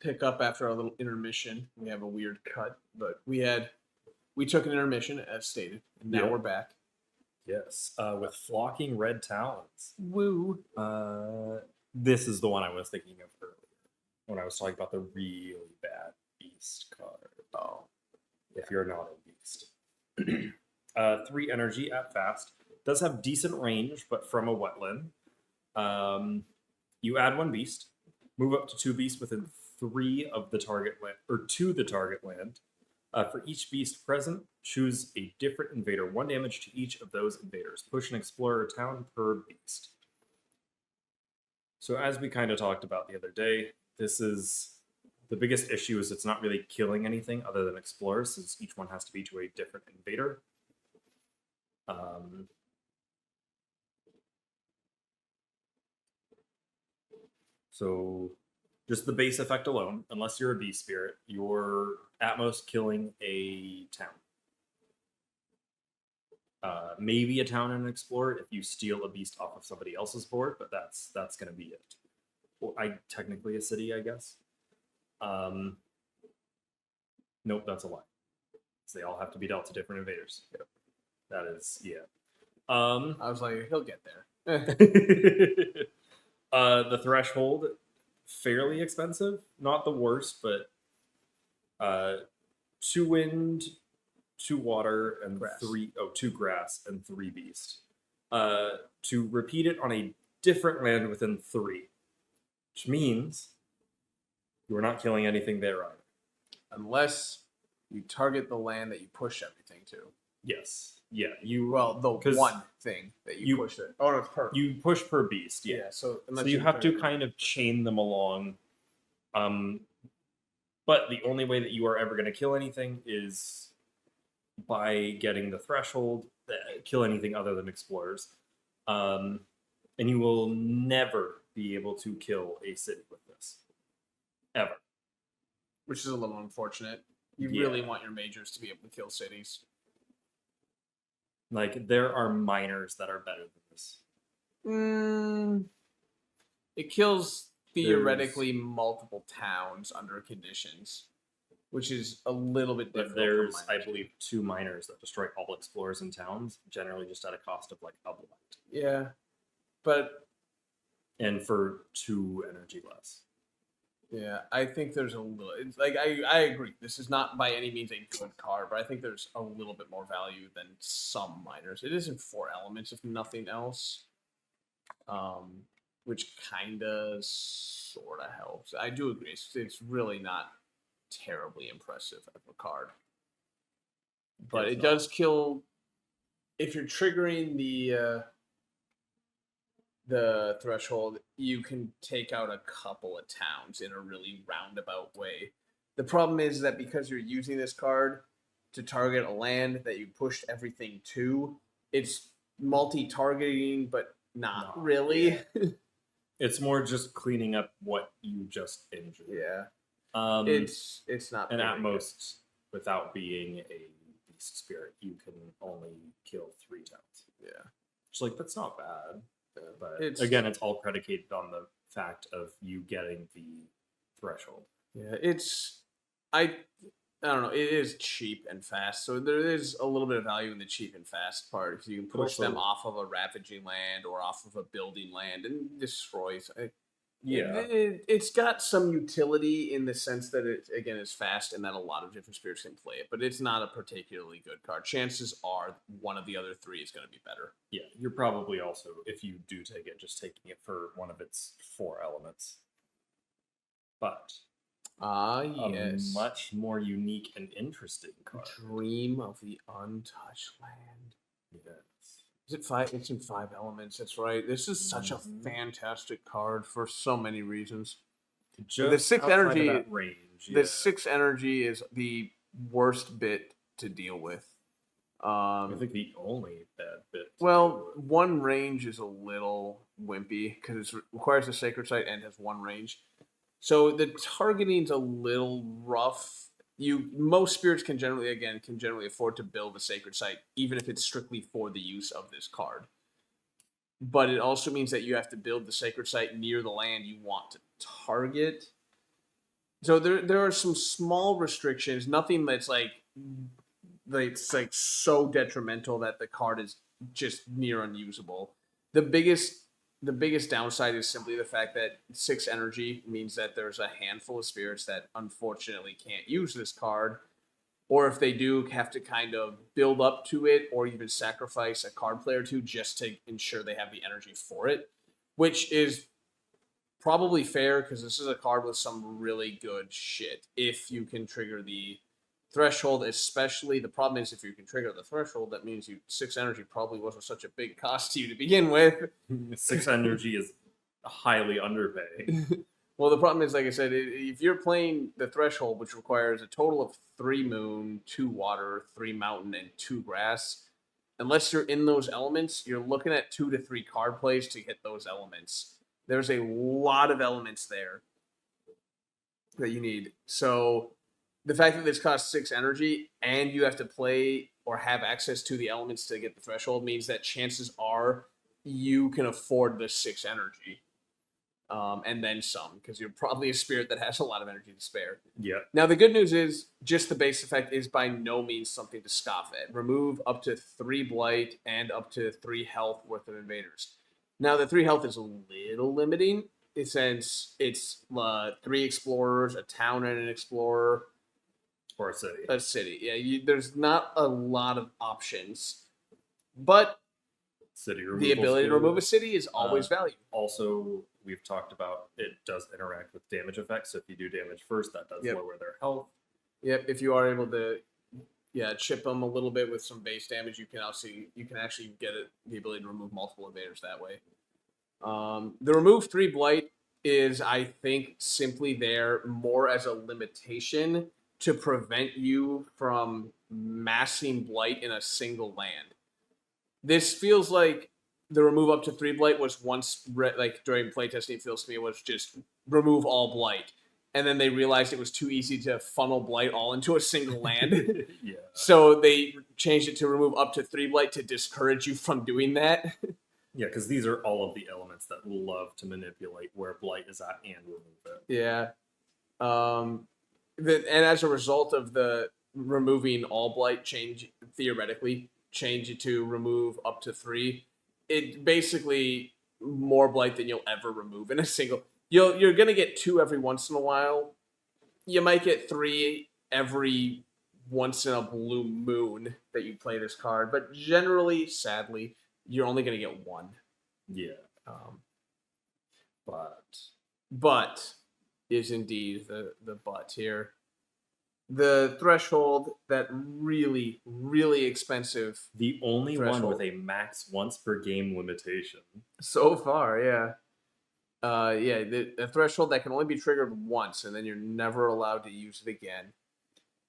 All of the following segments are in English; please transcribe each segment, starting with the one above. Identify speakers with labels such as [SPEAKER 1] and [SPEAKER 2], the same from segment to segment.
[SPEAKER 1] pick up after our little intermission. We have a weird cut, but we took an intermission as stated, and now
[SPEAKER 2] Yeah.
[SPEAKER 1] we're back.
[SPEAKER 2] Yes, with flocking red talons.
[SPEAKER 1] Woo!
[SPEAKER 2] This is the one I was thinking of earlier when I was talking about the really bad beast card.
[SPEAKER 1] Oh,
[SPEAKER 2] If you're not a beast. 3 energy at fast. Does have decent range, but from a wetland. You add 1 beast. Move up to 2 beasts within 3 of the target land, or to the target land. For each beast present, choose a different invader. 1 damage to each of those invaders. Push an explorer town per beast. So as we kind of talked about the other day, this is the biggest issue is it's not really killing anything other than explorers, since each one has to be to a different invader. So just the base effect alone, unless you're a beast spirit, you're at most killing a town. Maybe a town and an explorer if you steal a beast off of somebody else's board, but that's going to be it. Well, technically a city, I guess. Nope, that's a lie. So they all have to be dealt to different invaders. Yep. That is, yeah.
[SPEAKER 1] I was like, he'll get there.
[SPEAKER 2] The threshold, fairly expensive. Not the worst, but 2 wind, 2 water, and
[SPEAKER 1] Grass.
[SPEAKER 2] 2 grass and 3 beast. To repeat it on a different land within 3, which means you are not killing anything there either.
[SPEAKER 1] Unless you target the land that you push everything to.
[SPEAKER 2] Yes. Yeah.
[SPEAKER 1] The one thing that you push it. Oh, no, it's per.
[SPEAKER 2] You push per beast. Yeah.
[SPEAKER 1] So
[SPEAKER 2] you have to kind of chain them along. But the only way that you are ever going to kill anything is by getting the threshold, kill anything other than explorers. And you will never be able to kill a city with this. Ever.
[SPEAKER 1] Which is a little unfortunate. You really want your majors to be able to kill cities.
[SPEAKER 2] Like, there are minors that are better than this.
[SPEAKER 1] It kills theoretically multiple towns under conditions, which is a little bit different.
[SPEAKER 2] But there's, I believe, 2 minors that destroy all explorers in towns, generally just at a cost of like a blight.
[SPEAKER 1] Yeah, but
[SPEAKER 2] and for 2 energy less.
[SPEAKER 1] Yeah, I think there's a little. It's like I agree. This is not by any means a good card, but I think there's a little bit more value than some minors. It is in 4 elements, if nothing else, which kind of sort of helps. I do agree. It's really not terribly impressive of a card, but it does kill if you're triggering the threshold. You can take out a couple of towns in a really roundabout way. The problem is that because you're using this card to target a land that you pushed everything to, it's multi-targeting, but not really.
[SPEAKER 2] Yeah. It's more just cleaning up what you just injured.
[SPEAKER 1] Yeah. It's not.
[SPEAKER 2] And at most, without being a beast spirit, you can only kill 3 towns.
[SPEAKER 1] Yeah.
[SPEAKER 2] It's like, that's not bad. But
[SPEAKER 1] it's
[SPEAKER 2] all predicated on the fact of you getting the threshold.
[SPEAKER 1] Yeah, I don't know. It is cheap and fast, so there is a little bit of value in the cheap and fast part because you can push them off of a ravaging land or off of a building land and destroy. It's got some utility in the sense that it again is fast and that a lot of different spirits can play it, but it's not a particularly good card. Chances are one of the other 3 is going to be better.
[SPEAKER 2] Yeah, you're probably also, if you do take it, just taking it for one of its 4 elements. But
[SPEAKER 1] yes,
[SPEAKER 2] a much more unique and interesting card.
[SPEAKER 1] Dream of the Untouched Land.
[SPEAKER 2] Yes.
[SPEAKER 1] Is it 5? It's in 5 elements. That's right. This is such a fantastic card for so many reasons. The 6 energy range. Yeah. The 6 energy is the worst bit to deal with.
[SPEAKER 2] I think the only bad bit.
[SPEAKER 1] Well, 1 range is a little wimpy because it requires a sacred site and has 1 range. So the targeting's a little rough. Most spirits can generally afford to build a sacred site, even if it's strictly for the use of this card. But it also means that you have to build the sacred site near the land you want to target. So there are some small restrictions, nothing that's like so detrimental that the card is just near unusable. The biggest the biggest downside is simply the fact that 6 energy means that there's a handful of spirits that unfortunately can't use this card, or if they do, have to kind of build up to it or even sacrifice a card play or two just to ensure they have the energy for it, which is probably fair because this is a card with some really good shit if you can trigger the threshold. Especially the problem is if you can trigger the threshold, that means you 6 energy probably wasn't such a big cost to you to begin with.
[SPEAKER 2] 6 energy is highly underpay.
[SPEAKER 1] Well, the problem is, like I said, if you're playing the threshold, which requires a total of 3 moon, 2 water, 3 mountain, and 2 grass, unless you're in those elements, you're looking at 2 to 3 card plays to hit those elements. There's a lot of elements there that you need. So the fact that this costs 6 energy and you have to play or have access to the elements to get the threshold means that chances are you can afford the 6 energy. And then some, because you're probably a spirit that has a lot of energy to spare.
[SPEAKER 2] Yeah.
[SPEAKER 1] Now, the good news is just the base effect is by no means something to scoff at. Remove up to 3 blight and up to 3 health worth of invaders. Now, the 3 health is a little limiting since it's 3 explorers, a town and an explorer.
[SPEAKER 2] Or a city.
[SPEAKER 1] A city. Yeah, there's not a lot of options. But
[SPEAKER 2] city
[SPEAKER 1] the ability to remove a city is always valued.
[SPEAKER 2] Also, we've talked about it does interact with damage effects. So if you do damage first, that does lower their health.
[SPEAKER 1] Yep, if you are able to chip them a little bit with some base damage, you can actually get the ability to remove multiple invaders that way. The remove 3 blight is, I think, simply there more as a limitation to prevent you from massing blight in a single land. This feels like the remove up to 3 blight was once like during playtesting. It feels to me was just remove all blight, and then they realized it was too easy to funnel blight all into a single land.
[SPEAKER 2] Yeah.
[SPEAKER 1] So they changed it to remove up to 3 blight to discourage you from doing that.
[SPEAKER 2] Yeah, because these are all of the elements that love to manipulate where blight is at and remove it.
[SPEAKER 1] Yeah. And as a result of the removing all blight change it to remove up to 3. It basically more blight than you'll ever remove in a single. You're gonna get 2 every once in a while. You might get 3 every once in a blue moon that you play this card, but generally, sadly, you're only gonna get 1.
[SPEAKER 2] Yeah.
[SPEAKER 1] But is indeed the but here. The threshold, that really, really expensive.
[SPEAKER 2] The only
[SPEAKER 1] threshold.
[SPEAKER 2] one with a max once per game limitation.
[SPEAKER 1] So far, yeah. The threshold that can only be triggered once, and then you're never allowed to use it again.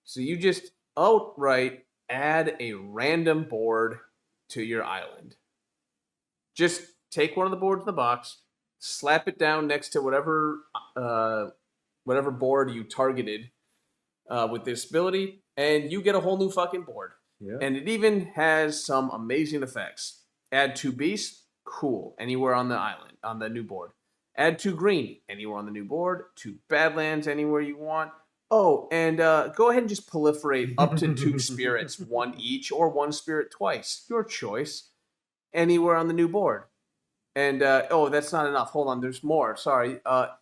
[SPEAKER 1] So you just outright add a random board to your island. Just take one of the boards in the box, slap it down next to whatever board you targeted with this ability, and you get a whole new fucking board.
[SPEAKER 2] Yeah.
[SPEAKER 1] And it even has some amazing effects. Add 2 beasts, cool, anywhere on the island, on the new board. Add 2 green, anywhere on the new board. 2 badlands, anywhere you want. Oh, and go ahead and just proliferate up to 2 spirits, 1 each, or 1 spirit twice. Your choice. Anywhere on the new board. And, that's not enough. Hold on, there's more. Sorry.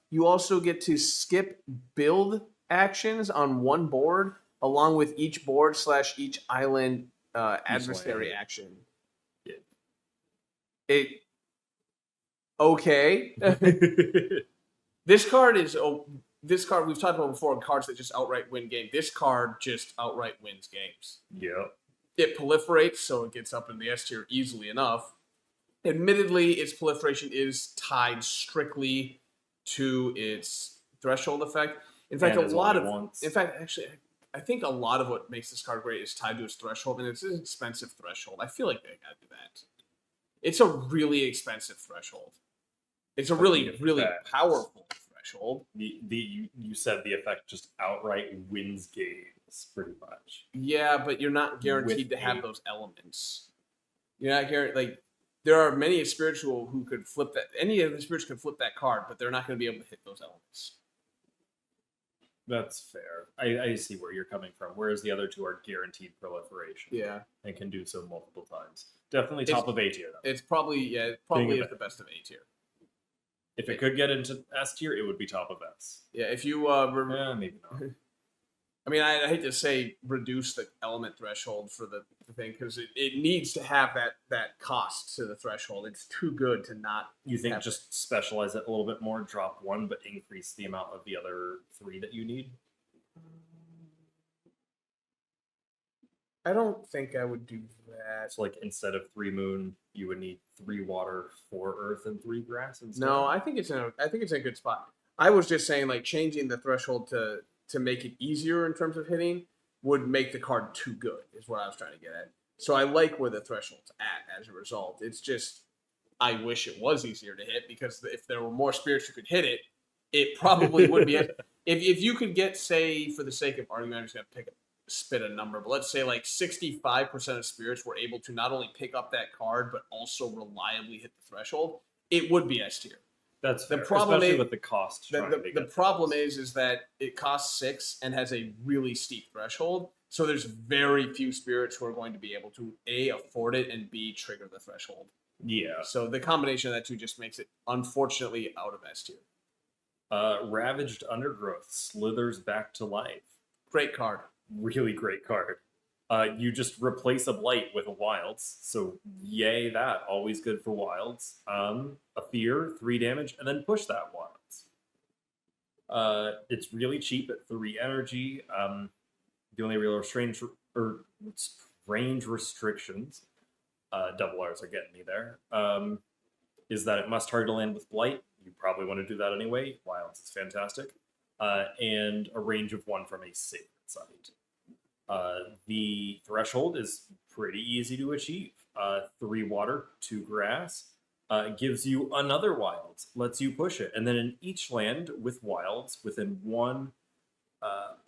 [SPEAKER 1] You also get to skip build actions on 1 board, along with each board / each island adversary action. Yeah. Okay. This card we've talked about before, cards that just outright win games. This card just outright wins games.
[SPEAKER 2] Yeah.
[SPEAKER 1] It proliferates, so it gets up in the S tier easily enough. Admittedly, its proliferation is tied strictly to its threshold effect. In fact, I think a lot of what makes this card great is tied to its threshold, and it's an expensive threshold. I feel like they gotta do that. It's a really expensive threshold. It's a really, really powerful threshold.
[SPEAKER 2] You said the effect just outright wins games, pretty much.
[SPEAKER 1] Yeah, but you're not guaranteed to have those elements. You're not guaranteed. There are many spiritual who could flip that. Any of the spirits could flip that card, but they're not going to be able to hit those elements.
[SPEAKER 2] That's fair. I see where you're coming from. Whereas the other two are guaranteed proliferation.
[SPEAKER 1] Yeah,
[SPEAKER 2] And can do so multiple times. Definitely
[SPEAKER 1] it's
[SPEAKER 2] top of A tier though.
[SPEAKER 1] it's probably it probably is the best of A tier.
[SPEAKER 2] If it could get into S tier, it would be top of S.
[SPEAKER 1] Yeah, if you
[SPEAKER 2] Maybe not.
[SPEAKER 1] I mean, I hate to say reduce the element threshold for the thing because it needs to have that cost to the threshold. It's too good to not.
[SPEAKER 2] You think just specialize it a little bit more, drop one, but increase the amount of the other three that you need?
[SPEAKER 1] I don't think I would do that.
[SPEAKER 2] So, like, instead of 3 moon, you would need 3 water, 4 earth, and 3 grass instead?
[SPEAKER 1] No, I think it's in a good spot. I was just saying, like, changing the threshold to make it easier in terms of hitting would make the card too good, is what I was trying to get at. So I like where the threshold's at as a result. It's just, I wish it was easier to hit because if there were more spirits who could hit it, it probably would be. If you could get, say, for the sake of argument, I'm just going to spit a number, but let's say like 65% of spirits were able to not only pick up that card, but also reliably hit the threshold, it would be S tier.
[SPEAKER 2] That's fair,
[SPEAKER 1] the problem
[SPEAKER 2] especially
[SPEAKER 1] with
[SPEAKER 2] the cost.
[SPEAKER 1] The problem is that it costs 6 and has a really steep threshold. So there's very few spirits who are going to be able to A, afford it, and B, trigger the threshold.
[SPEAKER 2] Yeah.
[SPEAKER 1] So the combination of that two just makes it, unfortunately, out of S tier.
[SPEAKER 2] Ravaged Undergrowth slithers back to life.
[SPEAKER 1] Great card.
[SPEAKER 2] Really great card. You just replace a blight with a wilds, so yay that. Always good for wilds. A fear, 3 damage, and then push that wilds. It's really cheap at 3 energy. The only real range restrictions, double R's are getting me there, is that it must target a land with blight. You probably want to do that anyway. Wilds is fantastic. And a range of 1 from a sacred site. The threshold is pretty easy to achieve. 3 water, 2 grass. Gives you another wilds, lets you push it. And then in each land with wilds, within 1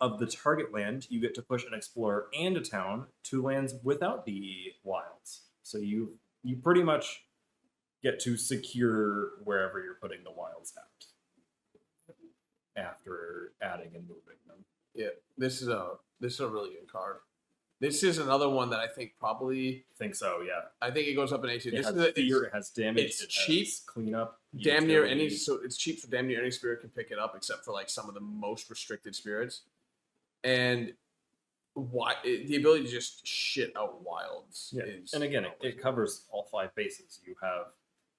[SPEAKER 2] of the target land, you get to push an explorer and a town to lands without the wilds. So you pretty much get to secure wherever you're putting the wilds out after adding and moving them.
[SPEAKER 1] Yeah, this is a really good card. This is another one that I think probably.
[SPEAKER 2] Think so, yeah.
[SPEAKER 1] I think it goes up in A2.
[SPEAKER 2] It has fear, it has damage,
[SPEAKER 1] it's cheap.
[SPEAKER 2] Cleanup.
[SPEAKER 1] Damn near any. So it's cheap, so damn near any spirit can pick it up, except for like some of the most restricted spirits. And the ability to just shit out wilds.
[SPEAKER 2] Yeah, and again, it covers all 5 bases. You have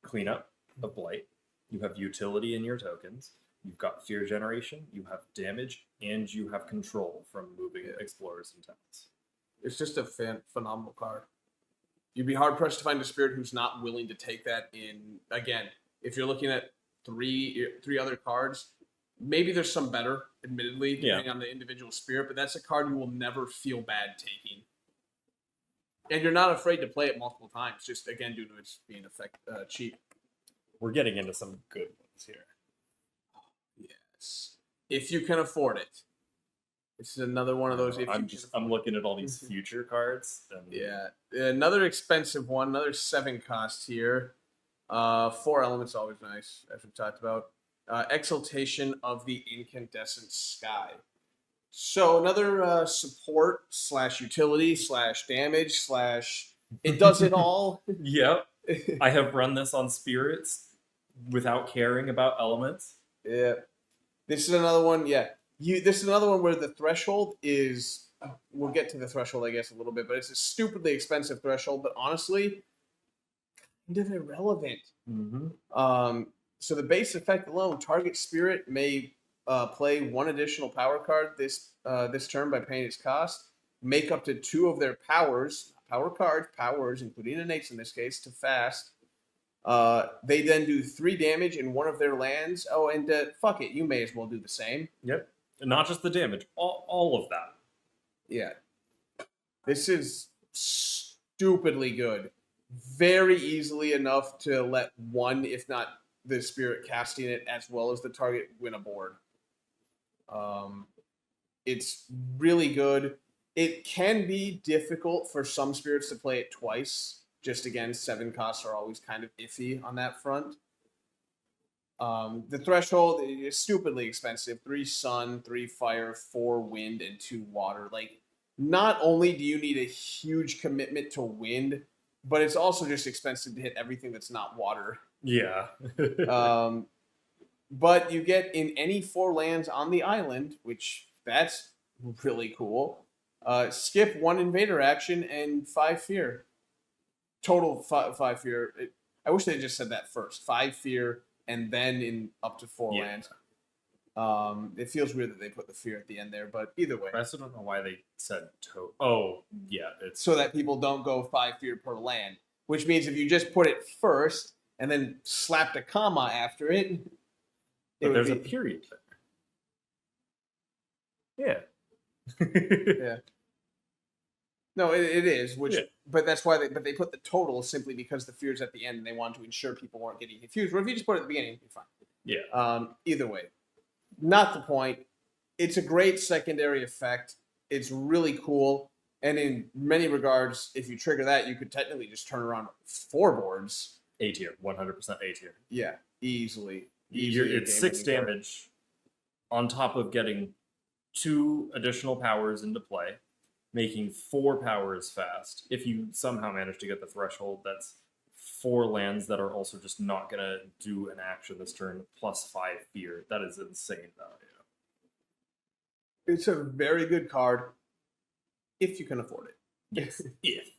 [SPEAKER 2] cleanup of blight. You have utility in your tokens. You've got fear generation. You have damage, and you have control from moving explorers and towns.
[SPEAKER 1] It's just a phenomenal card. You'd be hard pressed to find a spirit who's not willing to take that in. Again, if you're looking at three other cards, maybe there's some better, admittedly, depending on the individual spirit, but that's a card you will never feel bad taking. And you're not afraid to play it multiple times, just again due to its being cheap.
[SPEAKER 2] We're getting into some good ones here.
[SPEAKER 1] Yes, if you can afford it. This is another one of those.
[SPEAKER 2] I'm looking at all these future cards.
[SPEAKER 1] Yeah, another expensive one. Another 7 cost here. 4 elements, always nice, as we talked about. Exaltation of the Incandescent Sky. So another support / utility / damage / it does it all.
[SPEAKER 2] Yep. I have run this on spirits without caring about elements.
[SPEAKER 1] Yeah. This is another one. Yeah. This is another one where the threshold is. We'll get to the threshold, I guess, a little bit, but it's a stupidly expensive threshold. But honestly, kind of irrelevant.
[SPEAKER 2] Mm-hmm.
[SPEAKER 1] So the base effect alone, target spirit may play 1 additional power card this turn by paying its cost. Make up to 2 of their powers, including innates in this case, to fast. They then do 3 damage in 1 of their lands. Oh, and fuck it, you may as well do the same.
[SPEAKER 2] Yep. And not just the damage, all of that.
[SPEAKER 1] Yeah. This is stupidly good. Very easily enough to let 1, if not the spirit casting it, as well as the target win a board. It's really good. It can be difficult for some spirits to play it twice. Just again, 7 costs are always kind of iffy on that front. The threshold is stupidly expensive: 3 sun, 3 fire, 4 wind, and 2 water. Like, not only do you need a huge commitment to wind, but it's also just expensive to hit everything that's not water.
[SPEAKER 2] Yeah.
[SPEAKER 1] Um, but you get in any 4 lands on the island, which that's really cool. Skip 1 invader action and 5 fear. Total 5 fear. I wish they just said that first. 5 fear and then in up to 4
[SPEAKER 2] Yeah.
[SPEAKER 1] lands. It feels weird that they put the fear at the end there, but either way.
[SPEAKER 2] I also don't know why they said Oh, yeah. It's
[SPEAKER 1] So that people don't go 5 fear per land, which means if you just put it first and then slapped a comma after it,
[SPEAKER 2] but there's a period there. Yeah.
[SPEAKER 1] Yeah. No, it is, which,
[SPEAKER 2] Yeah.
[SPEAKER 1] but that's why they put the total simply because the fear's at the end and they wanted to ensure people weren't getting confused. Or if you just put it at the beginning, you're fine.
[SPEAKER 2] Yeah.
[SPEAKER 1] Either way, not the point. It's a great secondary effect. It's really cool, and in many regards, if you trigger that, you could technically just turn around 4 boards.
[SPEAKER 2] A tier, 100% A tier.
[SPEAKER 1] Yeah, easily.
[SPEAKER 2] It's 6 damage on top of getting 2 additional powers into play, making 4 powers fast. If you somehow manage to get the threshold, that's 4 lands that are also just not going to do an action this turn, plus 5 fear. That is insane value.
[SPEAKER 1] It's a very good card if you can afford it.
[SPEAKER 2] Yes. If.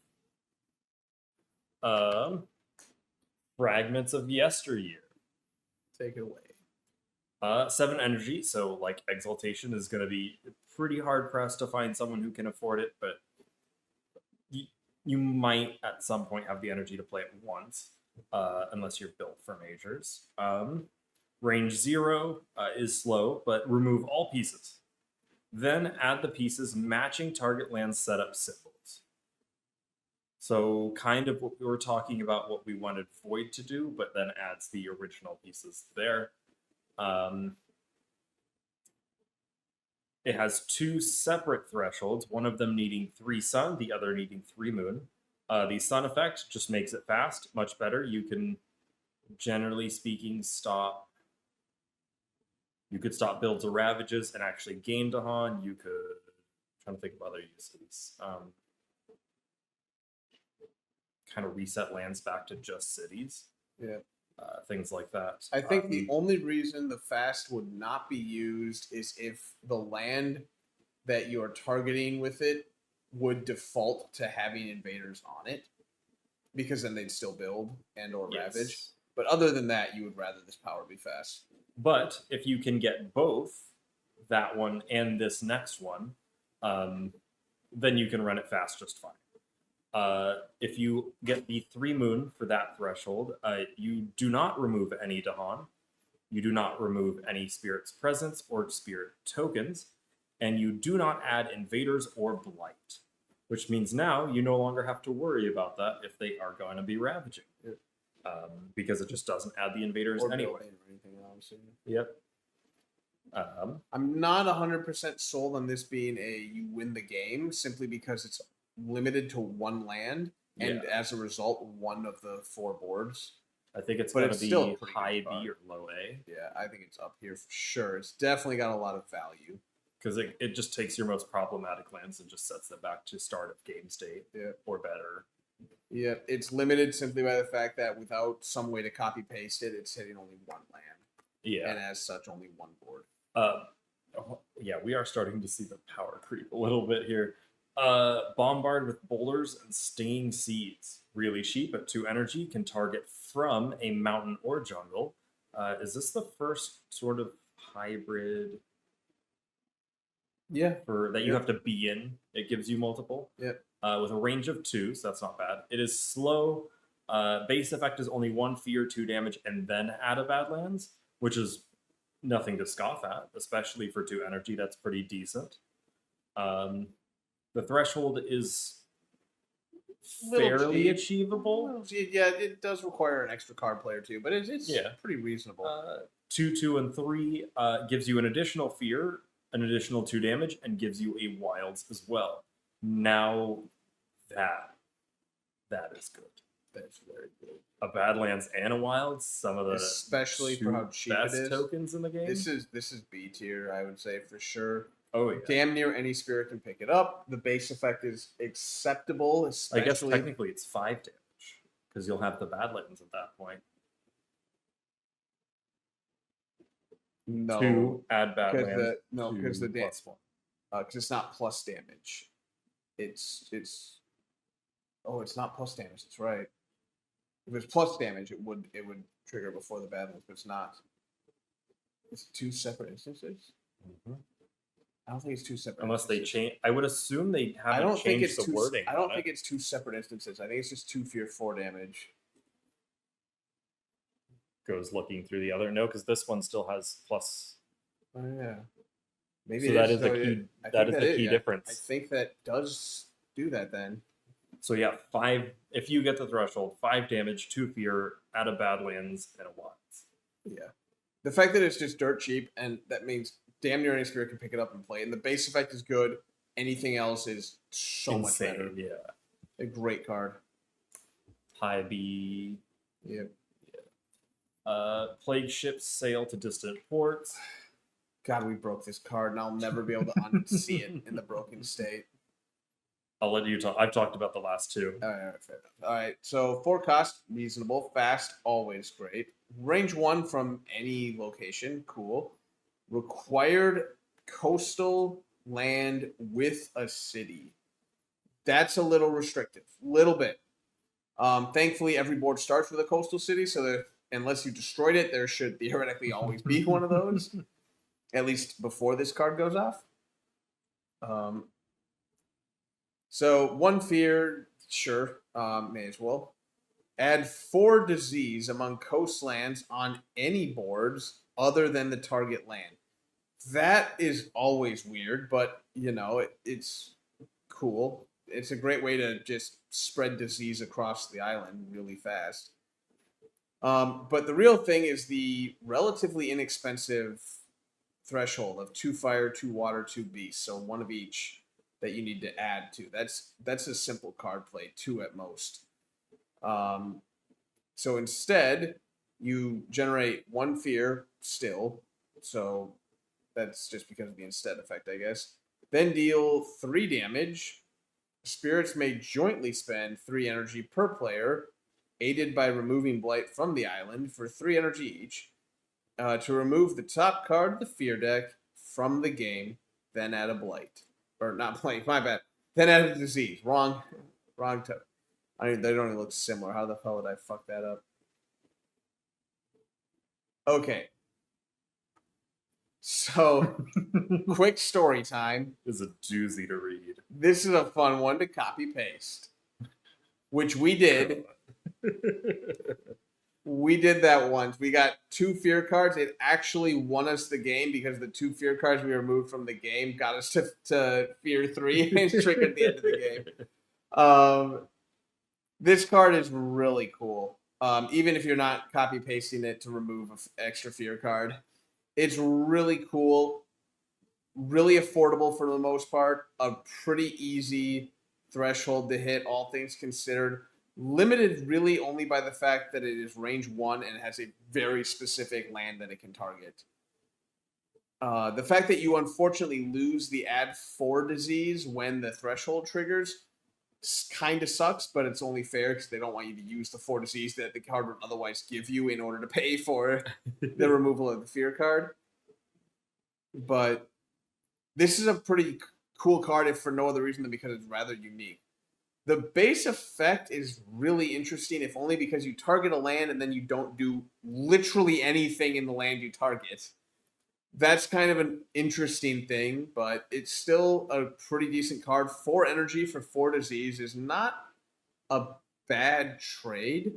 [SPEAKER 2] Fragments of Yesteryear.
[SPEAKER 1] Take it away.
[SPEAKER 2] 7 energy, so like Exaltation is going to be pretty hard pressed to find someone who can afford it, but you might at some point have the energy to play it once, unless you're built for majors. Range 0 is slow, but remove all pieces. Then add the pieces matching target land setup symbols. So kind of what we were talking about, what we wanted Void to do, but then adds the original pieces there. It has 2 separate thresholds, one of them needing 3 sun, the other needing 3 moon. The sun effect just makes it fast, much better. You can, generally speaking, stop. You could stop builds of Ravages and actually gain Dahan. You could, I'm trying to think of other uses. Kind of reset lands back to just cities.
[SPEAKER 1] Yeah.
[SPEAKER 2] Things like that.
[SPEAKER 1] I think the only reason the fast would not be used is if the land that you're targeting with it would default to having invaders on it, because then they'd still build and or ravage. But other than that, you would rather this power be fast.
[SPEAKER 2] But if you can get both that one and this next one, then you can run it fast just fine. If you get the 3 moon for that threshold, you do not remove any Dahan, you do not remove any Spirit's Presence or Spirit tokens, and you do not add invaders or blight, which means now you no longer have to worry about that if they are going to be ravaging.
[SPEAKER 1] Yep.
[SPEAKER 2] Because it just doesn't add the invaders
[SPEAKER 1] or
[SPEAKER 2] anyway.
[SPEAKER 1] Or anything else.
[SPEAKER 2] Yep.
[SPEAKER 1] I'm not 100% sold on this being you win the game, simply because it's limited to 1 land, and as a result, 1 of the 4 boards.
[SPEAKER 2] I think it's going to be high B or low A.
[SPEAKER 1] Yeah, I think it's up here for sure. It's definitely got a lot of value.
[SPEAKER 2] Because it just takes your most problematic lands and just sets them back to start of game state or better.
[SPEAKER 1] Yeah, it's limited simply by the fact that without some way to copy paste it, it's hitting only 1 land.
[SPEAKER 2] Yeah.
[SPEAKER 1] And as such, only 1 board.
[SPEAKER 2] Yeah, we are starting to see the power creep a little bit here. Bombard with Boulders and Stinging Seeds. Really cheap at 2 energy, can target from a mountain or jungle. Is this the first sort of hybrid?
[SPEAKER 1] Yeah.
[SPEAKER 2] That you have to be in. It gives you multiple.
[SPEAKER 1] Yeah.
[SPEAKER 2] With a range of 2, so that's not bad. It is slow. Base effect is only 1 fear, 2 damage, and then add a Badlands, which is nothing to scoff at, especially for 2 energy. That's pretty decent. The threshold is fairly achievable.
[SPEAKER 1] Yeah, it does require an extra card player too, but it's pretty reasonable.
[SPEAKER 2] 2, 2, and 3 gives you an additional fear, an additional 2 damage, and gives you a wilds as well. Now that is good.
[SPEAKER 1] That's very good.
[SPEAKER 2] A Badlands and a Wild, some of the
[SPEAKER 1] Especially for how cheap it
[SPEAKER 2] best
[SPEAKER 1] is.
[SPEAKER 2] tokens in the game.
[SPEAKER 1] This is B tier, I would say, for sure.
[SPEAKER 2] Oh yeah.
[SPEAKER 1] Damn near any spirit can pick it up. The base effect is acceptable,
[SPEAKER 2] I
[SPEAKER 1] especially.
[SPEAKER 2] guess technically it's 5 damage because you'll have the Badlands at that point.
[SPEAKER 1] No,
[SPEAKER 2] 2 add
[SPEAKER 1] because
[SPEAKER 2] Badlands.
[SPEAKER 1] because the
[SPEAKER 2] plus 1.
[SPEAKER 1] because it's not plus damage. It's not plus damage. That's right. If it's plus damage, it would trigger before the Badlands, but it's not. It's 2 separate instances.
[SPEAKER 2] Mm-hmm.
[SPEAKER 1] I don't think it's 2 separate.
[SPEAKER 2] Unless they change, I would assume they haven't
[SPEAKER 1] I don't think
[SPEAKER 2] changed
[SPEAKER 1] it's
[SPEAKER 2] the wording.
[SPEAKER 1] I don't think it's 2 separate instances. I think it's just 2 fear 4 damage.
[SPEAKER 2] Goes looking through the other. No, because this one still has plus.
[SPEAKER 1] Oh yeah. Maybe
[SPEAKER 2] So
[SPEAKER 1] it
[SPEAKER 2] that
[SPEAKER 1] is
[SPEAKER 2] is the
[SPEAKER 1] though,
[SPEAKER 2] key.
[SPEAKER 1] I
[SPEAKER 2] That
[SPEAKER 1] think
[SPEAKER 2] is the key
[SPEAKER 1] yeah.
[SPEAKER 2] difference.
[SPEAKER 1] I think that does do that then.
[SPEAKER 2] So yeah, 5. If you get the threshold, 5 damage, 2 fear, add a Badlands and a Wilds.
[SPEAKER 1] Yeah. The fact that it's just dirt cheap, and that means damn near any spirit can pick it up and play. And the base effect is good. Anything else is so much better.
[SPEAKER 2] Yeah.
[SPEAKER 1] A great card.
[SPEAKER 2] High B.
[SPEAKER 1] Yep.
[SPEAKER 2] Plague ships sail to distant ports.
[SPEAKER 1] God, we broke this card, and I'll never be able to unsee it in the broken state.
[SPEAKER 2] I'll let you talk. I've talked about the last 2.
[SPEAKER 1] All right, fair enough. All right, so 4 cost, reasonable. Fast, always great. Range 1 from any location, cool. Required coastal land with a city. That's a little restrictive, little bit. Thankfully, every board starts with a coastal city, so that unless you destroyed it, there should theoretically always be one of those, at least before this card goes off. So 1 fear, sure, may as well. Add 4 disease among coastlands on any boards other than the target land. That is always weird, but it's cool. It's a great way to just spread disease across the island really fast. But the real thing is the relatively inexpensive threshold of 2 fire, 2 water, 2 beast. So 1 of each that you need to add to. That's a simple card play, 2 at most. So instead, you generate 1 fear still. So that's just because of the instead effect, I guess. Then deal 3 damage. Spirits may jointly spend 3 energy per player, aided by removing Blight from the island for 3 energy each, to remove the top card of the fear deck from the game, then add a Blight. Or not Blight, my bad. Then add a disease. Wrong token. I mean, they don't even look similar. How the hell did I fuck that up? Okay. So, quick story time.
[SPEAKER 2] This is a doozy to read.
[SPEAKER 1] This is a fun one to copy paste, which we did. We did that once. We got 2 fear cards. It actually won us the game because the 2 fear cards we removed from the game got us to fear 3 and trick at the end of the game. This card is really cool. Even if you're not copy pasting it to remove an extra fear card. It's really cool, really affordable for the most part, a pretty easy threshold to hit, all things considered. Limited really only by the fact that it is range 1 and it has a very specific land that it can target. The fact that you unfortunately lose the add 4 disease when the threshold triggers kind of sucks, but it's only fair because they don't want you to use the 4 disease that the card would otherwise give you in order to pay for the removal of the fear card. But this is a pretty cool card if for no other reason than because it's rather unique. The base effect is really interesting, if only because you target a land and then you don't do literally anything in the land you target. That's kind of an interesting thing, but it's still a pretty decent card. 4 energy for 4 disease is not a bad trade.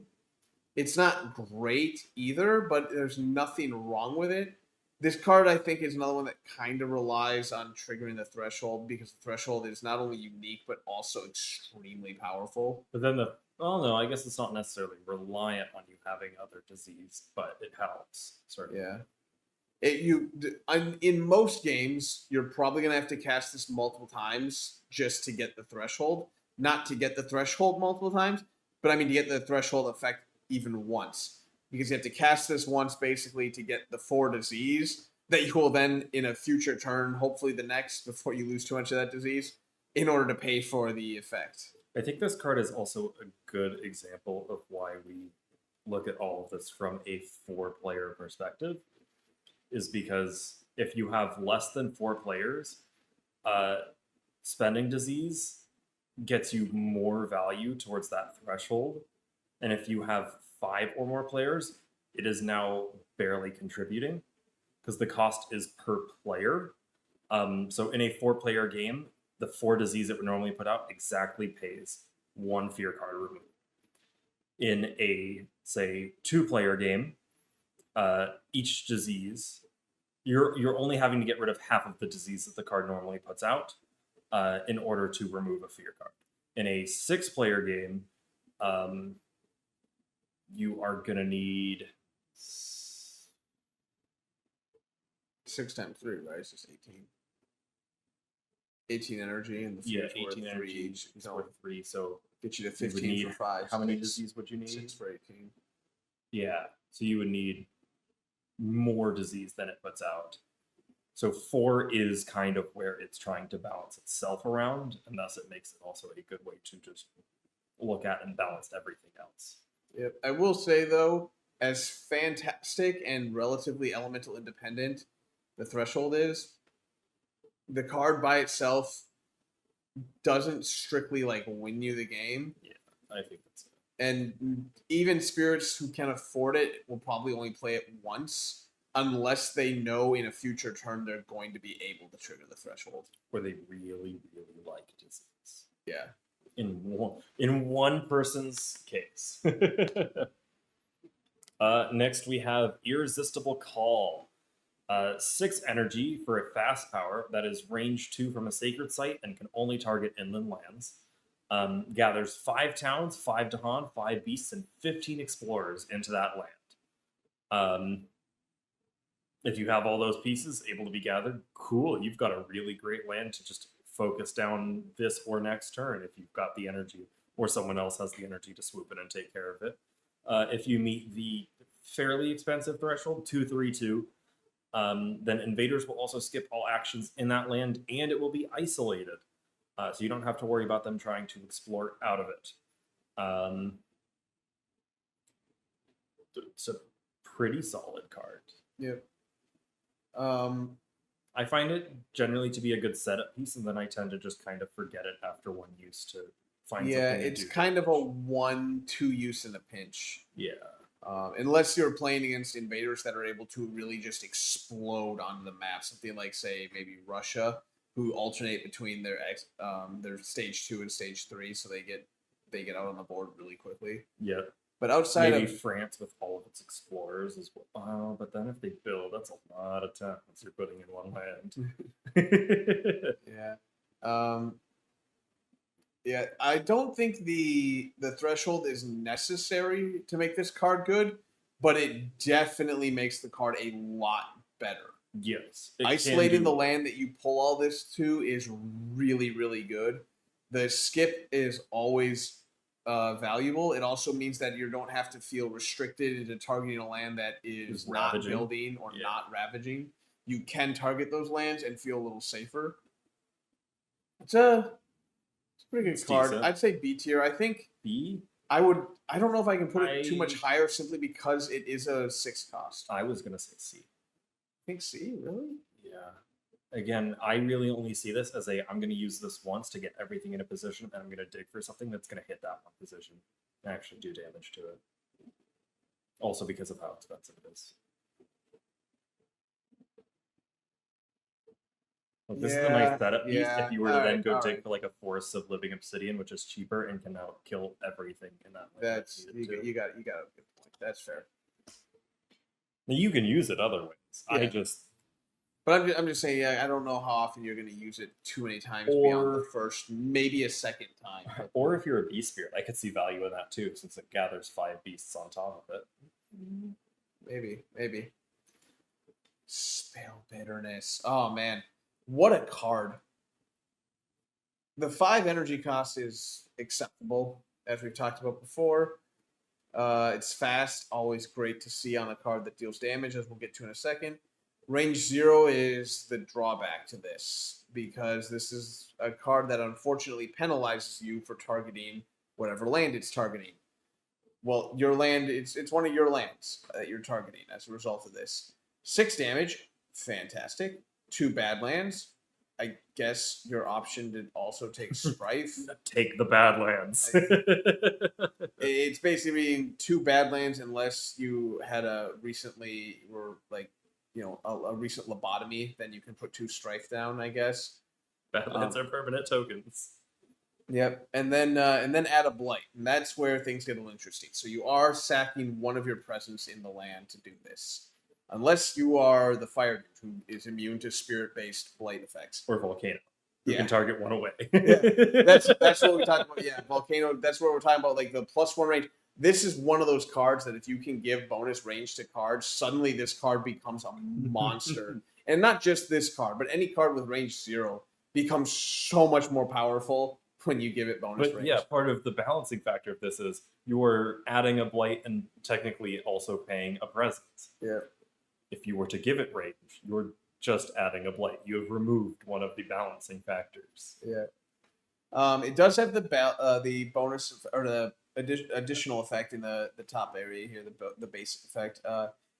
[SPEAKER 1] It's not great either, but there's nothing wrong with it. This card, I think, is another one that kind of relies on triggering the threshold because the threshold is not only unique, but also extremely powerful.
[SPEAKER 2] But then no, I guess it's not necessarily reliant on you having other disease, but it helps. Sort of.
[SPEAKER 1] Yeah. In most games, you're probably going to have to cast this multiple times just to get the threshold. Not to get the threshold multiple times, but I mean to get the threshold effect even once, because you have to cast this once basically to get the 4 disease that you will then in a future turn, hopefully the next, before you lose too much of that disease, in order to pay for the effect.
[SPEAKER 2] I think this card is also a good example of why we look at all of this from a 4-player perspective, is because if you have less than 4 players, spending disease gets you more value towards that threshold. And if you have 5 or more players, it is now barely contributing because the cost is per player. So in a 4-player game, the 4 disease it would normally put out exactly pays 1 fear card removed. In a, say, 2-player game, each disease, you're only having to get rid of half of the disease that the card normally puts out in order to remove a fear card. In a 6-player game, you are going to need
[SPEAKER 1] 6 times 3, right? It's just 18. 18 energy and the
[SPEAKER 2] 18 energy
[SPEAKER 1] each.
[SPEAKER 2] is worth 3, so
[SPEAKER 1] get you to
[SPEAKER 2] you would
[SPEAKER 1] 15
[SPEAKER 2] need,
[SPEAKER 1] for 5.
[SPEAKER 2] how many disease would you need?
[SPEAKER 1] 6 for 18.
[SPEAKER 2] Yeah, so you would need more disease than it puts out. So 4 is kind of where it's trying to balance itself around, and thus it makes it also a good way to just look at and balance everything else.
[SPEAKER 1] Yep. I will say, though, as fantastic and relatively elemental independent the threshold is, the card by itself doesn't strictly like win you the game.
[SPEAKER 2] Yeah, I think that's it.
[SPEAKER 1] And even spirits who can afford it will probably only play it once, unless they know in a future turn they're going to be able to trigger the threshold.
[SPEAKER 2] Or they really, really like disease.
[SPEAKER 1] Yeah.
[SPEAKER 2] In one person's case. Next, we have Irresistible Call. 6 energy for a fast power that is range 2 from a sacred site and can only target inland lands. Gathers 5 towns, 5 Dahan, 5 beasts, and 15 explorers into that land. If you have all those pieces able to be gathered, cool. You've got a really great land to just focus down this or next turn if you've got the energy, or someone else has the energy to swoop in and take care of it. If you meet the fairly expensive threshold, 2/3/2, then invaders will also skip all actions in that land, and it will be isolated. So you don't have to worry about them trying to explore out of it. It's a pretty solid card.
[SPEAKER 1] Yep.
[SPEAKER 2] I find it generally to be a good setup piece, and then I tend to just kind of forget it after one use to find
[SPEAKER 1] yeah,
[SPEAKER 2] something to
[SPEAKER 1] it's
[SPEAKER 2] do
[SPEAKER 1] kind of a
[SPEAKER 2] damage.
[SPEAKER 1] 1-2 use in a pinch.
[SPEAKER 2] Yeah.
[SPEAKER 1] Unless you're playing against invaders that are able to really just explode onto the map. Something like, say, maybe Russia, who alternate between their stage 2 and stage 3, so they get out on the board really quickly.
[SPEAKER 2] Yeah.
[SPEAKER 1] But outside
[SPEAKER 2] Maybe
[SPEAKER 1] of
[SPEAKER 2] France with all of its explorers as well. Oh, but then if they build, that's a lot of towns you're putting in one land.
[SPEAKER 1] yeah, yeah, I don't think the threshold is necessary to make this card good, but it definitely makes the card a lot better.
[SPEAKER 2] Yes.
[SPEAKER 1] Isolating the land that you pull all this to is really, really good. The skip is always valuable. It also means that you don't have to feel restricted into targeting a land that is not
[SPEAKER 2] ravaging.
[SPEAKER 1] building or not ravaging. You can target those lands and feel a little safer. It's a pretty good card.
[SPEAKER 2] Decent.
[SPEAKER 1] I'd say B tier. I think
[SPEAKER 2] B?
[SPEAKER 1] I don't know if I can put it too much higher simply because it is a 6 cost.
[SPEAKER 2] I was gonna say C.
[SPEAKER 1] I think C, really?
[SPEAKER 2] Yeah. Again, I really only see this as I'm going to use this once to get everything in a position, and I'm going to dig for something that's going to hit that one position and actually do damage to it. Also because of how expensive it is. Like, this is a nice setup piece if you were to then go dig for like a Forest of Living Obsidian, which is cheaper and can now kill everything in that land.
[SPEAKER 1] That's you got a good point. That's fair.
[SPEAKER 2] Now, you can use it other ways.
[SPEAKER 1] Yeah. But I'm just saying, I don't know how often you're going to use it too many times beyond the first, maybe a second time.
[SPEAKER 2] Or if you're a beast spirit, I could see value in that too, since it gathers 5 beasts on top of
[SPEAKER 1] it. Maybe. Spell Bitterness. Oh, man. What a card. The 5 energy cost is acceptable. as we've talked about before. It's fast, always great to see on a card that deals damage, as we'll get to in a second. Range 0 is the drawback to this, because this is a card that unfortunately penalizes you for targeting whatever land it's targeting. Well, your land, it's one of your lands that you're targeting as a result of this. 6 damage, fantastic. 2 bad lands. I guess your option to also take Strife.
[SPEAKER 2] Take the Badlands.
[SPEAKER 1] It's basically 2 bad lands unless you had a recently or like a recent lobotomy, then you can put 2 Strife down, I guess.
[SPEAKER 2] Badlands are permanent tokens.
[SPEAKER 1] Yep, and then add a Blight, and that's where things get a little interesting. So you are sacking one of your presence in the land to do this, unless you are the Fire Dude who is immune to spirit-based Blight effects.
[SPEAKER 2] Or Volcano. You
[SPEAKER 1] Yeah.
[SPEAKER 2] can target one away.
[SPEAKER 1] Yeah. That's what we talked about. Yeah, Volcano. That's what we're talking about. Like the +1 range. This is one of those cards that if you can give bonus range to cards, suddenly this card becomes a monster. And not just this card, but any card with range 0 becomes so much more powerful when you give it bonus range.
[SPEAKER 2] Yeah, part of the balancing factor of this is you're adding a Blight and technically also paying a presence.
[SPEAKER 1] Yeah.
[SPEAKER 2] If you were to give it range, you're just adding a Blight. You have removed one of the balancing factors.
[SPEAKER 1] Yeah. It does have the bonus or the additional effect in the top area here, the basic effect.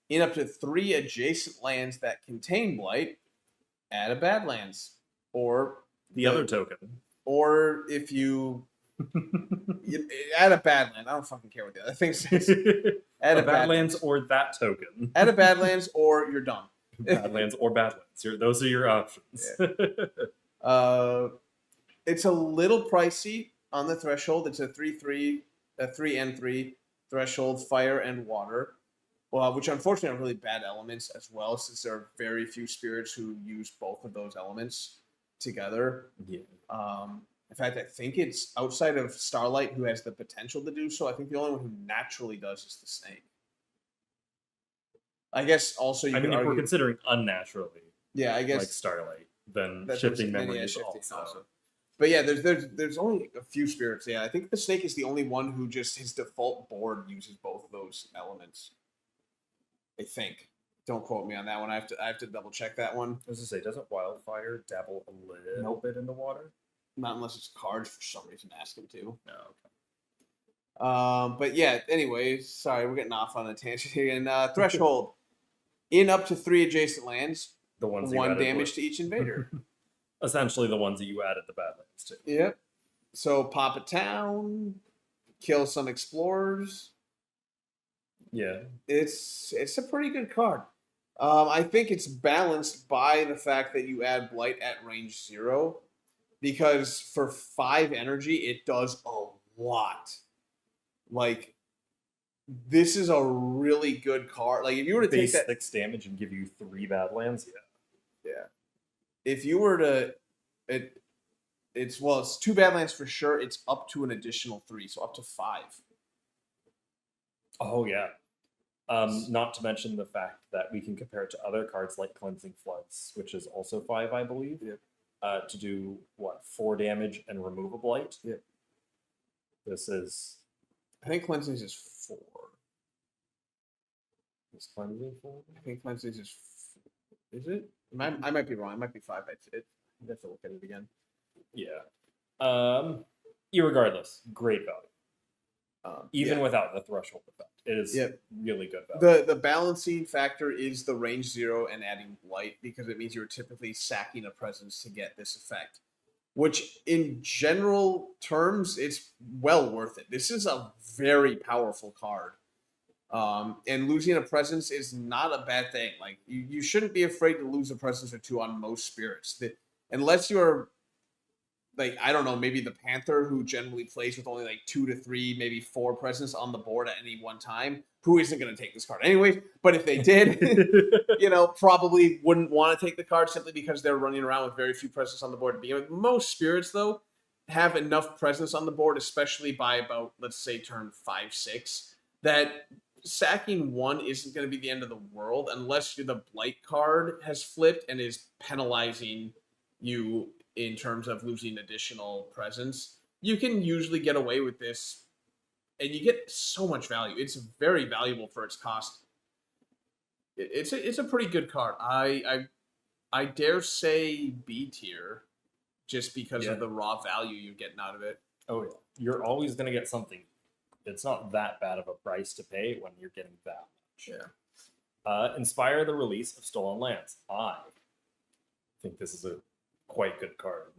[SPEAKER 1] In up to 3 adjacent lands that contain Blight, add a Badlands. Or
[SPEAKER 2] the other token.
[SPEAKER 1] Or if you add a Badland. I don't fucking care what the other thing says. Add a
[SPEAKER 2] Badlands or that token.
[SPEAKER 1] Add a Badlands or you're done.
[SPEAKER 2] Badlands or Badlands. Those are your options.
[SPEAKER 1] Yeah. It's a little pricey on the threshold. It's a 3/3, a 3 and 3 threshold, fire and water. Which unfortunately are really bad elements as well, since there are very few spirits who use both of those elements together.
[SPEAKER 2] Yeah.
[SPEAKER 1] In fact, I think it's outside of Starlight who has the potential to do so. I think the only one who naturally does is the Snake. I guess also you
[SPEAKER 2] I mean, if
[SPEAKER 1] argue,
[SPEAKER 2] we're considering unnaturally,
[SPEAKER 1] yeah, I guess
[SPEAKER 2] like Starlight, then
[SPEAKER 1] that's
[SPEAKER 2] shifting
[SPEAKER 1] what-
[SPEAKER 2] memory
[SPEAKER 1] yeah,
[SPEAKER 2] is
[SPEAKER 1] shifting
[SPEAKER 2] also.
[SPEAKER 1] But yeah, there's only a few spirits. Yeah, I think the Snake is the only one who just his default board uses both of those elements. I think. Don't quote me on that one. I have to double check that one.
[SPEAKER 2] I was to say, doesn't Wildfire dabble a little bit in the water?
[SPEAKER 1] Not unless it's cards for some reason ask him to.
[SPEAKER 2] No. Okay.
[SPEAKER 1] But yeah. Anyway, sorry, we're getting off on a tangent here. And threshold, in up to 3 adjacent lands,
[SPEAKER 2] The ones
[SPEAKER 1] 1 damage to each invader.
[SPEAKER 2] Essentially, the ones that you added the Badlands to.
[SPEAKER 1] Yep. So pop a town, kill some explorers.
[SPEAKER 2] Yeah.
[SPEAKER 1] It's a pretty good card. I think it's balanced by the fact that you add Blight at range 0, because for 5 energy it does a lot. Like, this is a really good card. Like, if you were to
[SPEAKER 2] Base
[SPEAKER 1] take that
[SPEAKER 2] 6 damage and give you 3 Badlands,
[SPEAKER 1] yeah. If you were to, it's 2 Badlands for sure. It's up to an additional 3, so up to 5.
[SPEAKER 2] Oh yeah. Not to mention the fact that we can compare it to other cards like Cleansing Floods, which is also 5, I believe.
[SPEAKER 1] Yep.
[SPEAKER 2] To do 4 damage and remove a Blight.
[SPEAKER 1] Yep.
[SPEAKER 2] This is.
[SPEAKER 1] I think Cleansing is 4.
[SPEAKER 2] Is Cleansing 4?
[SPEAKER 1] I think Cleansing is. Is it? I might be wrong. It might be 5. I'd have to look at it again.
[SPEAKER 2] Yeah. Irregardless, great value. Even
[SPEAKER 1] yeah.
[SPEAKER 2] without the threshold effect, it is
[SPEAKER 1] Yep.
[SPEAKER 2] really good value.
[SPEAKER 1] The balancing factor is the range 0 and adding Blight, because it means you're typically sacking a presence to get this effect, which in general terms, it's well worth it. This is a very powerful card. And losing a presence is not a bad thing. Like, you shouldn't be afraid to lose a presence or 2 on most spirits. Unless you're, like, I don't know, maybe the Panther, who generally plays with only like 2 to 3, maybe 4 presence on the board at any one time, who isn't going to take this card anyways. But if they did, probably wouldn't want to take the card simply because they're running around with very few presence on the board to begin with. Most spirits, though, have enough presence on the board, especially by about, let's say, turn 5, 6, that sacking 1 isn't going to be the end of the world unless the Blight card has flipped and is penalizing you in terms of losing additional presence. You can usually get away with this and you get so much value. It's very valuable for its cost. It's a pretty good card. I dare say B tier, just because
[SPEAKER 2] Yeah.
[SPEAKER 1] of the raw value you're getting out of it.
[SPEAKER 2] Oh yeah, you're always gonna get something. It's not that bad of a price to pay when you're getting that much.
[SPEAKER 1] Yeah.
[SPEAKER 2] Inspire the release of stolen lands. I think this is a quite good card.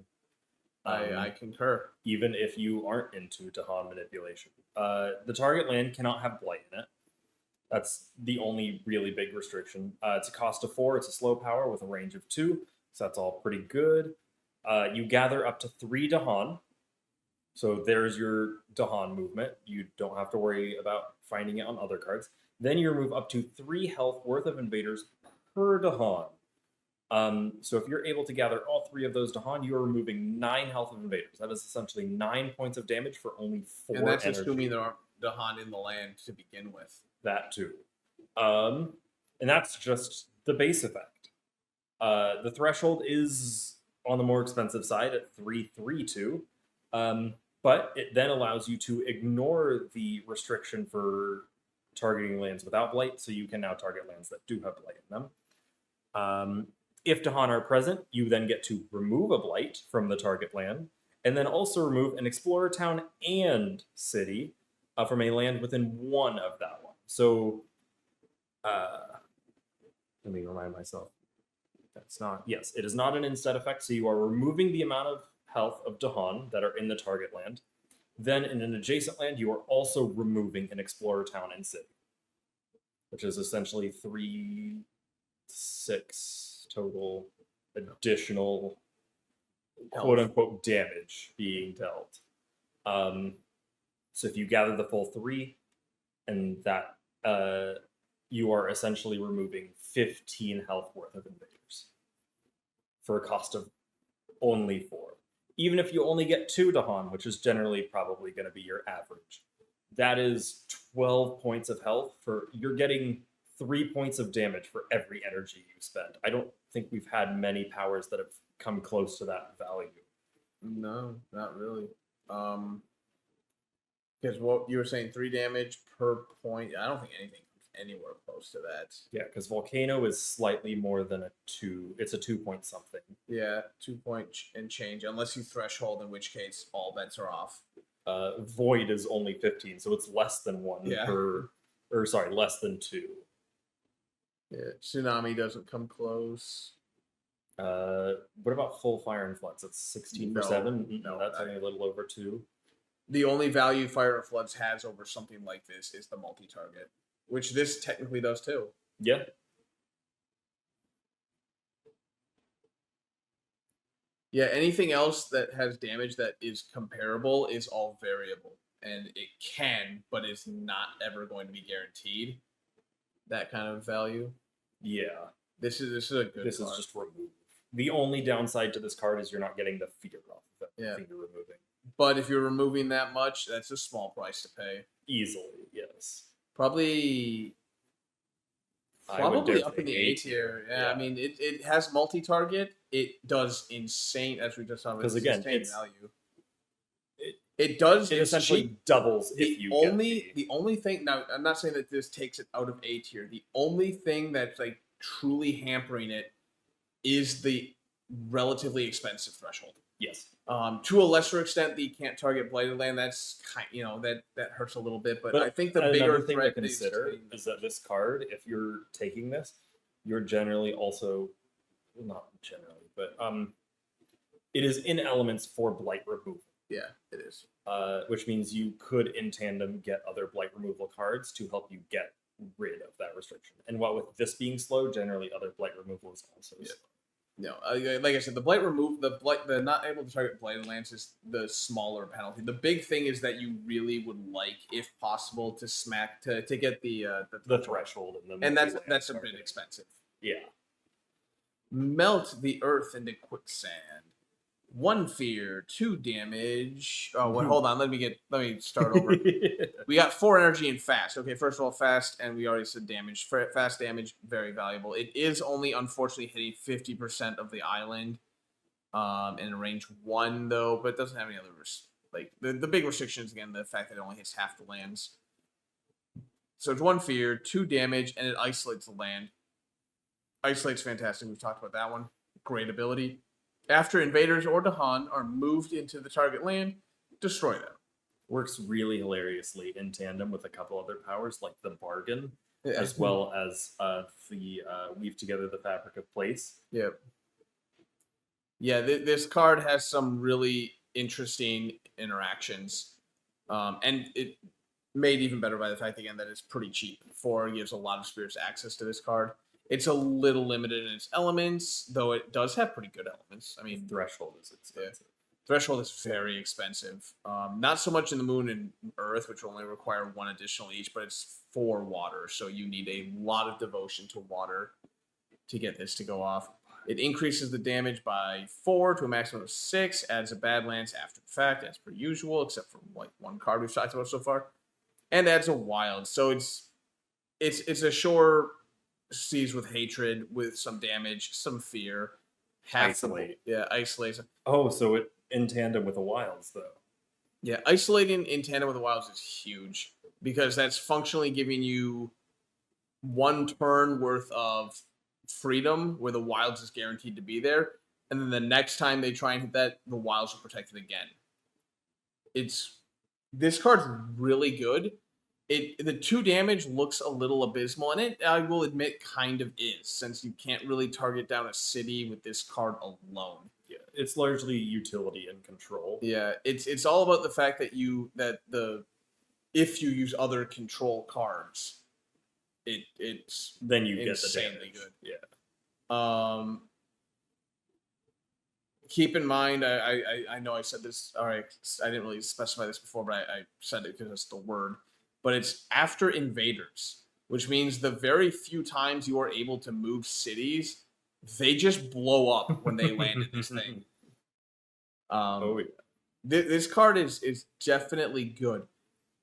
[SPEAKER 1] I concur.
[SPEAKER 2] Even if you aren't into Dahan manipulation. The target land cannot have blight in it. That's the only really big restriction. It's a cost of 4. It's a slow power with a range of 2, so that's all pretty good. You gather up to 3 Dahan. So there's your Dahan movement. You don't have to worry about finding it on other cards. Then you remove up to 3 health worth of invaders per Dahan. So if you're able to gather all 3 of those Dahan, you are removing 9 health of invaders. That is essentially 9 points of damage for only 4
[SPEAKER 1] And that's
[SPEAKER 2] energy.
[SPEAKER 1] assuming there aren't Dahan in the land to begin with.
[SPEAKER 2] That too. And that's just the base effect. The threshold is on the more expensive side at 332. But it then allows you to ignore the restriction for targeting lands without blight, so you can now target lands that do have blight in them. If Dahan are present, you then get to remove a blight from the target land, and then also remove an explorer town and city from a land within one of that one. So, let me remind myself. That's not, yes, it is not an instead effect, so you are removing the amount of health of Dahan that are in the target land. Then in an adjacent land, you are also removing an explorer town and city, which is essentially 3, 6 total additional quote unquote damage being dealt. So if you gather the full 3, and that you are essentially removing 15 health worth of invaders for a cost of only 4. Even if you only get 2 Dahan, which is generally probably going to be your average, that is 12 points of health for, you're getting 3 points of damage for every energy you spend. I don't think we've had many powers that have come close to that value.
[SPEAKER 1] No, not really. Because what you were saying, 3 damage per point. I don't think anything comes anywhere close to that.
[SPEAKER 2] Yeah, because Volcano is slightly more than a 2. It's a 2 point something.
[SPEAKER 1] Yeah, 2 point and change, unless you threshold, in which case all bets are off.
[SPEAKER 2] Void is only 15, so it's less than 1 per, or sorry, less than 2.
[SPEAKER 1] Yeah, Tsunami doesn't come close.
[SPEAKER 2] What about Full Fire and Floods? It's 16 for 7. No, that's only a little over 2.
[SPEAKER 1] The only value Fire and Floods has over something like this is the multi-target, which this technically does too.
[SPEAKER 2] Yeah.
[SPEAKER 1] Yeah, anything else that has damage that is comparable is all variable. And it can, but it's not ever going to be guaranteed. That kind of value.
[SPEAKER 2] Yeah.
[SPEAKER 1] This is a good
[SPEAKER 2] This
[SPEAKER 1] card.
[SPEAKER 2] is just remove. The only downside to this card is you're not getting the fear off of it.
[SPEAKER 1] Yeah.
[SPEAKER 2] Thing you're removing.
[SPEAKER 1] But if you're removing that much, that's a small price to pay.
[SPEAKER 2] Easily, yes.
[SPEAKER 1] Probably up in the A tier. Yeah, I mean, it has multi-target. It does insane, as we just saw.
[SPEAKER 2] Because again,
[SPEAKER 1] it's value. It does.
[SPEAKER 2] It essentially doubles if you
[SPEAKER 1] the only thing. Now, I'm not saying that this takes it out of A tier. The only thing that's like truly hampering it is the relatively expensive threshold.
[SPEAKER 2] Yes.
[SPEAKER 1] To a lesser extent, the can't target blighted land. That's that hurts a little bit. But I think the bigger
[SPEAKER 2] thing
[SPEAKER 1] threat
[SPEAKER 2] to consider is that this card, if you're taking this, you're generally also not generally, but it is in elements for blight removal.
[SPEAKER 1] Yeah, it is.
[SPEAKER 2] Which means you could, in tandem, get other blight removal cards to help you get rid of that restriction. And while with this being slow, generally other blight removal is also slow.
[SPEAKER 1] No, like I said, the not able to target blighted lands is the smaller penalty. The big thing is that you really would like, if possible, to get the
[SPEAKER 2] threshold,
[SPEAKER 1] and that's a bit expensive.
[SPEAKER 2] Yeah.
[SPEAKER 1] Melt the earth into quicksand. 1 fear, 2 damage. Oh, well, hold on. Let me start over. We got 4 energy and fast. Okay, first of all, fast, and we already said damage. Fast damage, very valuable. It is only, unfortunately, hitting 50% of the island in range 1, though, but it doesn't have any other Like the big restriction is again the fact that it only hits half the lands. So it's 1 fear, 2 damage, and it isolates the land. Isolate's fantastic. We've talked about that one. Great ability. After invaders or Dahan are moved into the target land, destroy them.
[SPEAKER 2] Works really hilariously in tandem with a couple other powers like the Bargain,
[SPEAKER 1] Yeah.
[SPEAKER 2] as well as the Weave Together the Fabric of Place.
[SPEAKER 1] Yep. Yeah, this card has some really interesting interactions, and it made even better by the fact again that it's pretty cheap. 4 gives a lot of spirits access to this card. It's a little limited in its elements, though it does have pretty good elements. I mean,
[SPEAKER 2] Threshold is expensive.
[SPEAKER 1] Threshold is very expensive. Not so much in the Moon and Earth, which only require 1 additional each, but it's 4 water, so you need a lot of devotion to water to get this to go off. It increases the damage by 4 to a maximum of 6, adds a Badlands after the fact, as per usual, except for like 1 card we've talked about so far, and adds a Wild. So it's a Shore Seas with Hatred with some damage, some fear,
[SPEAKER 2] Isolate.
[SPEAKER 1] Isolate.
[SPEAKER 2] Oh, so it in tandem with the Wilds though.
[SPEAKER 1] Yeah, isolating in tandem with the Wilds is huge because that's functionally giving you 1 turn worth of freedom where the Wilds is guaranteed to be there, and then the next time they try and hit that, the Wilds are protected again. This card's really good. The 2 damage looks a little abysmal, and it, I will admit, kind of is, since you can't really target down a city with this card alone.
[SPEAKER 2] Yeah, it's largely utility and control.
[SPEAKER 1] Yeah, it's all about the fact that if you use other control cards, it's
[SPEAKER 2] then you get the
[SPEAKER 1] insanely
[SPEAKER 2] damage.
[SPEAKER 1] good.
[SPEAKER 2] Yeah.
[SPEAKER 1] Keep in mind, I know I said this. All right, I didn't really specify this before, but I said it because it's the word. But it's after invaders, which means the very few times you are able to move cities, they just blow up when they land in this thing.
[SPEAKER 2] Oh yeah.
[SPEAKER 1] This card is definitely good.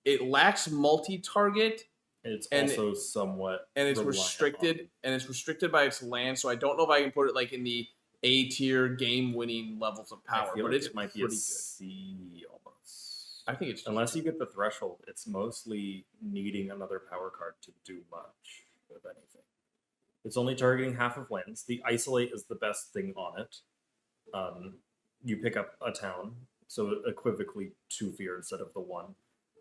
[SPEAKER 1] It lacks multi-target.
[SPEAKER 2] It's also somewhat
[SPEAKER 1] and it's restricted by its land. So I don't know if I can put it like in the A tier game winning levels of power, but
[SPEAKER 2] like
[SPEAKER 1] it
[SPEAKER 2] might be
[SPEAKER 1] pretty
[SPEAKER 2] a
[SPEAKER 1] good.
[SPEAKER 2] C almost.
[SPEAKER 1] I think it's
[SPEAKER 2] unless you get the threshold, it's mostly needing another power card to do much, if anything. It's only targeting half of lands. The isolate is the best thing on it. You pick up a town, so equivocally 2 fear instead of the 1.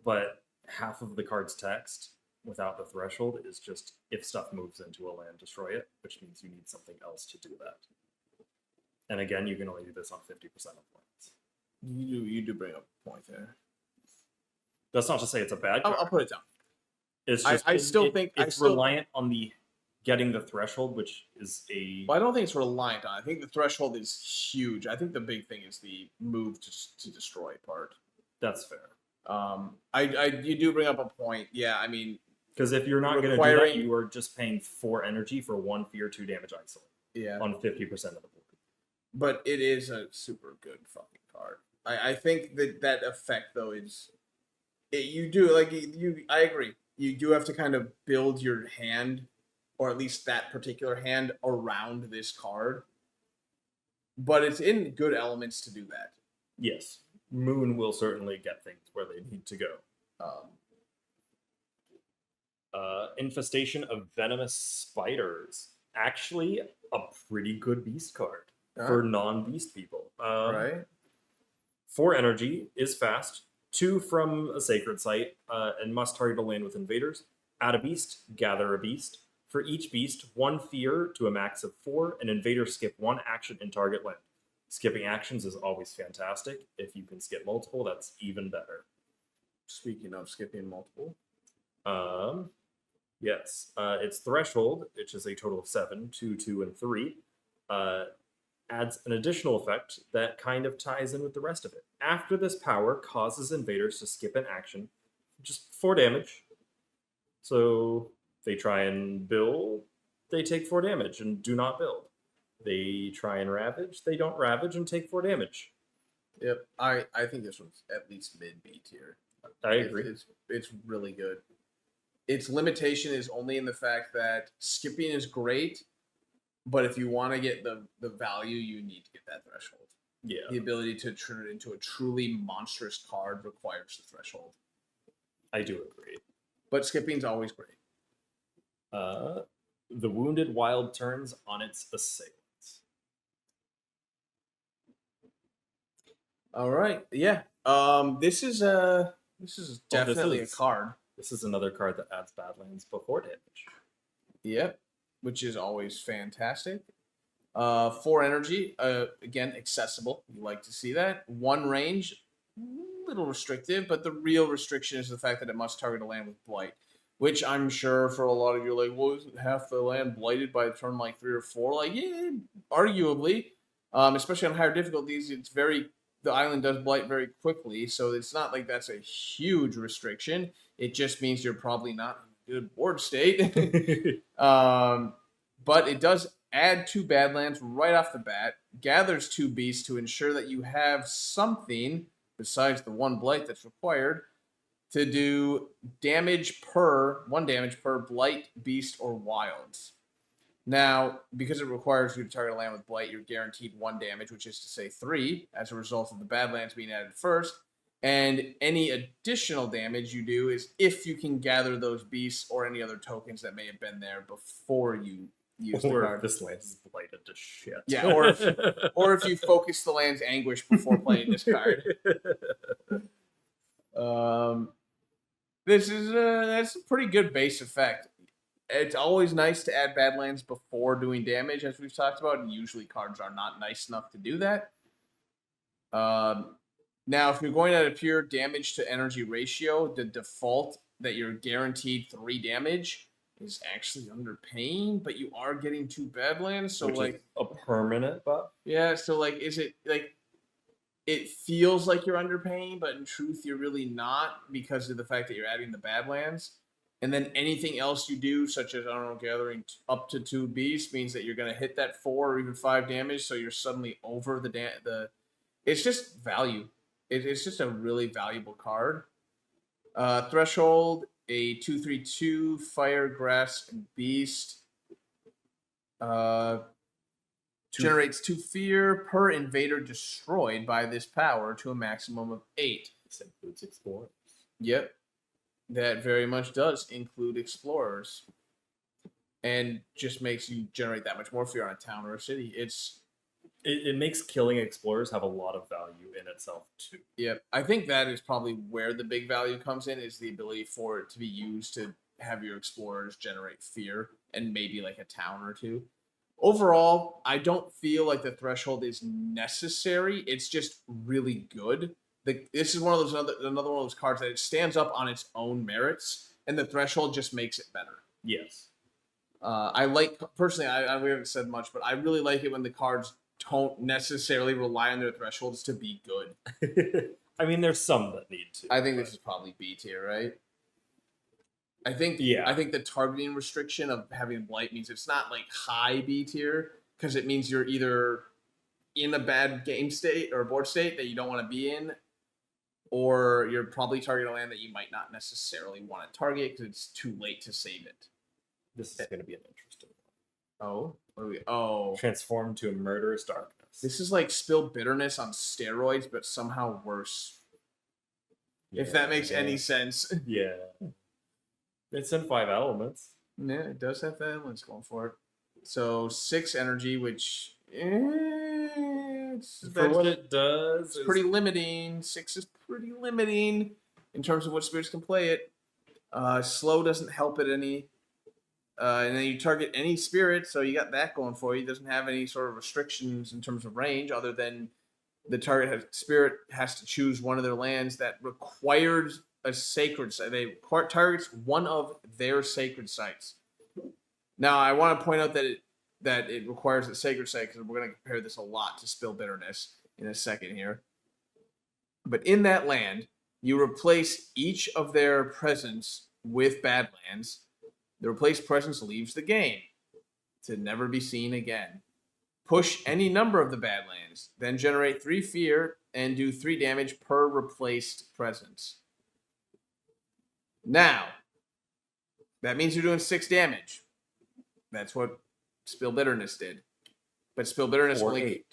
[SPEAKER 2] But half of the card's text without the threshold is just if stuff moves into a land, destroy it, which means you need something else to do that. And again, you can only do this on 50% of lands.
[SPEAKER 1] You do bring up a point there.
[SPEAKER 2] That's not to say it's a bad card.
[SPEAKER 1] I'll put it down.
[SPEAKER 2] It's just
[SPEAKER 1] I still think
[SPEAKER 2] it's reliant on the getting the threshold, which is a.
[SPEAKER 1] Well, I don't think it's reliant on. I think the threshold is huge. I think the big thing is the move to destroy part.
[SPEAKER 2] That's fair.
[SPEAKER 1] You do bring up a point. Yeah, I mean,
[SPEAKER 2] because if you're not going to do that, you are just paying 4 energy for 1 fear, 2 damage isolate.
[SPEAKER 1] Yeah.
[SPEAKER 2] On 50% of the board.
[SPEAKER 1] But it is a super good fucking card. I think that effect though is, you do like you. I agree. You do have to kind of build your hand, or at least that particular hand, around this card. But it's in good elements to do that.
[SPEAKER 2] Yes. Moon will certainly get things where they need to go. Infestation of Venomous Spiders. Actually, a pretty good beast card for non-beast people.
[SPEAKER 1] Right.
[SPEAKER 2] 4 energy, is fast. 2 from a sacred site, and must target a land with invaders. Add a beast, gather a beast. For each beast, 1 fear to a max of 4, and invaders skip 1 action in target land. Skipping actions is always fantastic. If you can skip multiple, that's even better.
[SPEAKER 1] Speaking of skipping multiple.
[SPEAKER 2] Yes. Its threshold, which is a total of 7, 2, 2, and 3, adds an additional effect that kind of ties in with the rest of it. After this power causes invaders to skip an action, just 4 damage. So they try and build, they take 4 damage and do not build. They try and ravage, they don't ravage and take 4 damage.
[SPEAKER 1] Yep, I think this one's at least mid-B tier.
[SPEAKER 2] I agree.
[SPEAKER 1] It's really good. Its limitation is only in the fact that skipping is great, but if you want to get the value, you need to get that threshold.
[SPEAKER 2] Yeah,
[SPEAKER 1] the ability to turn it into a truly monstrous card requires the threshold.
[SPEAKER 2] I do agree.
[SPEAKER 1] But skipping's always great.
[SPEAKER 2] The wounded wild turns on its assailants.
[SPEAKER 1] All right. Yeah. This is definitely a card.
[SPEAKER 2] This is another card that adds Badlands before damage.
[SPEAKER 1] Yep. Which is always fantastic. 4 energy. Again, accessible. You like to see that. 1 range. Little restrictive, but the real restriction is the fact that it must target a land with blight. Which I'm sure for a lot of you are like, well, isn't half the land blighted by turn like 3 or 4? Like, yeah, arguably. Especially on higher difficulties, the island does blight very quickly, so it's not like that's a huge restriction. It just means you're probably not in a good board state. But it does add 2 Badlands right off the bat, gathers 2 beasts to ensure that you have something besides the 1 blight that's required to do one damage per blight, beast, or wilds. Now, because it requires you to target a land with blight, you're guaranteed 1 damage, which is to say 3, as a result of the Badlands being added first. And any additional damage you do is if you can gather those beasts or any other tokens that may have been there before you use the card.
[SPEAKER 2] Or if this land is blighted to shit.
[SPEAKER 1] Yeah, or if you focus the land's anguish before playing this card. That's a pretty good base effect. It's always nice to add Badlands before doing damage, as we've talked about, and usually cards are not nice enough to do that. Now, if you're going at a pure damage to energy ratio, the default that you're guaranteed 3 damage is actually underpaying, but you are getting 2 Badlands, so
[SPEAKER 2] which
[SPEAKER 1] like
[SPEAKER 2] is a permanent buff.
[SPEAKER 1] Yeah, so like, is it like? It feels like you're underpaying, but in truth, you're really not because of the fact that you're adding the Badlands. And then anything else you do, such as, I don't know, gathering up to 2 beasts, means that you're going to hit that 4 or even 5 damage, so you're suddenly over the It's just value. It's just a really valuable card. Threshold, a 2/3/2 fire, grass, and beast. Generates 2 fear per invader destroyed by this power to a maximum of 8.
[SPEAKER 2] This includes explorers.
[SPEAKER 1] Yep. That very much does include explorers. And just makes you generate that much more fear on a town or a city.
[SPEAKER 2] It makes killing explorers have a lot of value in itself too.
[SPEAKER 1] Yep. I think that is probably where the big value comes in, is the ability for it to be used to have your explorers generate fear and maybe like a town or 2. Overall, I don't feel like the threshold is necessary. It's just really good. This is one of those another one of those cards that it stands up on its own merits, and the threshold just makes it better.
[SPEAKER 2] Yes.
[SPEAKER 1] I like personally. We haven't said much, but I really like it when the cards don't necessarily rely on their thresholds to be good.
[SPEAKER 2] I mean, there's some that need to.
[SPEAKER 1] I think this is probably B tier, right? I think the targeting restriction of having blight means it's not like high B tier, because it means you're either in a bad game state or board state that you don't want to be in, or you're probably targeting a land that you might not necessarily want to target because it's too late to save it.
[SPEAKER 2] This is going to be an interesting
[SPEAKER 1] one. Oh, what are we? Oh,
[SPEAKER 2] transform to a murderous darkness.
[SPEAKER 1] This is like Spill Bitterness on steroids, but somehow worse. Yeah, if that makes any sense.
[SPEAKER 2] Yeah. It's in 5 elements.
[SPEAKER 1] Yeah, it does have 5 elements going for it. So 6 energy, which
[SPEAKER 2] for what it does,
[SPEAKER 1] it's pretty limiting. 6 is pretty limiting in terms of what spirits can play it. Slow doesn't help it any. And then you target any spirit, so you got that going for you. It doesn't have any sort of restrictions in terms of range, other than the spirit has to choose one of their lands that requires a sacred site. They targets one of their sacred sites. Now, I want to point out that it requires a sacred site, because we're going to compare this a lot to Spill Bitterness in a second here. But in that land, you replace each of their presence with Badlands. The replaced presence leaves the game to never be seen again. Push any number of the Badlands, then generate 3 fear and do 3 damage per replaced presence. Now, that means you're doing 6 damage. That's what Spill Bitterness did. But Spill Bitterness
[SPEAKER 2] or
[SPEAKER 1] only
[SPEAKER 2] 8.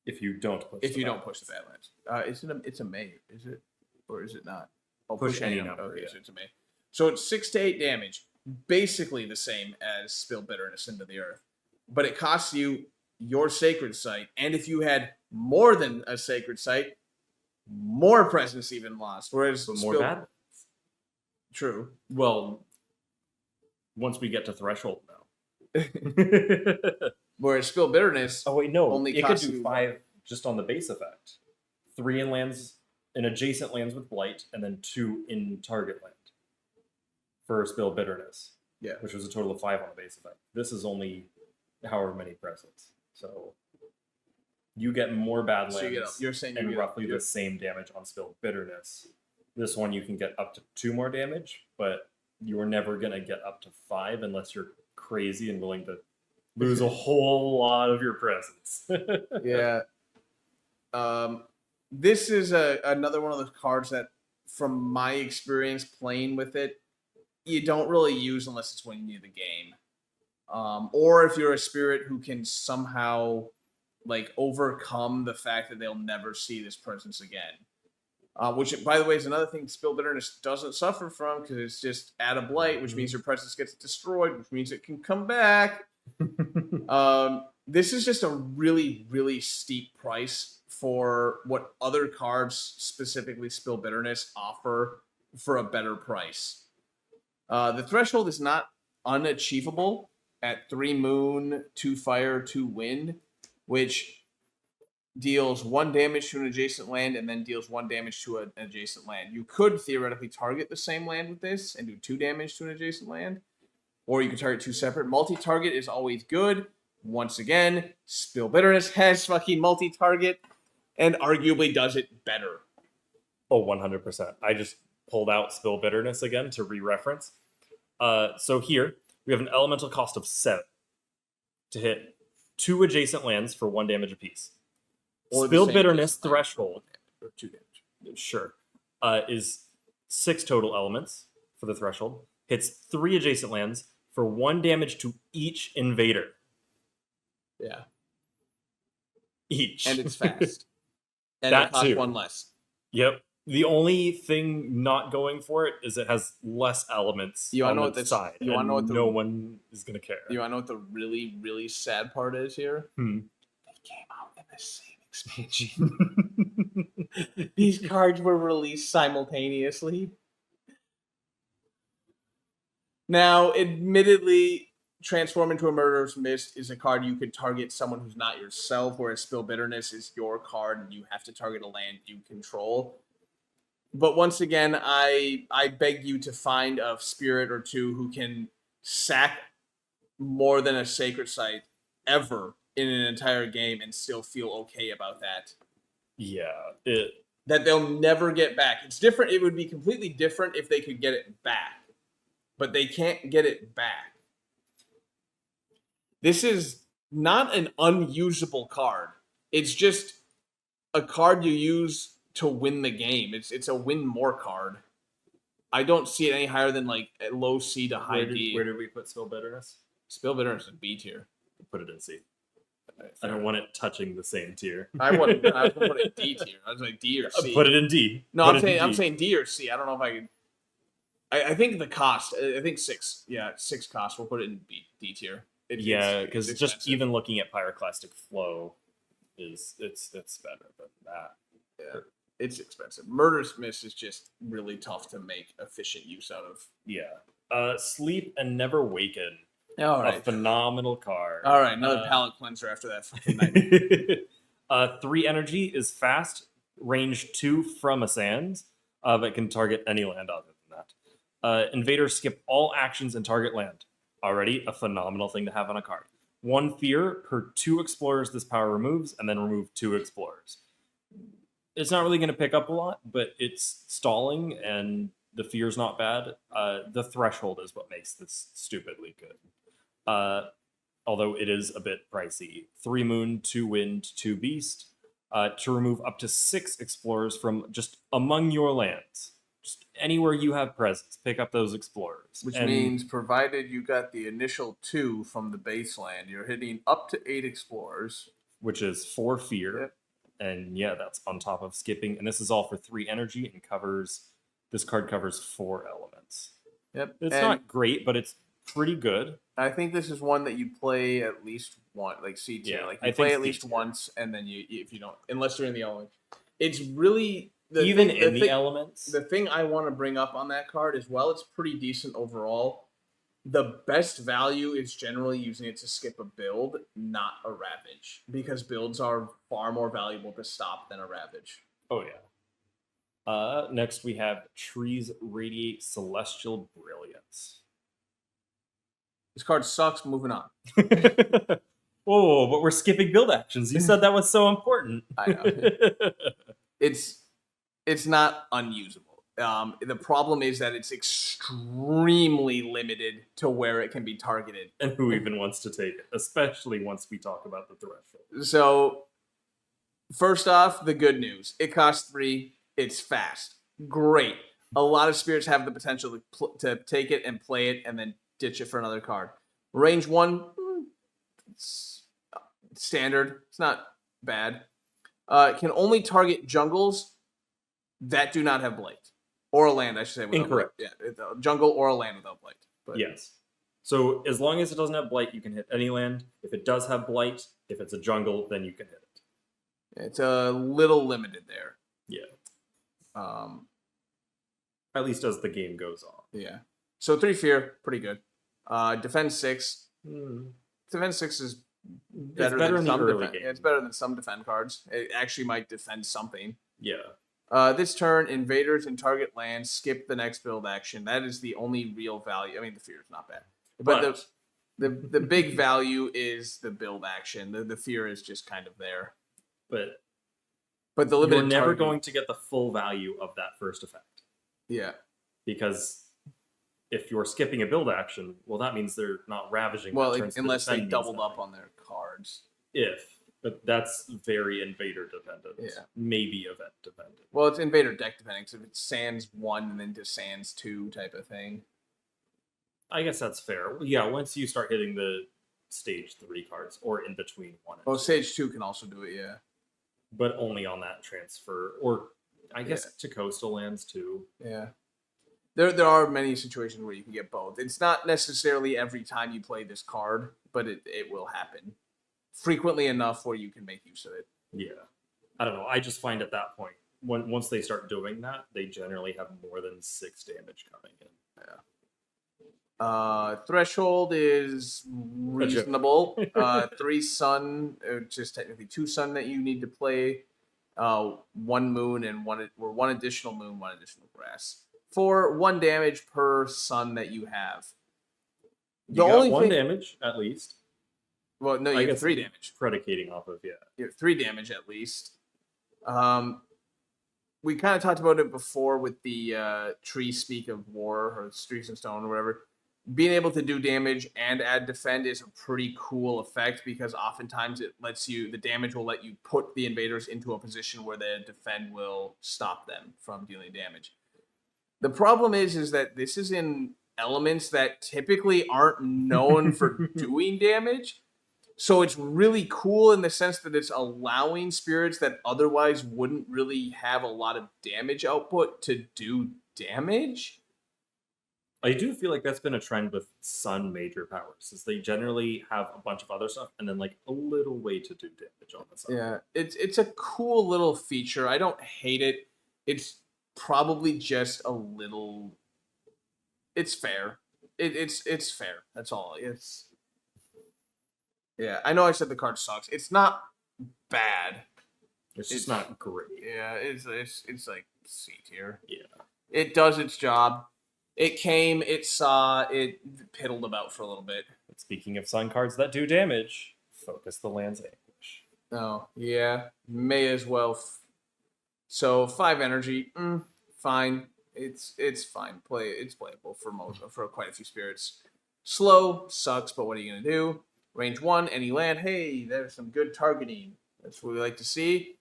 [SPEAKER 2] If you don't push
[SPEAKER 1] If
[SPEAKER 2] the
[SPEAKER 1] you don't
[SPEAKER 2] Badlands.
[SPEAKER 1] push the Badlands. It's a May, is it? Or is it not? Oh,
[SPEAKER 2] Push any number,
[SPEAKER 1] Okay,
[SPEAKER 2] yeah.
[SPEAKER 1] so it's a May. So it's 6 to 8 damage. Basically the same as Spill Bitterness into the earth. But it costs you your Sacred Site. And if you had more than a Sacred Site, more presence even lost. Whereas
[SPEAKER 2] But more bad.
[SPEAKER 1] True.
[SPEAKER 2] Well, once we get to threshold now.
[SPEAKER 1] Whereas Spill Bitterness
[SPEAKER 2] Oh wait, no.
[SPEAKER 1] only
[SPEAKER 2] It could
[SPEAKER 1] costs
[SPEAKER 2] do
[SPEAKER 1] you
[SPEAKER 2] 5 just on the base effect. 3 in adjacent lands with blight, and then 2 in target land for Spill Bitterness.
[SPEAKER 1] Yeah.
[SPEAKER 2] Which was a total of 5 on the base effect. This is only however many presents. So you get more bad
[SPEAKER 1] So
[SPEAKER 2] lands
[SPEAKER 1] you're saying
[SPEAKER 2] and
[SPEAKER 1] you
[SPEAKER 2] roughly the same damage on Spill Bitterness. This one you can get up to 2 more damage, but you are never gonna get up to 5 unless you're crazy and willing to lose a whole lot of your presence.
[SPEAKER 1] Yeah. This is another one of those cards that, from my experience playing with it, you don't really use unless it's winning you the game. Or if you're a spirit who can somehow like overcome the fact that they'll never see this presence again. Which, by the way, is another thing Spill Bitterness doesn't suffer from because it's just add a blight, which means your presence gets destroyed, which means it can come back. This is just a really, really steep price for what other cards, specifically Spill Bitterness, offer for a better price. The threshold is not unachievable at 3 moon, 2 fire, 2 wind, which deals 1 damage to an adjacent land and then deals 1 damage to an adjacent land. You could theoretically target the same land with this and do 2 damage to an adjacent land, or you could target 2 separate. Multi-target is always good. Once again, Spill Bitterness has fucking multi-target and arguably does it better.
[SPEAKER 2] Oh, 100%. I just pulled out Spill Bitterness again to re-reference. So here, we have an elemental cost of 7 to hit 2 adjacent lands for 1 damage apiece.
[SPEAKER 1] Or
[SPEAKER 2] Spill
[SPEAKER 1] the same
[SPEAKER 2] Bitterness
[SPEAKER 1] adjacent land.
[SPEAKER 2] threshold,
[SPEAKER 1] Or 2 damage.
[SPEAKER 2] sure, is 6 total elements for the threshold. Hits 3 adjacent lands for 1 damage to each invader.
[SPEAKER 1] Yeah.
[SPEAKER 2] Each.
[SPEAKER 1] And it's fast. And
[SPEAKER 2] That
[SPEAKER 1] it costs
[SPEAKER 2] too.
[SPEAKER 1] 1 less.
[SPEAKER 2] Yep. The only thing not going for it is it has less elements
[SPEAKER 1] You wanna
[SPEAKER 2] on
[SPEAKER 1] know
[SPEAKER 2] the
[SPEAKER 1] what this-
[SPEAKER 2] side.
[SPEAKER 1] you wanna know what the-
[SPEAKER 2] no one is going to care.
[SPEAKER 1] You want to know what the really, really sad part is here?
[SPEAKER 2] Hmm.
[SPEAKER 1] It came out in the same expansion. These cards were released simultaneously. Now, admittedly, Transform into a Murderous Mist is a card you could target someone who's not yourself, whereas Spill Bitterness is your card and you have to target a land you control. But once again, I beg you to find a spirit or two who can sack more than a Sacred Site ever in an entire game and still feel okay about that.
[SPEAKER 2] Yeah.
[SPEAKER 1] That they'll never get back. It's different. It would be completely different if they could get it back. But they can't get it back. This is not an unusable card. It's just a card you use to win the game. It's a win more card. I don't see it any higher than like a low C to high D.
[SPEAKER 2] Where did we put Spill Bitterness?
[SPEAKER 1] Spill Bitterness is B tier.
[SPEAKER 2] Put it in C. I don't want it touching the same tier.
[SPEAKER 1] I was gonna put it in D tier. I was like D or C.
[SPEAKER 2] Put it in D.
[SPEAKER 1] No,
[SPEAKER 2] Put
[SPEAKER 1] I'm
[SPEAKER 2] it in D.
[SPEAKER 1] saying D or C. I don't know if I could. I think the cost. I think 6. Yeah, 6 cost. We'll put it in D tier.
[SPEAKER 2] Yeah, because
[SPEAKER 1] it's
[SPEAKER 2] just
[SPEAKER 1] expensive.
[SPEAKER 2] even looking at Pyroclastic Flow it's better than that.
[SPEAKER 1] Yeah, it's expensive. Murderous Mist is just really tough to make efficient use out of.
[SPEAKER 2] Yeah. Sleep and Never Waken.
[SPEAKER 1] All
[SPEAKER 2] A phenomenal card.
[SPEAKER 1] All right, another palate cleanser after that fucking nightmare.
[SPEAKER 2] 3 energy is fast, range 2 from a sands, but can target any land other than that. Invaders skip all actions and target land. Already a phenomenal thing to have on a card. 1 fear per 2 explorers this power removes, and then remove 2 explorers. It's not really going to pick up a lot, but it's stalling, and the fear's not bad. The threshold is what makes this stupidly good. Although it is a bit pricey. 3 moon, 2 wind, 2 beast. To remove up to 6 explorers from just among your lands. Just anywhere you have presence, pick up those explorers.
[SPEAKER 1] Which means, provided you got the initial 2 from the base land, you're hitting up to 8 explorers.
[SPEAKER 2] which is 4 fear.
[SPEAKER 1] Yep.
[SPEAKER 2] And yeah, that's on top of skipping. And this is all for 3 energy and this card covers 4 elements.
[SPEAKER 1] Yep.
[SPEAKER 2] It's
[SPEAKER 1] And
[SPEAKER 2] not great, but it's pretty good.
[SPEAKER 1] I think this is one that you play at least once, like C tier.
[SPEAKER 2] Yeah,
[SPEAKER 1] Like
[SPEAKER 2] I
[SPEAKER 1] you play
[SPEAKER 2] think
[SPEAKER 1] at least
[SPEAKER 2] C-tier.
[SPEAKER 1] once, and then if you don't, unless you're in the element, it's really
[SPEAKER 2] Even in the elements.
[SPEAKER 1] The thing I want to bring up on that card is, well, it's pretty decent overall. The best value is generally using it to skip a build, not a ravage, because builds are far more valuable to stop than a ravage.
[SPEAKER 2] Oh yeah. Next we have Trees Radiate Celestial Brilliance.
[SPEAKER 1] This card sucks. Moving on.
[SPEAKER 2] Whoa, but we're skipping build actions. You said that was so important.
[SPEAKER 1] I know. It's not unusable. The problem is that it's extremely limited to where it can be targeted.
[SPEAKER 2] And who even wants to take it, especially once we talk about the threshold.
[SPEAKER 1] So, first off, the good news. It costs 3. It's fast. Great. A lot of spirits have the potential to take it and play it and then ditch it for another card. Range 1, it's standard. It's not bad. It can only target jungles that do not have Blight. Or a land, I should say.
[SPEAKER 2] Incorrect.
[SPEAKER 1] Blight. Yeah, jungle or a land without Blight. But
[SPEAKER 2] yes. So as long as it doesn't have Blight, you can hit any land. If it does have Blight, if it's a jungle, then you can hit it.
[SPEAKER 1] It's a little limited there.
[SPEAKER 2] Yeah. At least as the game goes on.
[SPEAKER 1] Yeah. So 3 fear, pretty good. Defend 6.
[SPEAKER 2] Hmm.
[SPEAKER 1] Defend 6 is
[SPEAKER 2] Better
[SPEAKER 1] than
[SPEAKER 2] in the
[SPEAKER 1] some
[SPEAKER 2] early
[SPEAKER 1] defend.
[SPEAKER 2] game.
[SPEAKER 1] It's better than some defend cards. It actually might defend something.
[SPEAKER 2] Yeah.
[SPEAKER 1] This turn, invaders in target land skip the next build action. That is the only real value. I mean, the fear is not bad, but the big value is the build action. The fear is just kind of there.
[SPEAKER 2] But
[SPEAKER 1] the limited
[SPEAKER 2] you're never
[SPEAKER 1] targeting-
[SPEAKER 2] going to get the full value of that first effect.
[SPEAKER 1] Yeah.
[SPEAKER 2] Because if you're skipping a build action, well, that means they're not ravaging.
[SPEAKER 1] Well,
[SPEAKER 2] that turn, so
[SPEAKER 1] unless
[SPEAKER 2] the
[SPEAKER 1] they
[SPEAKER 2] defend means
[SPEAKER 1] doubled up
[SPEAKER 2] nothing.
[SPEAKER 1] on their cards.
[SPEAKER 2] But that's very invader dependent.
[SPEAKER 1] Yeah.
[SPEAKER 2] Maybe event dependent.
[SPEAKER 1] Well, it's invader deck depending. So if it's Sands 1 and then to Sands 2 type of thing.
[SPEAKER 2] I guess that's fair. Yeah, once you start hitting the stage 3 cards or in between 1 and 2.
[SPEAKER 1] Well, Stage 2 can also do it, yeah.
[SPEAKER 2] But only on that transfer. Or I guess to coastal lands too.
[SPEAKER 1] Yeah. There are many situations where you can get both. It's not necessarily every time you play this card, but it will happen frequently enough where you can make use of it.
[SPEAKER 2] Yeah. I don't know. I just find at that point, once they start doing that, they generally have more than 6 damage coming in.
[SPEAKER 1] Threshold is reasonable. 3 sun, which is technically 2 sun that you need to play. 1 moon and one additional moon, 1 additional grass. For 1 damage per sun that you have.
[SPEAKER 2] You got 1 damage at least.
[SPEAKER 1] Well, no, you have 3 damage.
[SPEAKER 2] Predicating off of, yeah.
[SPEAKER 1] You have 3 damage at least. We kind of talked about it before with the Tree Speak of War or Streets and Stone or whatever. Being able to do damage and add defend is a pretty cool effect because oftentimes it lets you, the damage will let you put the invaders into a position where the defend will stop them from dealing damage. The problem is that this is in elements that typically aren't known for doing damage. So it's really cool in the sense that it's allowing spirits that otherwise wouldn't really have a lot of damage output to do damage.
[SPEAKER 2] I do feel like that's been a trend with Sun major powers, is they generally have a bunch of other stuff and then like a little way to do damage on the side.
[SPEAKER 1] Yeah, it's a cool little feature. I don't hate it. It's probably just a little. It's fair. It's fair. That's all. Yeah, I know I said the card sucks. It's not bad.
[SPEAKER 2] It's just not great.
[SPEAKER 1] Yeah, it's like C tier.
[SPEAKER 2] Yeah.
[SPEAKER 1] It does its job. It came, it saw, it piddled about for a little bit.
[SPEAKER 2] But speaking of Sun cards that do damage, focus the land's anguish.
[SPEAKER 1] Oh, yeah. May as well. So 5 energy, fine. It's fine. It's playable for quite a few spirits. Slow sucks, but what are you gonna do? Range 1, any land. Hey, there's some good targeting. That's what we like to see.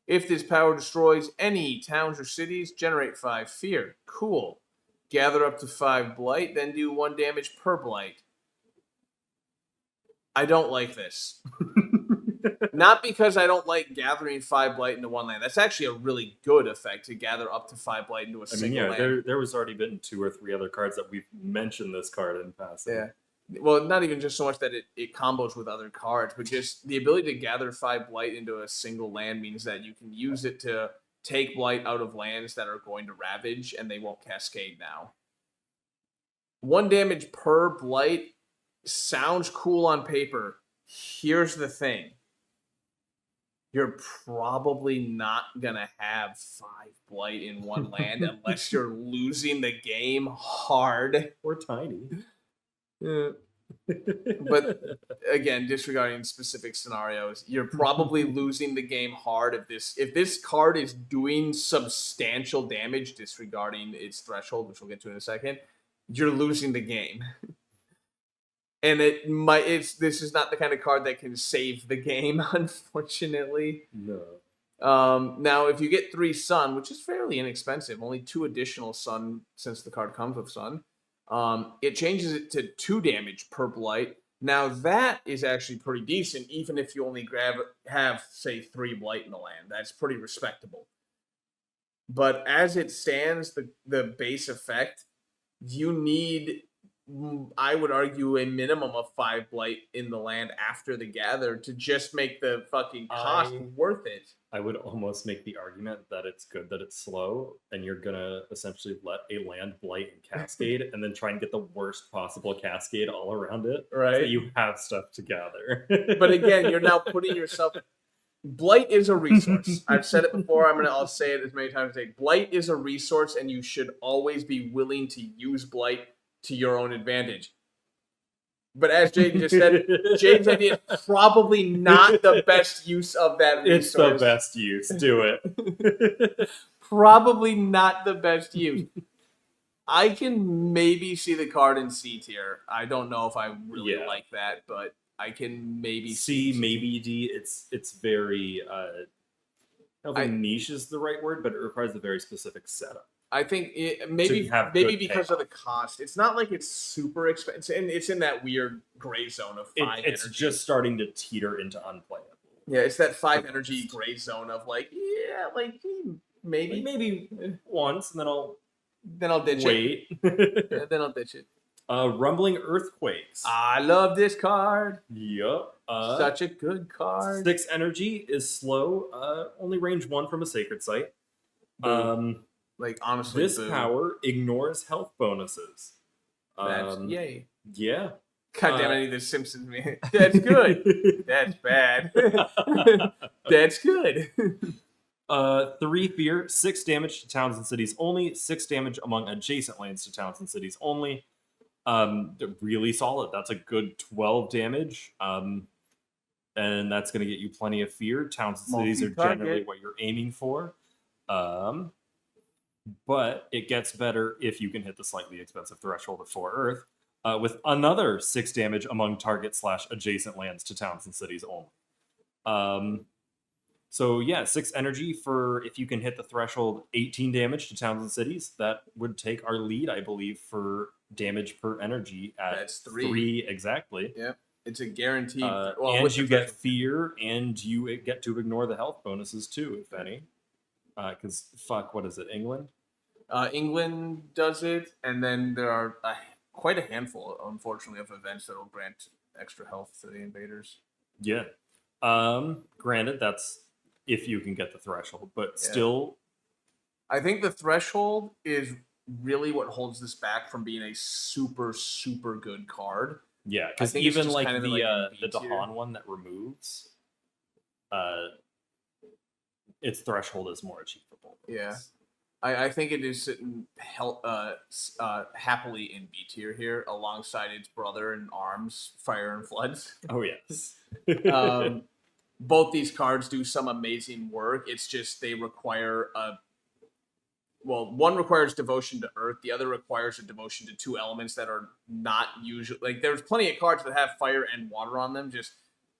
[SPEAKER 1] If this power destroys any towns or cities, generate 5 fear. Cool. Gather up to 5 blight, then do 1 damage per blight. I don't like this. Not because I don't like gathering 5 blight into 1 land. That's actually a really good effect to gather up to 5 blight into a single land.
[SPEAKER 2] there was already been 2 or 3 other cards that we've mentioned this card in passing.
[SPEAKER 1] Yeah. Well, not even just so much that it combos with other cards, but just the ability to gather 5 blight into a single land means that you can use it to take blight out of lands that are going to ravage, and they won't cascade now. 1 damage per blight sounds cool on paper. Here's the thing. You're probably not going to have 5 blight in 1 land unless you're losing the game hard.
[SPEAKER 2] Or tiny.
[SPEAKER 1] But again, disregarding specific scenarios, you're probably losing the game hard if this card is doing substantial damage, disregarding its threshold, which we'll get to in a second. You're losing the game. And this is not the kind of card that can save the game, unfortunately.
[SPEAKER 2] No.
[SPEAKER 1] Now, if you get 3 Sun, which is fairly inexpensive, only 2 additional Sun since the card comes with Sun, it changes it to 2 damage per blight. Now, that is actually pretty decent, even if you only have, say, 3 blight in the land. That's pretty respectable. But as it stands, the base effect, you need, I would argue, a minimum of 5 blight in the land after the gather to just make the fucking cost worth it.
[SPEAKER 2] I would almost make the argument that it's good that it's slow, and you're gonna essentially let a land blight and cascade, and then try and get the worst possible cascade all around it,
[SPEAKER 1] right?
[SPEAKER 2] So that you have stuff to gather.
[SPEAKER 1] But again, you're now putting yourself. Blight is a resource. I've said it before. I'll say it as many times as I say. Blight is a resource, and you should always be willing to use blight to your own advantage. But as Jaden just said, Jaden's idea is probably not the best use of that resource.
[SPEAKER 2] It's the best use. Do it.
[SPEAKER 1] Probably not the best use. I can maybe see the card in C tier. I don't know if I really like that, but I can maybe
[SPEAKER 2] C, maybe D. It's very I don't think niche is the right word, but it requires a very specific setup.
[SPEAKER 1] I think maybe because of the cost. It's not like it's super expensive, and it's in that weird gray zone of 5 energy.
[SPEAKER 2] It's just starting to teeter into unplayable.
[SPEAKER 1] Yeah, it's that 5 energy gray zone of maybe
[SPEAKER 2] once, and then
[SPEAKER 1] I'll ditch
[SPEAKER 2] it.
[SPEAKER 1] Yeah, then I'll ditch it.
[SPEAKER 2] Rumbling Earthquakes.
[SPEAKER 1] I love this card.
[SPEAKER 2] Yep.
[SPEAKER 1] Such a good card.
[SPEAKER 2] 6 energy is slow. Only range 1 from a sacred site.
[SPEAKER 1] Honestly,
[SPEAKER 2] this power ignores health bonuses.
[SPEAKER 1] That's yay.
[SPEAKER 2] Yeah.
[SPEAKER 1] God damn it, I need the Simpsons, man. That's good. That's bad. That's good.
[SPEAKER 2] 3 fear, 6 damage to towns and cities only, 6 damage among adjacent lands to towns and cities only. Really solid. That's a good 12 damage. And that's going to get you plenty of fear. Towns and cities are generally what you're aiming for. But it gets better if you can hit the slightly expensive threshold of 4 Earth, with another 6 damage among target/adjacent lands to towns and cities only. So yeah, 6 energy for if you can hit the threshold, 18 damage to towns and cities. That would take our lead, I believe, for damage per energy at
[SPEAKER 1] That's 3.
[SPEAKER 2] 3 exactly.
[SPEAKER 1] Yep, it's a guaranteed.
[SPEAKER 2] And you get fear, and you get to ignore the health bonuses too, if any. Because what is it, England?
[SPEAKER 1] England does it, and then there are quite a handful, unfortunately, of events that will grant extra health to the invaders.
[SPEAKER 2] Yeah. Granted, that's if you can get the threshold, but still.
[SPEAKER 1] I think the threshold is really what holds this back from being a super, super good card.
[SPEAKER 2] Yeah, because even like the Dahan one that removes, its threshold is more achievable.
[SPEAKER 1] Yeah. I think it is sitting happily in B tier here, alongside its brother in arms, Fire and Floods.
[SPEAKER 2] Oh, yes.
[SPEAKER 1] Both these cards do some amazing work. It's just they require one requires devotion to Earth, the other requires a devotion to 2 elements that are not usually... there's plenty of cards that have fire and water on them, just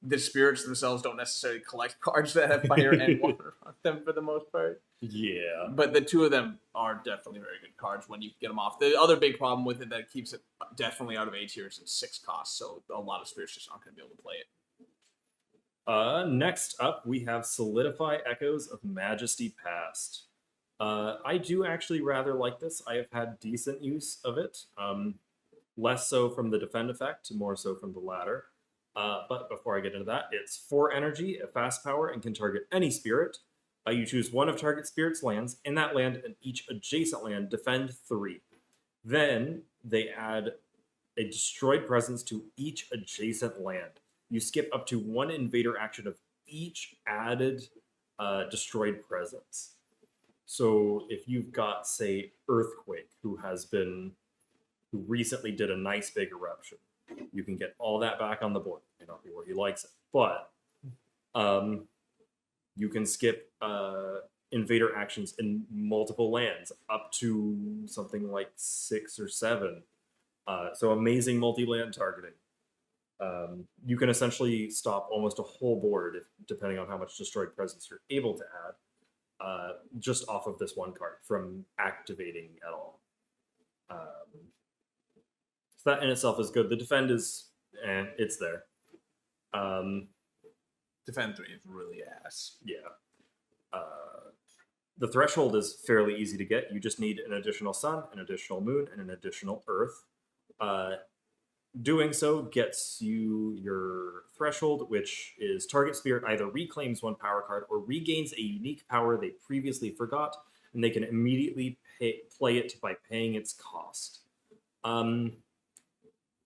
[SPEAKER 1] the spirits themselves don't necessarily collect cards that have fire and water on them for the most part.
[SPEAKER 2] Yeah.
[SPEAKER 1] But the 2 of them are definitely very good cards when you get them off. The other big problem with it that keeps it definitely out of A tier is its 6 costs, so a lot of spirits just aren't going to be able to play it.
[SPEAKER 2] Next up, we have Solidify Echoes of Majesty Past. I do actually rather like this. I have had decent use of it. Less so from the defend effect, more so from the latter. But before I get into that, it's 4 energy, a fast power, and can target any spirit. You choose one of target spirit's lands. In that land and each adjacent land, defend 3. Then they add a destroyed presence to each adjacent land. You skip up to 1 invader action of each added destroyed presence. So if you've got, say, Earthquake, who recently did a nice big eruption, you can get all that back on the board. May not be where he likes it, but you can skip invader actions in multiple lands up to something like 6 or 7. So amazing multi-land targeting. You can essentially stop almost a whole board, depending on how much destroyed presence you're able to add, just off of this one card from activating at all. So that in itself is good. The defend is, it's there.
[SPEAKER 1] Defend 3 is really ass.
[SPEAKER 2] Yeah. The threshold is fairly easy to get. You just need an additional sun, an additional moon, and an additional earth. Doing so gets you your threshold, which is target spirit either reclaims 1 power card or regains a unique power they previously forgot, and they can immediately play it by paying its cost.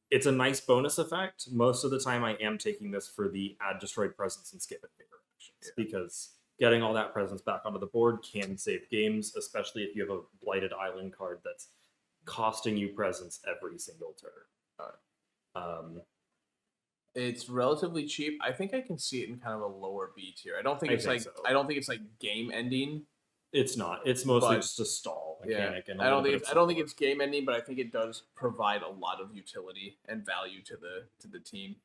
[SPEAKER 2] It's a nice bonus effect. Most of the time I am taking this for the add destroyed presence and skip invader actions, because getting all that presence back onto the board can save games, especially if you have a blighted island card that's costing you presence every single turn.
[SPEAKER 1] It's relatively cheap. I think I can see it in kind of a lower B tier. I don't think it's I don't think it's like game ending.
[SPEAKER 2] It's not. It's mostly just a stall mechanic.
[SPEAKER 1] Yeah. I don't think it's game ending, but I think it does provide a lot of utility and value to the team.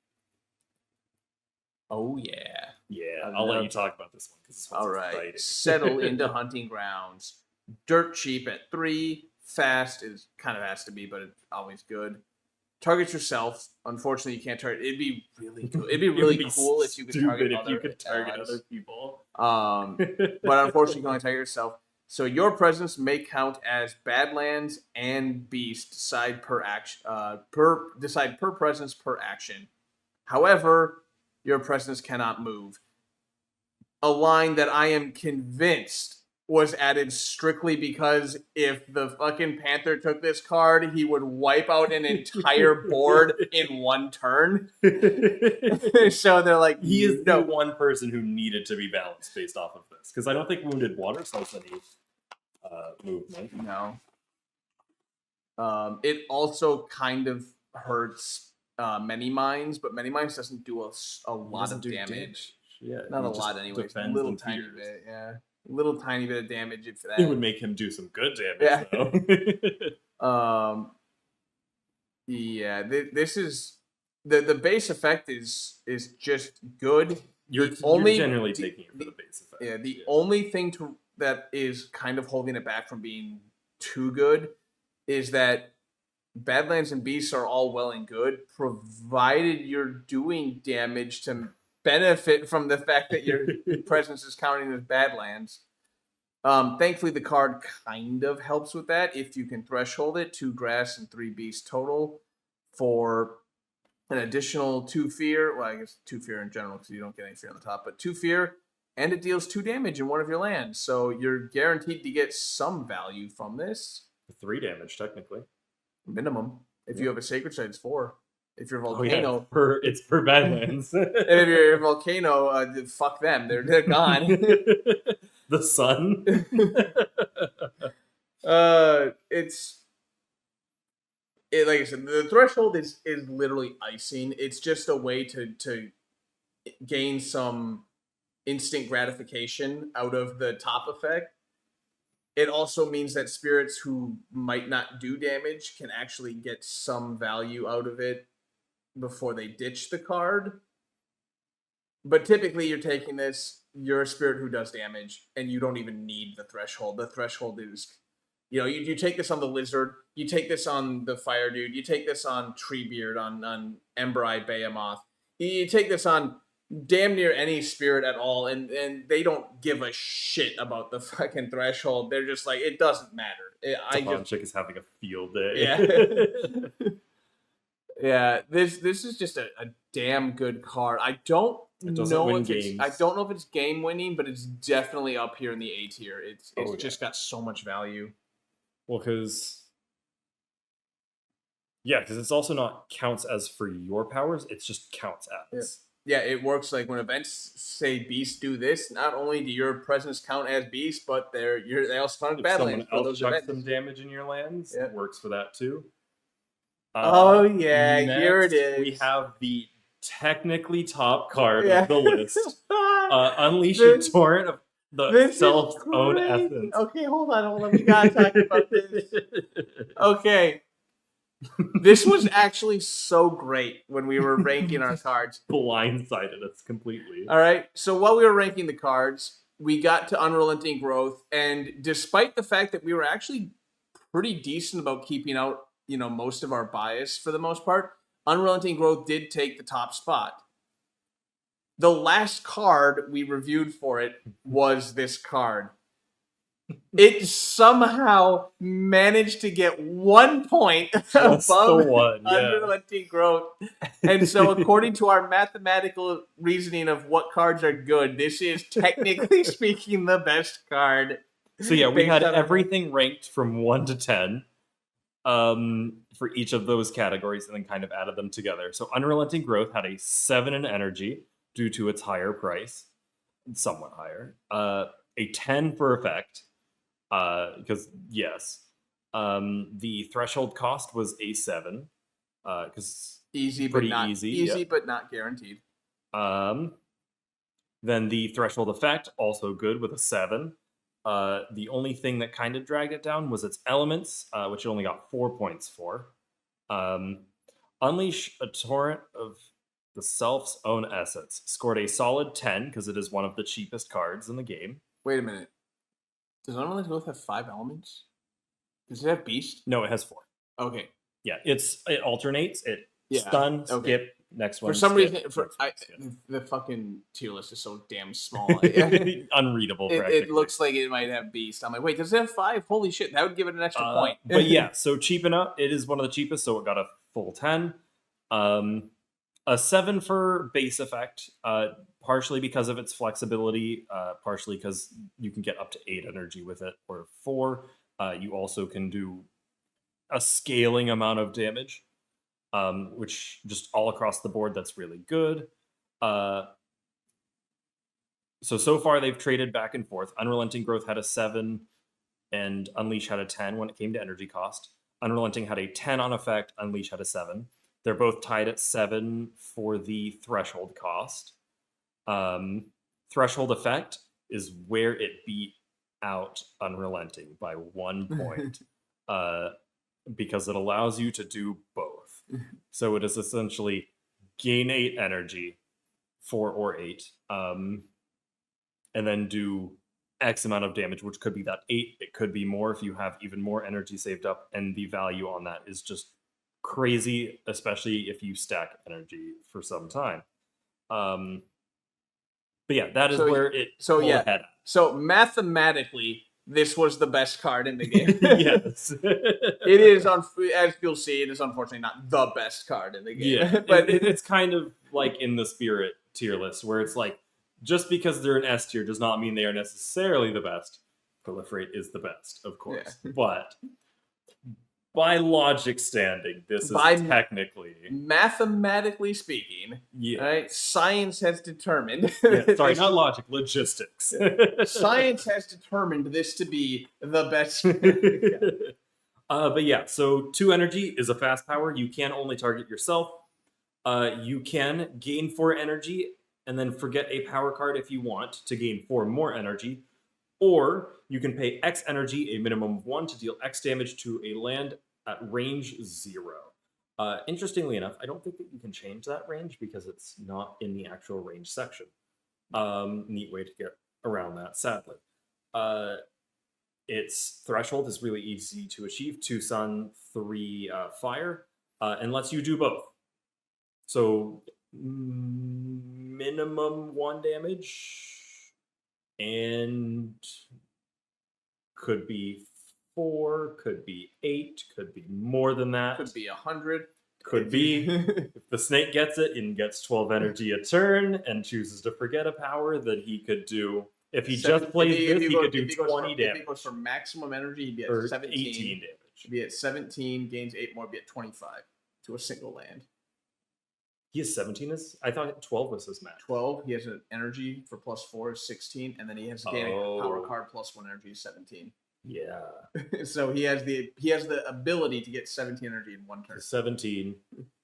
[SPEAKER 1] Oh yeah.
[SPEAKER 2] Yeah, I'll let you talk about this one.
[SPEAKER 1] All right. Exciting. Settle into Hunting Grounds. Dirt cheap at 3. Fast is kind of has to be, but it's always good. Target yourself. Unfortunately, you can't target. It'd be really good. It'd be really cool if you could target
[SPEAKER 2] other people.
[SPEAKER 1] But unfortunately, you can only target yourself. So your presence may count as Badlands and Beast. Decide per action. Decide per presence per action. However, your presence cannot move. A line that I am convinced was added strictly because if the fucking Panther took this card, he would wipe out an entire board in one turn. So they're like,
[SPEAKER 2] he is the one person who needed to be balanced based off of this, because I don't think Wounded Waters has any movement.
[SPEAKER 1] No. It also kind of hurts Many Minds, but Many Minds doesn't do a lot of damage.
[SPEAKER 2] Yeah,
[SPEAKER 1] not a lot anyway. A little tiny bit, yeah. Little tiny bit of damage if that.
[SPEAKER 2] It would make him do some good damage,
[SPEAKER 1] though. Yeah. This is the base effect is just good.
[SPEAKER 2] You're generally taking it for the base effect.
[SPEAKER 1] Yeah. The only thing that is kind of holding it back from being too good is that Badlands and Beasts are all well and good, provided you're doing damage to benefit from the fact that your presence is counting as Badlands. Thankfully, the card kind of helps with that. If you can threshold it, 2 grass and 3 beast total for an additional 2 fear. Well, I guess 2 fear in general because you don't get any fear on the top, but 2 fear, and it deals 2 damage in one of your lands. So you're guaranteed to get some value from this.
[SPEAKER 2] 3 damage, technically.
[SPEAKER 1] Minimum. If you have a Sacred Site, it's 4. If you're Volcano,
[SPEAKER 2] it's per Badlands.
[SPEAKER 1] And if you're Volcano, fuck them. They're gone.
[SPEAKER 2] The sun.
[SPEAKER 1] Like I said, the threshold is literally icing. It's just a way to gain some instant gratification out of the top effect. It also means that spirits who might not do damage can actually get some value out of it before they ditch the card. But typically you're taking this, you're a spirit who does damage, and you don't even need the threshold. The threshold is, you take this on the lizard, you take this on the fire dude, you take this on Treebeard, on Embry Behemoth, you take this on damn near any spirit at all, and they don't give a shit about the fucking threshold. They're just like, it doesn't matter.
[SPEAKER 2] Tabanchik is having a field day.
[SPEAKER 1] Yeah. Yeah, this is just a damn good card. I don't
[SPEAKER 2] It doesn't
[SPEAKER 1] know
[SPEAKER 2] win
[SPEAKER 1] if it's I
[SPEAKER 2] games.
[SPEAKER 1] don't know if it's game winning, but it's definitely up here in the A tier. It's
[SPEAKER 2] Oh, yeah.
[SPEAKER 1] just got so much value.
[SPEAKER 2] Well, because it's also not counts as for your powers. It's just counts as.
[SPEAKER 1] Yeah, it works like when events say beast do this. Not only do your presence count as beast, but they also count as
[SPEAKER 2] If
[SPEAKER 1] battle
[SPEAKER 2] someone
[SPEAKER 1] lands for
[SPEAKER 2] else
[SPEAKER 1] those
[SPEAKER 2] chucks
[SPEAKER 1] events.
[SPEAKER 2] some damage in your lands, it works for that too.
[SPEAKER 1] Oh yeah, here it
[SPEAKER 2] next,
[SPEAKER 1] is.
[SPEAKER 2] We have the technically top card of the list. Unleash a torrent of the self's own essence.
[SPEAKER 1] Okay, hold on. We gotta talk about this. Okay. This was actually so great when we were ranking our cards.
[SPEAKER 2] Blindsided us completely.
[SPEAKER 1] All right. So while we were ranking the cards, we got to Unrelenting Growth, and despite the fact that we were actually pretty decent about keeping out, most of our bias for the most part, Unrelenting Growth did take the top spot. The last card we reviewed for it was this card. It somehow managed to get 1 point
[SPEAKER 2] Just
[SPEAKER 1] above
[SPEAKER 2] the one, yeah.
[SPEAKER 1] Unrelenting Growth. And so, according to our mathematical reasoning of what cards are good, this is technically speaking the best card.
[SPEAKER 2] So yeah, we had everything ranked from 1 to 10 for each of those categories and then kind of added them together. So Unrelenting Growth had a 7 in energy due to its higher price, somewhat higher. A 10 for effect, because yes. The threshold cost was a 7, because
[SPEAKER 1] easy,
[SPEAKER 2] pretty
[SPEAKER 1] but not
[SPEAKER 2] easy,
[SPEAKER 1] but not guaranteed.
[SPEAKER 2] Then the threshold effect, also good with a 7. The only thing that kind of dragged it down was its elements, which it only got 4 points for. Unleash a torrent of the self's own essence. Scored a solid 10 because it is one of the cheapest cards in the game.
[SPEAKER 1] Wait a minute. Does Unrelenting Growth have 5 elements? Does it have Beast?
[SPEAKER 2] No, it has 4.
[SPEAKER 1] Okay.
[SPEAKER 2] Yeah, it alternates. It stun, skip, next one.
[SPEAKER 1] For some
[SPEAKER 2] skip,
[SPEAKER 1] reason, the fucking tier list is so damn small.
[SPEAKER 2] Unreadable.
[SPEAKER 1] It looks like it might have Beast. I'm like, wait, does it have 5? Holy shit, that would give it an extra point.
[SPEAKER 2] But yeah, so cheap enough. It is one of the cheapest, so it got a full 10. A 7 for base effect, partially because of its flexibility, partially because you can get up to 8 energy with it, or 4. You also can do a scaling amount of damage, which just all across the board, that's really good. So far they've traded back and forth. Unrelenting Growth had a 7 and Unleash had a 10 when it came to energy cost. Unrelenting had a 10 on effect, Unleash had a 7. They're both tied at 7 for the threshold cost. Threshold effect is where it beat out Unrelenting by 1 point, because it allows you to do both. So it is essentially gain 8 energy, 4 or 8, and then do X amount of damage, which could be that 8. It could be more if you have even more energy saved up, and the value on that is just crazy, especially if you stack energy for some time. But yeah, that is where it head.
[SPEAKER 1] So mathematically, this was the best card in the game.
[SPEAKER 2] Yes.
[SPEAKER 1] It is, as you'll see, it is unfortunately not the best card in the game.
[SPEAKER 2] Yeah,
[SPEAKER 1] but
[SPEAKER 2] it's kind of like in the Spirit tier list, where it's like, just because they're an S tier does not mean they are necessarily the best. Proliferate is the best, of course. Yeah. But by logic standing, this is technically...
[SPEAKER 1] Mathematically speaking, right, science has determined...
[SPEAKER 2] Sorry, not logic, logistics.
[SPEAKER 1] Science has determined this to be the best...
[SPEAKER 2] But yeah, so 2 energy is a fast power. You can only target yourself. You can gain 4 energy and then forget a power card if you want to gain 4 more energy. Or you can pay X energy, a minimum of 1, to deal X damage to a land at range 0. Interestingly enough, I don't think that you can change that range because it's not in the actual range section. Neat way to get around that, sadly. Its threshold is really easy to achieve. 2 sun, 3 fire, and lets you do both. So minimum 1 damage, and could be 4, could be 8, could be more than that.
[SPEAKER 1] Could be 100.
[SPEAKER 2] Could be. If the snake gets it and gets 12 energy a turn and chooses to forget a power, then he could do. If he just plays this, he could do 20 damage.
[SPEAKER 1] If he goes for maximum energy, he'd be
[SPEAKER 2] or
[SPEAKER 1] at 17.
[SPEAKER 2] 18 damage.
[SPEAKER 1] He'd be at 17, gains 8 more, be at 25 to a single land.
[SPEAKER 2] He has 17 I thought 12 was his max.
[SPEAKER 1] 12, he has an energy for +4 is 16, and then he has to gain a power card +1 energy is 17.
[SPEAKER 2] Yeah.
[SPEAKER 1] So he has the ability to get 17 energy in one turn.
[SPEAKER 2] 17,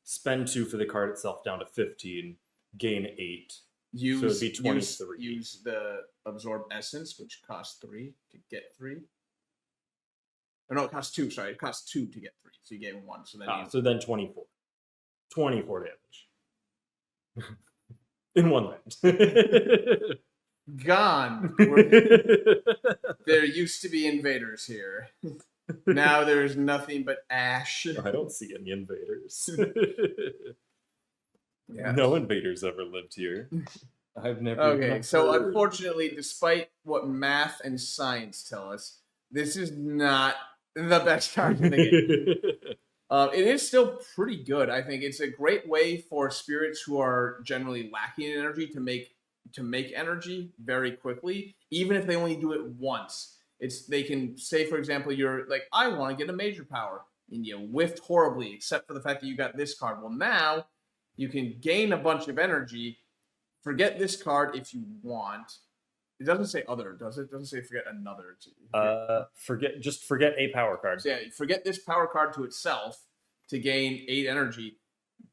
[SPEAKER 2] spend 2 for the card itself down to 15, gain 8. So it'd be 23.
[SPEAKER 1] Use the absorb essence, which costs 3 to get 3. Or no, it costs 2. Sorry, it costs 2 to get 3. So you gave him 1. So then
[SPEAKER 2] 24. 24 damage. In one land.
[SPEAKER 1] Gone. There used to be invaders here. Now there's nothing but ash.
[SPEAKER 2] I don't see any invaders.
[SPEAKER 1] Yeah.
[SPEAKER 2] No invaders ever lived here. I've never.
[SPEAKER 1] Okay, so unfortunately, despite what math and science tell us, this is not the best card in the game. It is still pretty good. I think it's a great way for spirits who are generally lacking in energy to make energy very quickly, even if they only do it once. They can say, for example, you're like, I want to get a major power, and you whiffed horribly, except for the fact that you got this card. Well, now you can gain a bunch of energy. Forget this card if you want. It doesn't say other, does it? It doesn't say forget another.
[SPEAKER 2] Forget a power card.
[SPEAKER 1] So yeah, forget this power card to itself to gain 8 energy.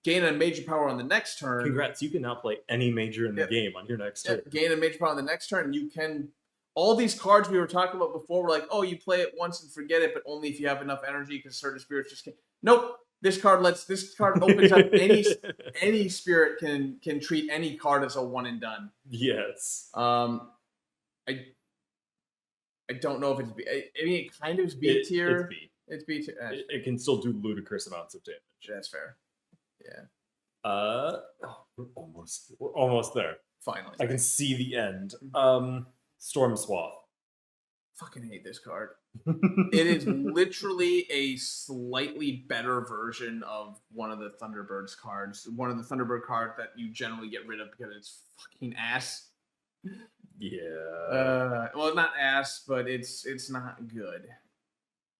[SPEAKER 1] Gain a major power on the next turn.
[SPEAKER 2] Congrats, you can now play any major in the game on your next turn.
[SPEAKER 1] Gain a major power on the next turn, and you can... All these cards we were talking about before were like, oh, you play it once and forget it, but only if you have enough energy, because certain spirits just can't. Nope. This card opens up any spirit can treat any card as a one and done.
[SPEAKER 2] Yes.
[SPEAKER 1] I don't know if it's B. I mean, it kind of is B tier.
[SPEAKER 2] It's B.
[SPEAKER 1] It's B tier.
[SPEAKER 2] It can still do ludicrous amounts of damage.
[SPEAKER 1] That's fair. Yeah.
[SPEAKER 2] We're almost there.
[SPEAKER 1] Finally.
[SPEAKER 2] I can see the end. Storm Swath.
[SPEAKER 1] Fucking hate this card. It is literally a slightly better version of one of the Thunderbirds cards. One of the Thunderbird cards that you generally get rid of because it's fucking ass.
[SPEAKER 2] Yeah.
[SPEAKER 1] Well, not ass, but it's not good.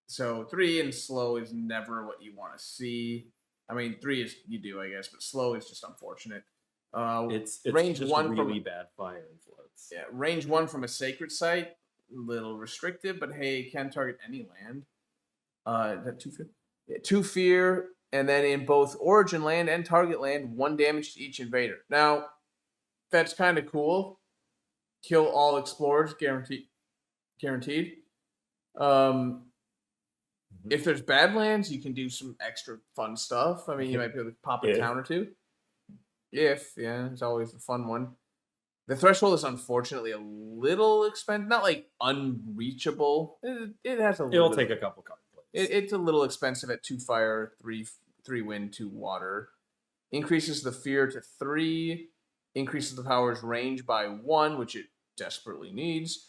[SPEAKER 1] So 3 and slow is never what you want to see. I mean, 3 is you do, I guess, but slow is just unfortunate.
[SPEAKER 2] It's
[SPEAKER 1] range
[SPEAKER 2] just
[SPEAKER 1] 1
[SPEAKER 2] really bad fire influence.
[SPEAKER 1] Yeah, range 1 from a sacred site, little restrictive, but hey, can target any land. Is that 2 fear? Yeah, 2 fear, and then in both origin land and target land, 1 damage to each invader. Now, that's kind of cool. Kill all explorers, guaranteed. If there's Badlands, you can do some extra fun stuff. I mean, you might be able to pop a town or 2. It's always the fun one. The threshold is unfortunately a little expensive, not like unreachable. It has a little.
[SPEAKER 2] It'll take a couple card plays.
[SPEAKER 1] It's a little expensive at 2 fire, 3 wind, 2 water. Increases the fear to 3. Increases the power's range by 1, which it desperately needs.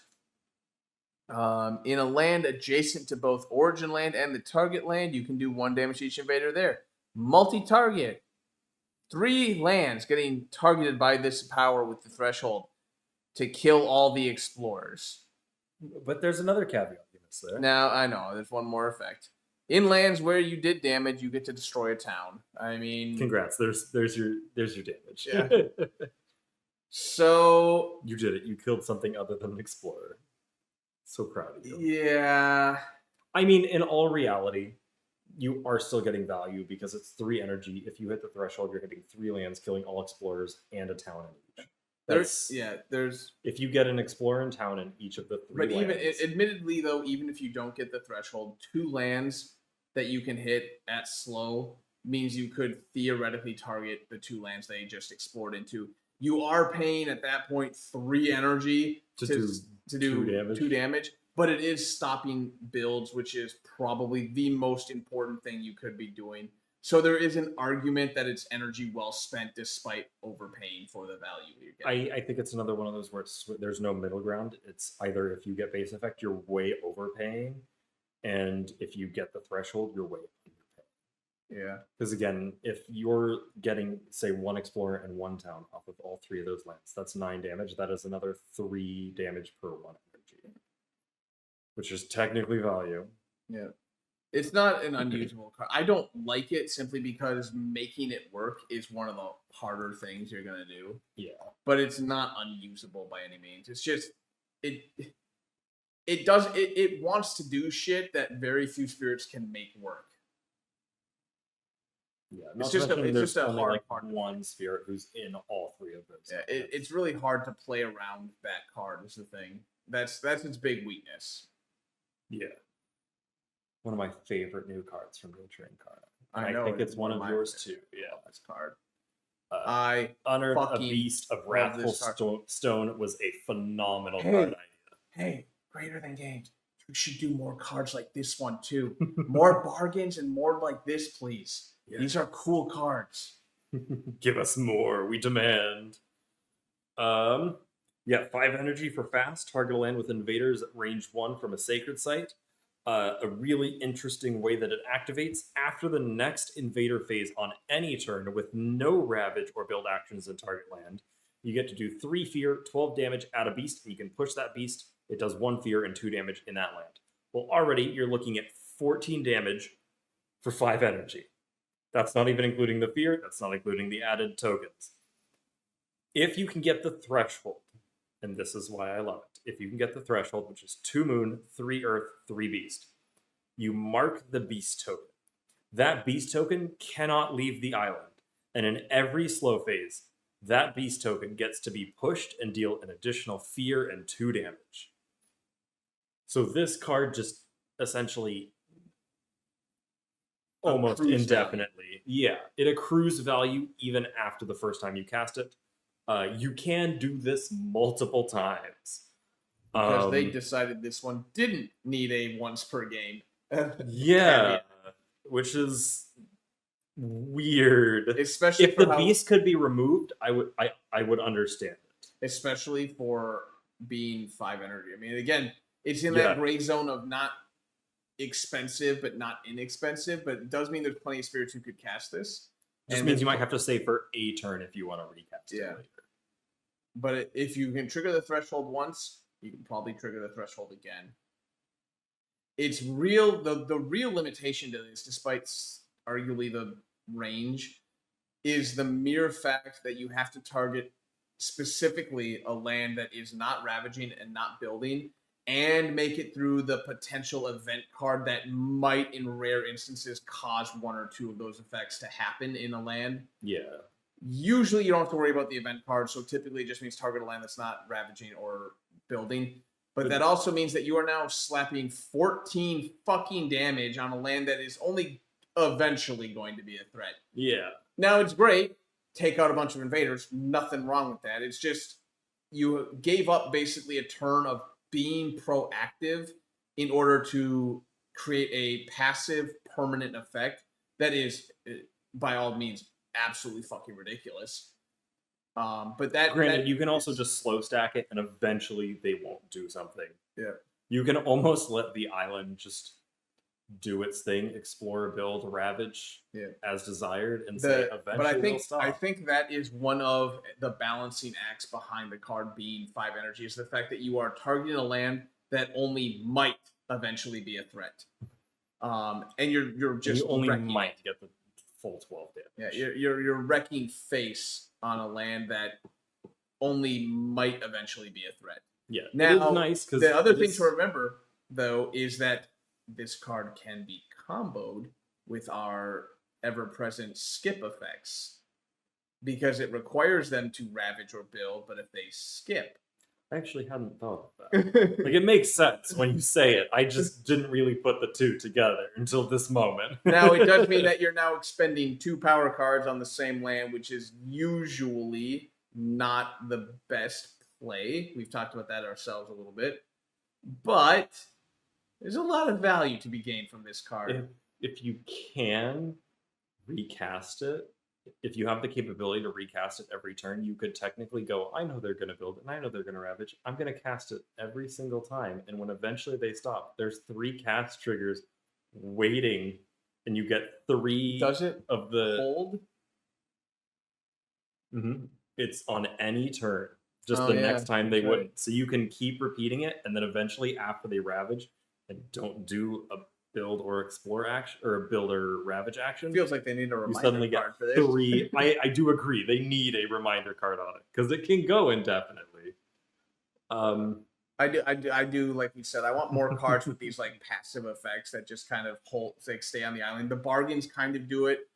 [SPEAKER 1] In a land adjacent to both origin land and the target land, you can do 1 damage to each invader there. Multi-target. 3 lands getting targeted by this power with the threshold to kill all the explorers.
[SPEAKER 2] But there's another caveat in this there.
[SPEAKER 1] Now, I know, there's one more effect. In lands where you did damage, you get to destroy a town. I mean...
[SPEAKER 2] Congrats, there's your damage.
[SPEAKER 1] Yeah. So...
[SPEAKER 2] You did it. You killed something other than an explorer. So proud of you.
[SPEAKER 1] Yeah.
[SPEAKER 2] I mean, in all reality, you are still getting value because it's 3 energy. If you hit the threshold, you're hitting 3 lands, killing all explorers and a town in each.
[SPEAKER 1] There's
[SPEAKER 2] if you get an explorer in town in each of the 3
[SPEAKER 1] but
[SPEAKER 2] lands.
[SPEAKER 1] Admittedly though, even if you don't get the threshold, 2 lands that you can hit at slow means you could theoretically target the 2 lands they just explored into. You are paying at that point 3 energy to do 2 damage, but it is stopping builds, which is probably the most important thing you could be doing. So there is an argument that it's energy well spent despite overpaying for the value you're getting.
[SPEAKER 2] I think it's another one of those where there's no middle ground. It's either if you get base effect, you're way overpaying, and if you get the threshold, you're way underpaying.
[SPEAKER 1] Yeah.
[SPEAKER 2] Because again, if you're getting, say, 1 explorer and 1 town off of all 3 of those lands, that's 9 damage. That is another 3 damage per 1 energy, which is technically value.
[SPEAKER 1] Yeah. It's not an unusable card. I don't like it simply because making it work is one of the harder things you're gonna do.
[SPEAKER 2] Yeah.
[SPEAKER 1] But it's not unusable by any means. It's just it wants to do shit that very few spirits can make work.
[SPEAKER 2] Yeah,
[SPEAKER 1] it's just a
[SPEAKER 2] only
[SPEAKER 1] hard
[SPEAKER 2] like
[SPEAKER 1] part.
[SPEAKER 2] one spirit who's in all 3 of those.
[SPEAKER 1] Yeah, it's really hard to play around that card. Is the thing. That's its big weakness.
[SPEAKER 2] Yeah. One of my favorite new cards from Nature Incarnate.
[SPEAKER 1] I know.
[SPEAKER 2] think it's one of yours too. Yeah.
[SPEAKER 1] This card.
[SPEAKER 2] I Unearth a
[SPEAKER 1] fucking
[SPEAKER 2] Beast of
[SPEAKER 1] love
[SPEAKER 2] Wrathful
[SPEAKER 1] this card.
[SPEAKER 2] Stone was a phenomenal
[SPEAKER 1] Hey.
[SPEAKER 2] card idea.
[SPEAKER 1] Hey, greater than games. We should do more cards like this one too. More bargains and more like this, please.
[SPEAKER 2] Yeah.
[SPEAKER 1] These are cool cards.
[SPEAKER 2] Give us more, we demand. Yeah, 5 energy for fast. Target a land with invaders at range 1 from a sacred site. A really interesting way that it activates after the next invader phase on any turn with no ravage or build actions in target land. You get to do 3 fear, 12 damage at a beast, and you can push that beast. It does 1 fear and 2 damage in that land. Well, already you're looking at 14 damage for 5 energy. That's not even including the fear. That's not including the added tokens. If you can get the threshold, and this is why I love it, if you can get the threshold, which is 2 moon, 3 earth, 3 beast, you mark the beast token. That beast token cannot leave the island. And in every slow phase, that beast token gets to be pushed and deal an additional fear and 2 damage. So this card just essentially almost indefinitely. Yeah, it accrues value even after the first time you cast it. You can do this multiple times.
[SPEAKER 1] Because they decided this one didn't need a once per game.
[SPEAKER 2] Yeah, which is weird.
[SPEAKER 1] Especially
[SPEAKER 2] if the beast could be removed, I would understand it.
[SPEAKER 1] Especially for being 5 energy. I mean, again, it's in that gray zone of not expensive but not inexpensive, but it does mean there's plenty of spirits who could cast this.
[SPEAKER 2] Just means you might have to save for a turn if you want to recast it later.
[SPEAKER 1] But if you can trigger the threshold once, you can probably trigger the threshold again. It's real. The real limitation to this, despite arguably the range, is the mere fact that you have to target specifically a land that is not ravaging and not building, and make it through the potential event card that might, in rare instances, cause 1 or 2 of those effects to happen in a land.
[SPEAKER 2] Yeah.
[SPEAKER 1] Usually you don't have to worry about the event card, so typically it just means target a land that's not ravaging or building. But that also means that you are now slapping 14 fucking damage on a land that is only eventually going to be a threat.
[SPEAKER 2] Yeah.
[SPEAKER 1] Now, it's great. Take out a bunch of invaders. Nothing wrong with that. It's just you gave up basically a turn of being proactive in order to create a passive permanent effect that is, by all means, absolutely fucking ridiculous. But that
[SPEAKER 2] granted, you can also just slow stack it, and eventually they won't do something.
[SPEAKER 1] Yeah,
[SPEAKER 2] you can almost let the island just do its thing, explore, build, ravage, as desired, and say eventually.
[SPEAKER 1] But
[SPEAKER 2] I
[SPEAKER 1] think that is one of the balancing acts behind the card being 5 energy, is the fact that you are targeting a land that only might eventually be a threat. And you're just
[SPEAKER 2] you only might get the full 12 damage.
[SPEAKER 1] Yeah, you're wrecking face on a land that only might eventually be a threat.
[SPEAKER 2] Yeah,
[SPEAKER 1] now
[SPEAKER 2] nice because
[SPEAKER 1] the other thing to remember though is that this card can be comboed with our ever-present skip effects because it requires them to ravage or build, but if they skip,
[SPEAKER 2] I actually hadn't thought of that. Like, it makes sense when you say it. I just didn't really put the 2 together until this moment.
[SPEAKER 1] Now, it does mean that you're now expending 2 power cards on the same land, which is usually not the best play. We've talked about that ourselves a little bit. But there's a lot of value to be gained from this card.
[SPEAKER 2] If you can, recast it, if you have the capability to recast it every turn, you could technically go, I know they're going to build it, and I know they're going to ravage. I'm going to cast it every single time. And when eventually they stop, there's 3 cast triggers waiting, and you get 3
[SPEAKER 1] Does it
[SPEAKER 2] of the.
[SPEAKER 1] hold?
[SPEAKER 2] Mhm. It's on any turn. Just
[SPEAKER 1] Oh,
[SPEAKER 2] the
[SPEAKER 1] yeah,
[SPEAKER 2] next time they
[SPEAKER 1] that's right.
[SPEAKER 2] wouldn't. So you can keep repeating it, and then eventually, after they ravage and don't do a build or explore action or a build or ravage action,
[SPEAKER 1] Feels like they need a
[SPEAKER 2] you
[SPEAKER 1] reminder
[SPEAKER 2] suddenly get
[SPEAKER 1] card for this.
[SPEAKER 2] 3. I do agree. They need a reminder card on it because it can go indefinitely.
[SPEAKER 1] I do. Like we said, I want more cards with these like passive effects that just kind of hold, like stay on the island. The bargains kind of do it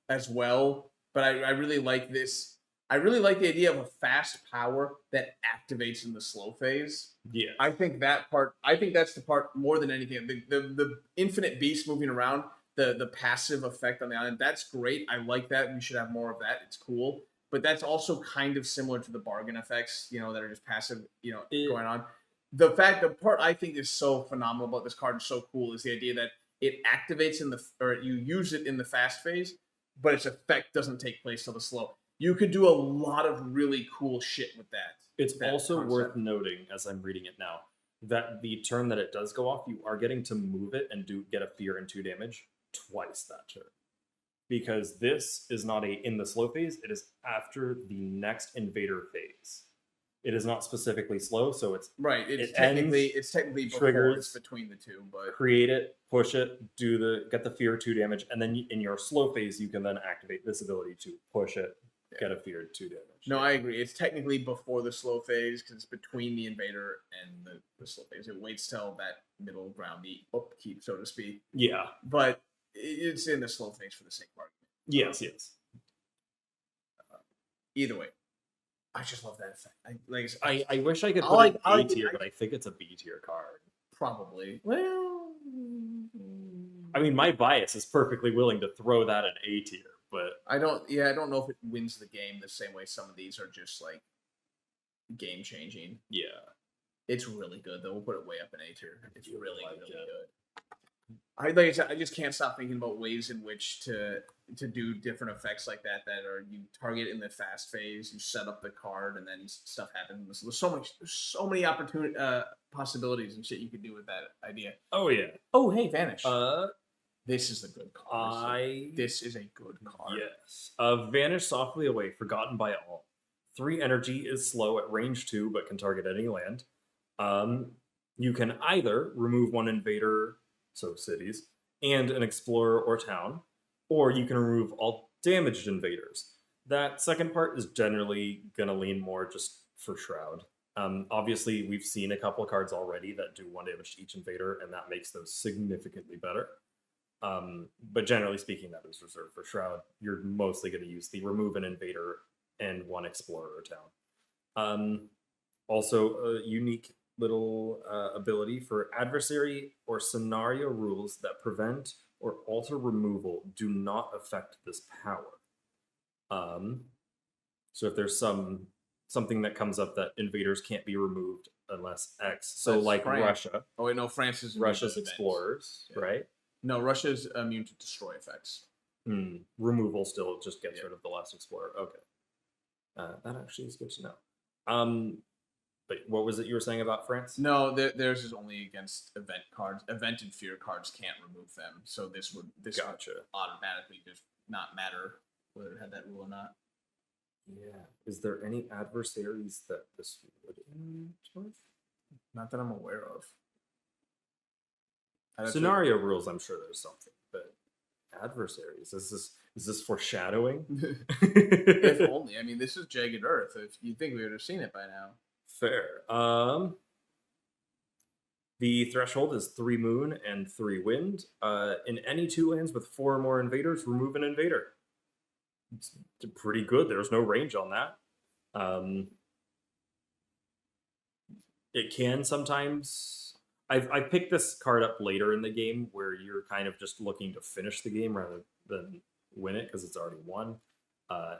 [SPEAKER 1] as well, but I really like this. I really like the idea of a fast power that activates in the slow phase.
[SPEAKER 2] Yeah.
[SPEAKER 1] I think that part. I think that's the part more than anything. The infinite beast moving around, the passive effect on the island. That's great. I like that. We should have more of that. It's cool. But that's also kind of similar to the bargain effects, that are just passive, going on. The part I think is so phenomenal about this card and so cool is the idea that it activates or you use it in the fast phase, but its effect doesn't take place till the slow. You could do a lot of really cool shit with that.
[SPEAKER 2] It's
[SPEAKER 1] that
[SPEAKER 2] also
[SPEAKER 1] concept.
[SPEAKER 2] worth noting, as I'm reading it now, that the turn that it does go off, you are getting to move it and get a fear and 2 damage twice that turn. Because this is not in the slow phase, it is after the next invader phase. It is not specifically slow, so it's
[SPEAKER 1] right.
[SPEAKER 2] it
[SPEAKER 1] Technically before
[SPEAKER 2] triggers,
[SPEAKER 1] it's between the two, but
[SPEAKER 2] create it, push it, get the fear 2 damage, and then in your slow phase you can then activate this ability to push it, get a fear 2 damage.
[SPEAKER 1] No, I agree. It's technically before the slow phase because it's between the invader and the slow phase. It waits till that middle ground, the upkeep, so to speak.
[SPEAKER 2] Yeah,
[SPEAKER 1] but it's in the slow phase for the sake of argument.
[SPEAKER 2] Yes.
[SPEAKER 1] Either way, I just love that effect.
[SPEAKER 2] I wish I could put it
[SPEAKER 1] A
[SPEAKER 2] A tier, but I think it's a B tier card.
[SPEAKER 1] Probably. Well,
[SPEAKER 2] I mean, my bias is perfectly willing to throw that in A tier, but
[SPEAKER 1] I don't know if it wins the game the same way some of these are just like game changing.
[SPEAKER 2] Yeah,
[SPEAKER 1] it's really good though. We'll put it way up in A tier. It's really good. Like I said, I just can't stop thinking about ways in which to do different effects like that are you target in the fast phase, you set up the card, and then stuff happens. There's so many opportunity possibilities and shit you could do with that idea.
[SPEAKER 2] Oh yeah.
[SPEAKER 1] Oh hey, Vanish. This is a good card. This is a good card.
[SPEAKER 2] Yes. Vanish softly away, forgotten by all. 3 energy is slow at range 2, but can target any land. You can either remove 1 invader, so cities, and an explorer or town, or you can remove all damaged invaders. That second part is generally going to lean more just for Shroud. Obviously, we've seen a couple of cards already that do 1 damage to each invader, and that makes those significantly better. But generally speaking, that is reserved for Shroud. You're mostly going to use the remove an invader and 1 explorer or town. Also, a unique little ability for adversary or scenario rules that prevent or alter removal do not affect this power. So if there's something that comes up that invaders can't be removed unless X, so that's like France. Russia.
[SPEAKER 1] Oh wait, no, France is
[SPEAKER 2] Russia's explorers, right?
[SPEAKER 1] No, Russia's immune to destroy effects.
[SPEAKER 2] Removal still just gets rid of the last explorer. Okay, that actually is good to know. But what was it you were saying about France?
[SPEAKER 1] No, theirs is only against event cards. Event and fear cards can't remove them. So this would automatically just not matter whether it had that rule or not.
[SPEAKER 2] Yeah. Is there any adversaries that this would influence?
[SPEAKER 1] Not that I'm aware of.
[SPEAKER 2] Scenario rules, I'm sure there's something, but adversaries. Is this foreshadowing?
[SPEAKER 1] If only. I mean, this is Jagged Earth. If you think we would have seen it by now.
[SPEAKER 2] Fair. The threshold is 3 moon and 3 wind. In any 2 lands with 4 or more invaders, remove an invader. It's pretty good. There's no range on that. It can sometimes. I've picked this card up later in the game where you're kind of just looking to finish the game rather than win it because it's already won.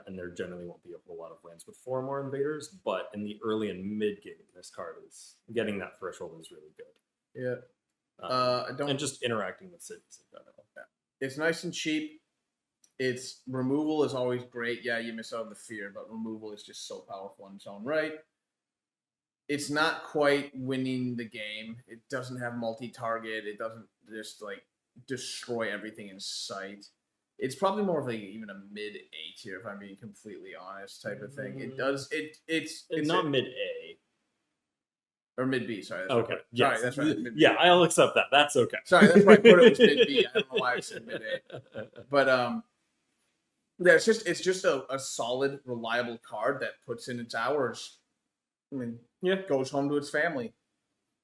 [SPEAKER 2] And there generally won't be a whole lot of lands with 4 more invaders, but in the early and mid game, this card is getting that threshold is really good.
[SPEAKER 1] Yeah.
[SPEAKER 2] And just interacting with cities in general.
[SPEAKER 1] Yeah. It's nice and cheap. Its removal is always great. Yeah, you miss out on the fear, but removal is just so powerful in its own right. It's not quite winning the game. It doesn't have multi-target. It doesn't just like destroy everything in sight. It's probably more of like even a mid A tier, if I'm being completely honest, type of thing. It does it's
[SPEAKER 2] not mid A.
[SPEAKER 1] Or mid B, sorry. That's
[SPEAKER 2] Okay.
[SPEAKER 1] right.
[SPEAKER 2] Yes.
[SPEAKER 1] Sorry, that's right. Mid-B.
[SPEAKER 2] Yeah, I'll accept that. That's okay.
[SPEAKER 1] Sorry, that's why I put it was mid B. I don't know why I said mid A. But yeah, it's just a solid, reliable card that puts in its hours. I mean,
[SPEAKER 2] Yeah.
[SPEAKER 1] goes home to its family.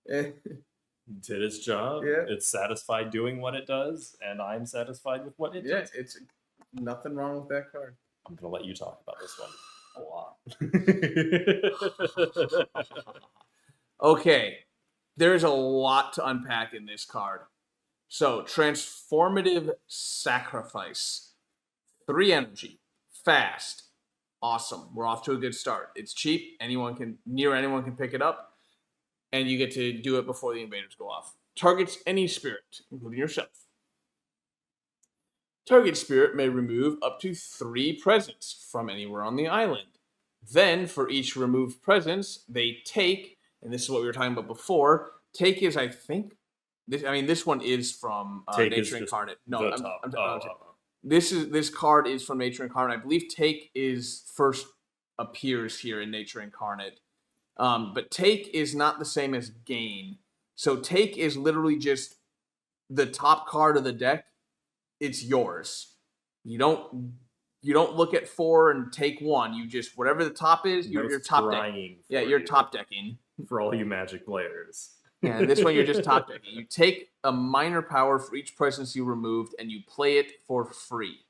[SPEAKER 2] Did its job.
[SPEAKER 1] Yeah.
[SPEAKER 2] It's satisfied doing what it does, and I'm satisfied with what it does.
[SPEAKER 1] Yeah, it's nothing wrong with that card.
[SPEAKER 2] I'm gonna let you talk about this one a lot.
[SPEAKER 1] Okay, there's a lot to unpack in this card. So, Transformative Sacrifice. 3 energy. Fast. Awesome. We're off to a good start. It's cheap. Anyone can pick it up. And you get to do it before the invaders go off. Targets any spirit, including yourself. Target spirit may remove up to 3 presents from anywhere on the island. Then, for each removed presence, they take, and this is what we were talking about before, take is, I think, this one is from Nature Incarnate. No, this card is from Nature Incarnate. I believe Take is first appears here in Nature Incarnate. But Take is not the same as Gain. So Take is literally just the top card of the deck. It's yours. You don't look at 4 and take 1. You just whatever the top is, you're top decking. Yeah, you're top decking.
[SPEAKER 2] For all you Magic players.
[SPEAKER 1] Yeah, and this one you're just top decking. You take a minor power for each presence you removed, and you play it for free.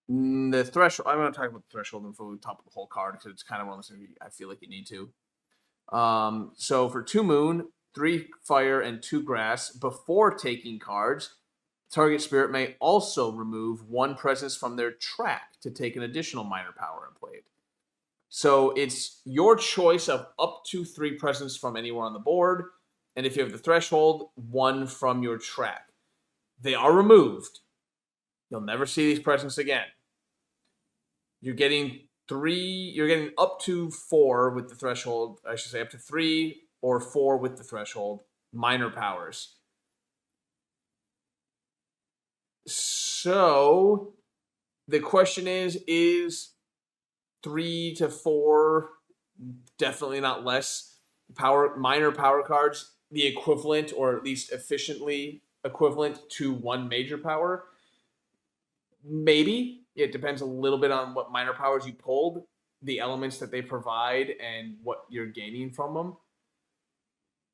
[SPEAKER 1] The threshold. I'm going to talk about the threshold before we top of the whole card because it's kind of one of those things I feel like you need to. So for 2 moon, 3 fire, and 2 grass, before taking cards, target spirit may also remove 1 presence from their track to take an additional minor power and play it. So it's your choice of up to 3 presents from anywhere on the board, and if you have the threshold, 1 from your track. They are removed. You'll never see these presents again. You're getting up to 4 with the threshold. I should say up to 3 or 4 with the threshold. Minor powers. So the question is 3 to 4, definitely not less, minor power cards, the equivalent, or at least efficiently equivalent to 1 major power? Maybe. It depends a little bit on what minor powers you pulled, the elements that they provide, and what you're gaining from them.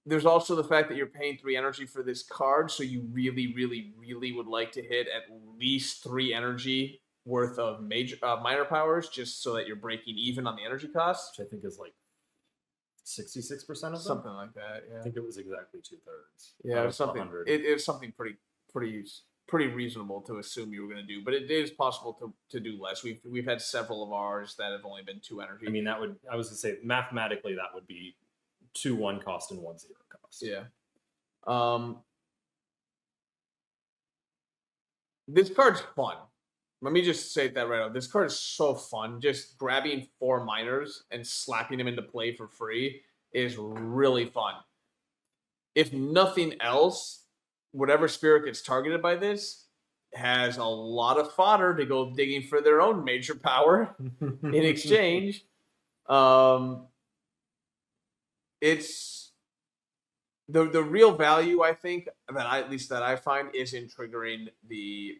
[SPEAKER 1] There's also the fact that you're paying 3 energy for this card, so you really, really, really would like to hit at least 3 energy worth of minor powers, just so that you're breaking even on the energy cost.
[SPEAKER 2] Which I think is like 66% of them?
[SPEAKER 1] Something like that, yeah.
[SPEAKER 2] I think it was exactly 2/3.
[SPEAKER 1] Yeah, it was something. It was something pretty reasonable to assume you were going to do, but it is possible to do less. We've had several of ours that have only been 2 energy.
[SPEAKER 2] I mean, I was going to say mathematically that would be 2 1 cost and 1 0 cost.
[SPEAKER 1] Yeah. This card's fun. Let me just say that right now. This card is so fun. Just grabbing 4 minors and slapping them into play for free is really fun. If nothing else, whatever spirit gets targeted by this has a lot of fodder to go digging for their own major power in exchange. It's the real value, I think, that I find is in triggering the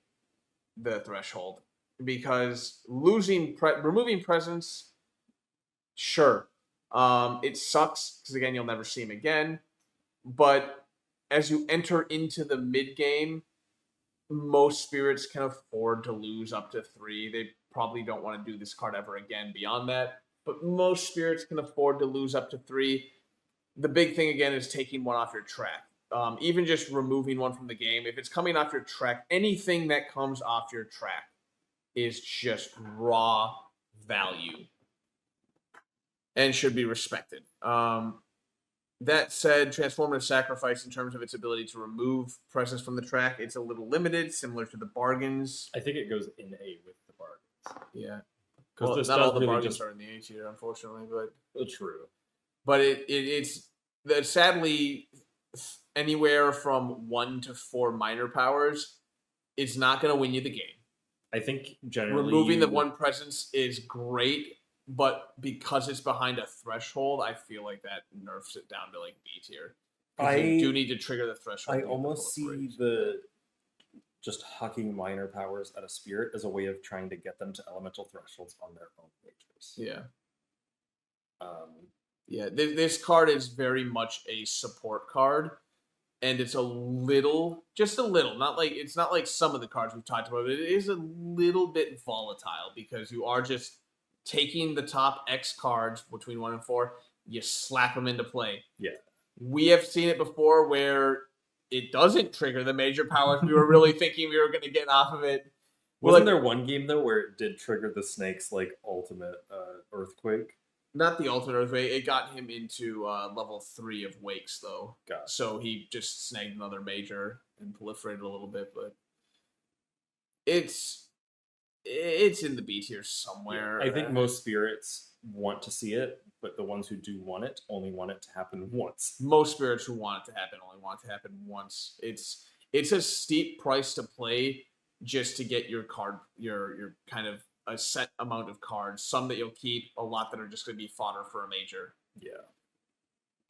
[SPEAKER 1] threshold, because removing presence, sure, it sucks because again you'll never see him again, but as you enter into the mid game, most spirits can afford to lose up to 3. They probably don't want to do this card ever again beyond that, but most spirits can afford to lose up to 3. The big thing again is taking 1 off your track. Even just removing 1 from the game, if it's coming off your track, anything that comes off your track is just raw value and should be respected. That said, Transformative Sacrifice, in terms of its ability to remove presence from the track, it's a little limited, similar to the bargains.
[SPEAKER 2] I think it goes in A with the bargains.
[SPEAKER 1] Yeah.
[SPEAKER 2] Because
[SPEAKER 1] Well,
[SPEAKER 2] this
[SPEAKER 1] not
[SPEAKER 2] does
[SPEAKER 1] all the
[SPEAKER 2] really
[SPEAKER 1] bargains
[SPEAKER 2] just
[SPEAKER 1] are in the A tier, unfortunately, but
[SPEAKER 2] true.
[SPEAKER 1] it's that sadly anywhere from 1 to 4 minor powers, it's not going to win you the game.
[SPEAKER 2] I think generally
[SPEAKER 1] Removing the one presence is great, but because it's behind a threshold, I feel like that nerfs it down to like B tier. Because you do need to trigger the threshold.
[SPEAKER 2] I almost see the just hucking minor powers at a spirit as a way of trying to get them to elemental thresholds on their own pages.
[SPEAKER 1] Yeah.
[SPEAKER 2] Yeah.
[SPEAKER 1] This card is very much a support card, and it's just a little, not like it's not like some of the cards we've talked about, but it is a little bit volatile because you are just taking the top X cards between 1 and 4, you slap them into play.
[SPEAKER 2] Yeah.
[SPEAKER 1] We have seen it before where it doesn't trigger the major powers we were really thinking we were going to get off of it.
[SPEAKER 2] Wasn't there one game though where it did trigger the snake's like ultimate earthquake?
[SPEAKER 1] Not the ultimate earthquake. It got him into level 3 of wakes though. So he just snagged another major and proliferated a little bit, but it's in the B tier somewhere.
[SPEAKER 2] I think most spirits want to see it, but the ones who do want it only want it to happen once.
[SPEAKER 1] Most spirits who want it to happen only want it to happen once. It's a steep price to play just to get your card, your kind of a set amount of cards. Some that you'll keep, a lot that are just going to be fodder for a major.
[SPEAKER 2] Yeah.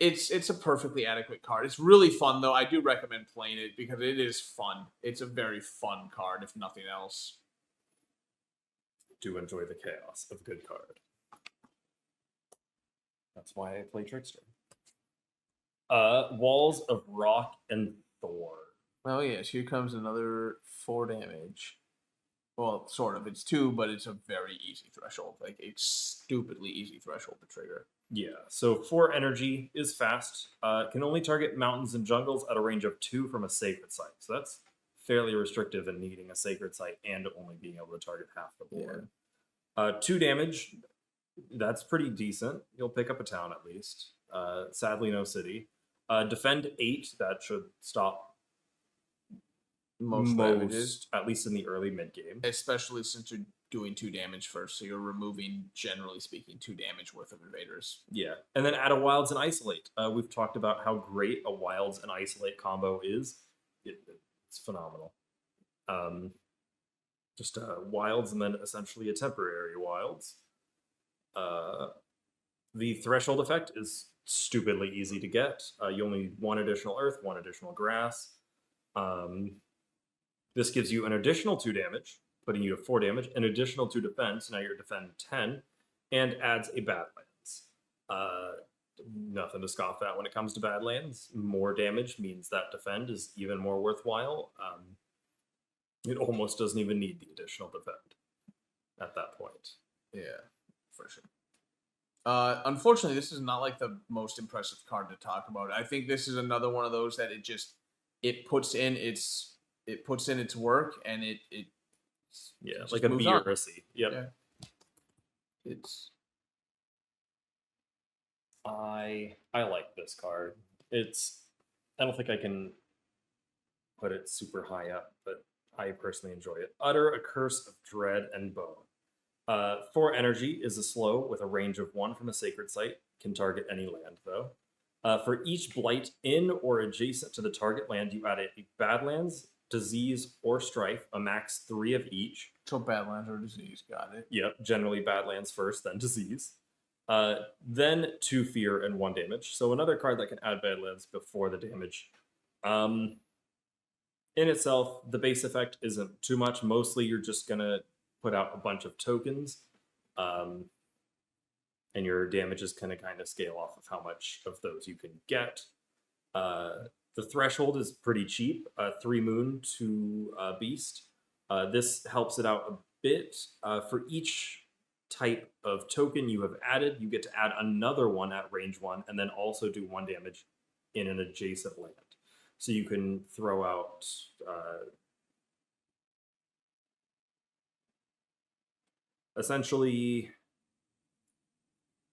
[SPEAKER 1] It's a perfectly adequate card. It's really fun though. I do recommend playing it because it is fun. It's a very fun card, if nothing else.
[SPEAKER 2] Do enjoy the chaos of good card. That's why I play Trickster. Walls of Rock and Thorn.
[SPEAKER 1] Oh yes, here comes another 4 damage. Well, sort of. It's 2, but it's a very easy threshold. Like, it's stupidly easy threshold to trigger.
[SPEAKER 2] Yeah, so 4 energy is fast. Can only target mountains and jungles at a range of 2 from a sacred site. So that's fairly restrictive in needing a sacred site and only being able to target half the board. Yeah. 2 damage, that's pretty decent. You'll pick up a town at least. Sadly, no city. Defend 8, that should stop most damages, at least in the early mid game.
[SPEAKER 1] Especially since you're doing 2 damage first, so you're removing, generally speaking, 2 damage worth of invaders.
[SPEAKER 2] Yeah, and then add a Wilds and Isolate. We've talked about how great a Wilds and Isolate combo is. It's phenomenal. Just Wilds and then essentially a temporary Wilds. The Threshold effect is stupidly easy to get. You only need 1 additional Earth, 1 additional Grass. This gives you an additional 2 damage, putting you at 4 damage, an additional 2 defense, now you're defend 10, and adds a Badlands. Nothing to scoff at when it comes to Badlands. More damage means that defend is even more worthwhile. It almost doesn't even need the additional defend at that point.
[SPEAKER 1] Yeah, for sure. Unfortunately, this is not like the most impressive card to talk about. I think this is another one of those that it puts in its work and it
[SPEAKER 2] like a B or a C. Yep.
[SPEAKER 1] Yeah.
[SPEAKER 2] I like this card. I don't think I can put it super high up, but I personally enjoy it. Utter a Curse of Dread and Bone. 4 energy is a slow with a range of 1 from a sacred site. Can target any land though. For each blight in or adjacent to the target land, you add a Badlands, Disease, or Strife, a max 3 of each.
[SPEAKER 1] So Badlands or Disease, got it.
[SPEAKER 2] Yep, generally Badlands first, then Disease. Then 2 fear and 1 damage. So another card that can add Badlands before the damage. In itself, the base effect isn't too much. Mostly you're just going to put out a bunch of tokens. And your damage is going to kind of scale off of how much of those you can get. The threshold is pretty cheap. 3 moon to beast. This helps it out a bit. For each type of token you have added, you get to add another one at range 1 and then also do 1 damage in an adjacent land. So you can throw out essentially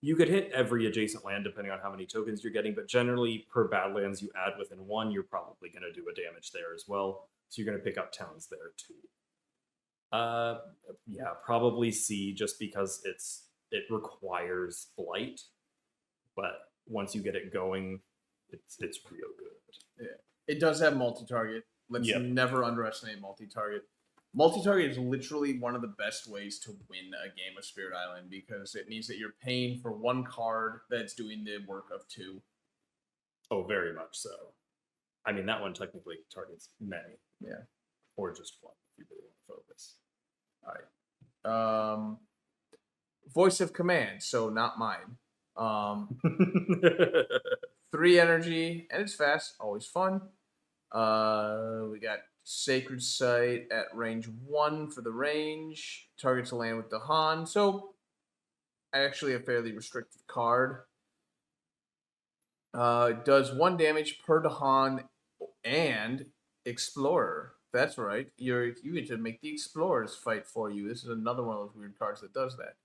[SPEAKER 2] You could hit every adjacent land depending on how many tokens you're getting, but generally per Badlands you add within one, you're probably going to do a damage there as well. So you're going to pick up towns there too. Yeah, probably C, just because it requires blight, but once you get it going, it's real good.
[SPEAKER 1] Yeah, it does have multi-target. Let's never underestimate multi-target. Multi-target is literally one of the best ways to win a game of Spirit Island because it means that you're paying for one card that's doing the work of two.
[SPEAKER 2] Oh, very much so. I mean, that one technically targets many.
[SPEAKER 1] Yeah.
[SPEAKER 2] Or just one if you really want to focus.
[SPEAKER 1] All right. Voice of Command, so not mine. 3 energy, and it's fast, always fun. We got Sacred Sight at range 1 for the range. Targets a land with Dahan, so actually a fairly restricted card. It does 1 damage per Dahan and Explorer. That's right. You get to make the Explorers fight for you. This is another one of those weird cards that does that.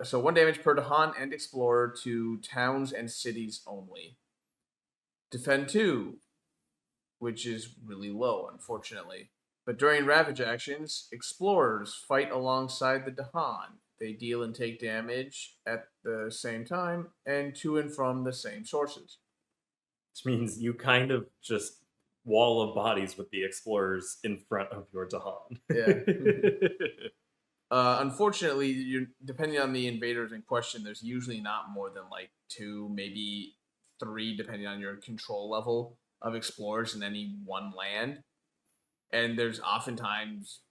[SPEAKER 1] So 1 damage per Dahan and Explorer to towns and cities only. Defend 2, which is really low, unfortunately. But during Ravage actions, Explorers fight alongside the Dahan. They deal and take damage at the same time and to and from the same sources.
[SPEAKER 2] Which means you kind of just wall of bodies with the Explorers in front of your Dahan.
[SPEAKER 1] Yeah. Unfortunately, depending on the invaders in question, there's usually not more than like 2, maybe 3, depending on your control level of Explorers in any one land. And there's oftentimes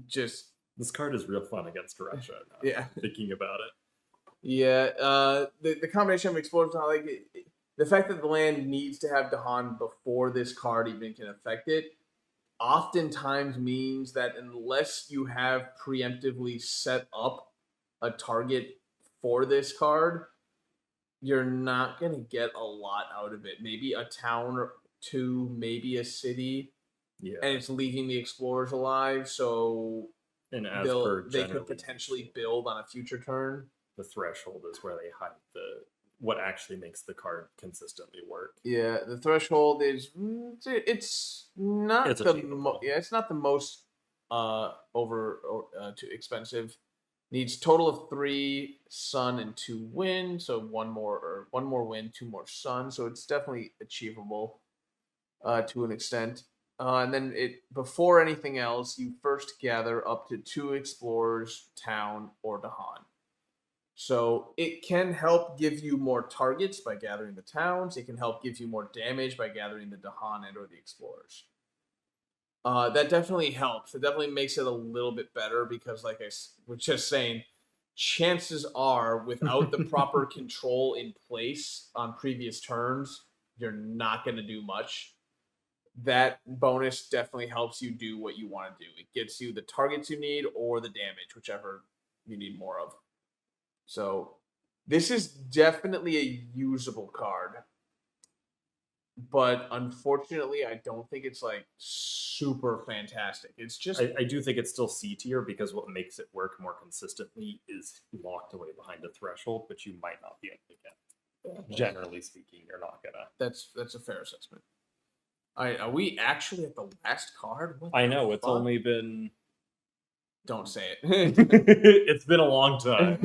[SPEAKER 1] just...
[SPEAKER 2] This card is real fun against Russia.
[SPEAKER 1] Yeah.
[SPEAKER 2] Thinking about it.
[SPEAKER 1] Yeah. The combination of Explorers, like the fact that the land needs to have Dahan before this card even can affect it, oftentimes means that unless you have preemptively set up a target for this card, you're not going to get a lot out of it. Maybe a town or 2, maybe a city, and it's leaving the Explorers alive, so
[SPEAKER 2] and
[SPEAKER 1] they could potentially build on a future turn.
[SPEAKER 2] The threshold is where they hide what actually makes the card consistently work.
[SPEAKER 1] Yeah, the threshold is it's not the most too expensive. Needs total of 3 sun and 2 wind, so one more wind, 2 more sun, so it's definitely achievable to an extent. And then before anything else, you first gather up to 2 Explorers, town, or Dahan. So it can help give you more targets by gathering the towns. It can help give you more damage by gathering the Dahan and or the Explorers. That definitely helps. It definitely makes it a little bit better because, like I was just saying, chances are without the proper control in place on previous turns, you're not going to do much. That bonus definitely helps you do what you want to do. It gets you the targets you need or the damage, whichever you need more of. So this is definitely a usable card. But unfortunately, I don't think it's like super fantastic. It's just
[SPEAKER 2] I do think it's still C tier because what makes it work more consistently is locked away behind a threshold, which you might not be able to get. Yeah. Generally speaking, you're not gonna.
[SPEAKER 1] That's a fair assessment. Are we actually at the last card?
[SPEAKER 2] I know it's only been.
[SPEAKER 1] Don't say it.
[SPEAKER 2] It's been a long time.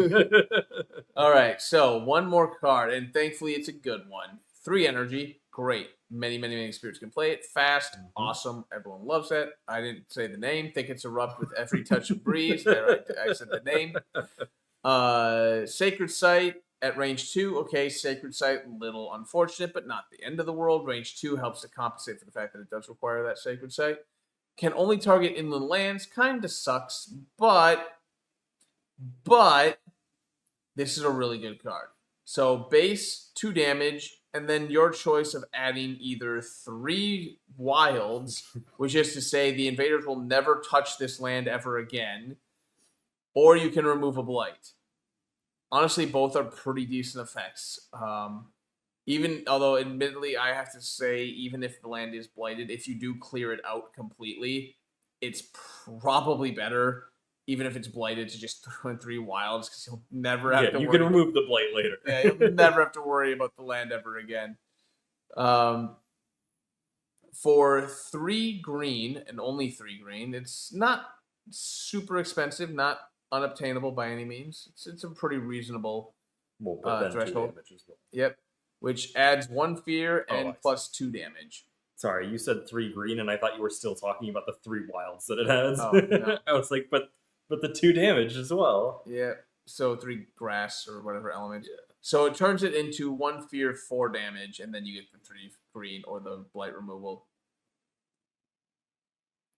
[SPEAKER 1] All right, so one more card, and thankfully it's a good one. 3 energy, great. Many spirits can play it. Fast, awesome. Everyone loves it. I didn't say the name. Think it's erupt with every touch of breeze. There, I said the name. Sacred Sight at range 2. Okay, Sacred Sight, little unfortunate, but not the end of the world. Range 2 helps to compensate for the fact that it does require that Sacred Sight. Can only target inland lands. Kind of sucks, but this is a really good card. So base 2 damage, and then your choice of adding either 3 wilds, which is to say the invaders will never touch this land ever again, or you can remove a blight. Honestly, both are pretty decent effects. Although admittedly, I have to say, even if the land is blighted, if you do clear it out completely, it's probably better even if it's blighted, to just throw in 3 wilds because you'll never have to
[SPEAKER 2] you
[SPEAKER 1] worry.
[SPEAKER 2] can remove the blight later.
[SPEAKER 1] Yeah, you'll never have to worry about the land ever again. For 3 green and only 3 green, it's not super expensive, not unobtainable by any means. It's a pretty reasonable
[SPEAKER 2] But then 2
[SPEAKER 1] threshold.
[SPEAKER 2] damage as well.
[SPEAKER 1] Yep, which adds 1 fear
[SPEAKER 2] I
[SPEAKER 1] and
[SPEAKER 2] see.
[SPEAKER 1] plus 2 damage.
[SPEAKER 2] Sorry, you said 3 green, and I thought you were still talking about the 3 wilds that it has.
[SPEAKER 1] Oh, no.
[SPEAKER 2] I was like, but the 2 damage as well.
[SPEAKER 1] Yeah, so 3 grass or whatever element. Yeah. So it turns it into 1 fear, 4 damage, and then you get the 3 green or the blight removal.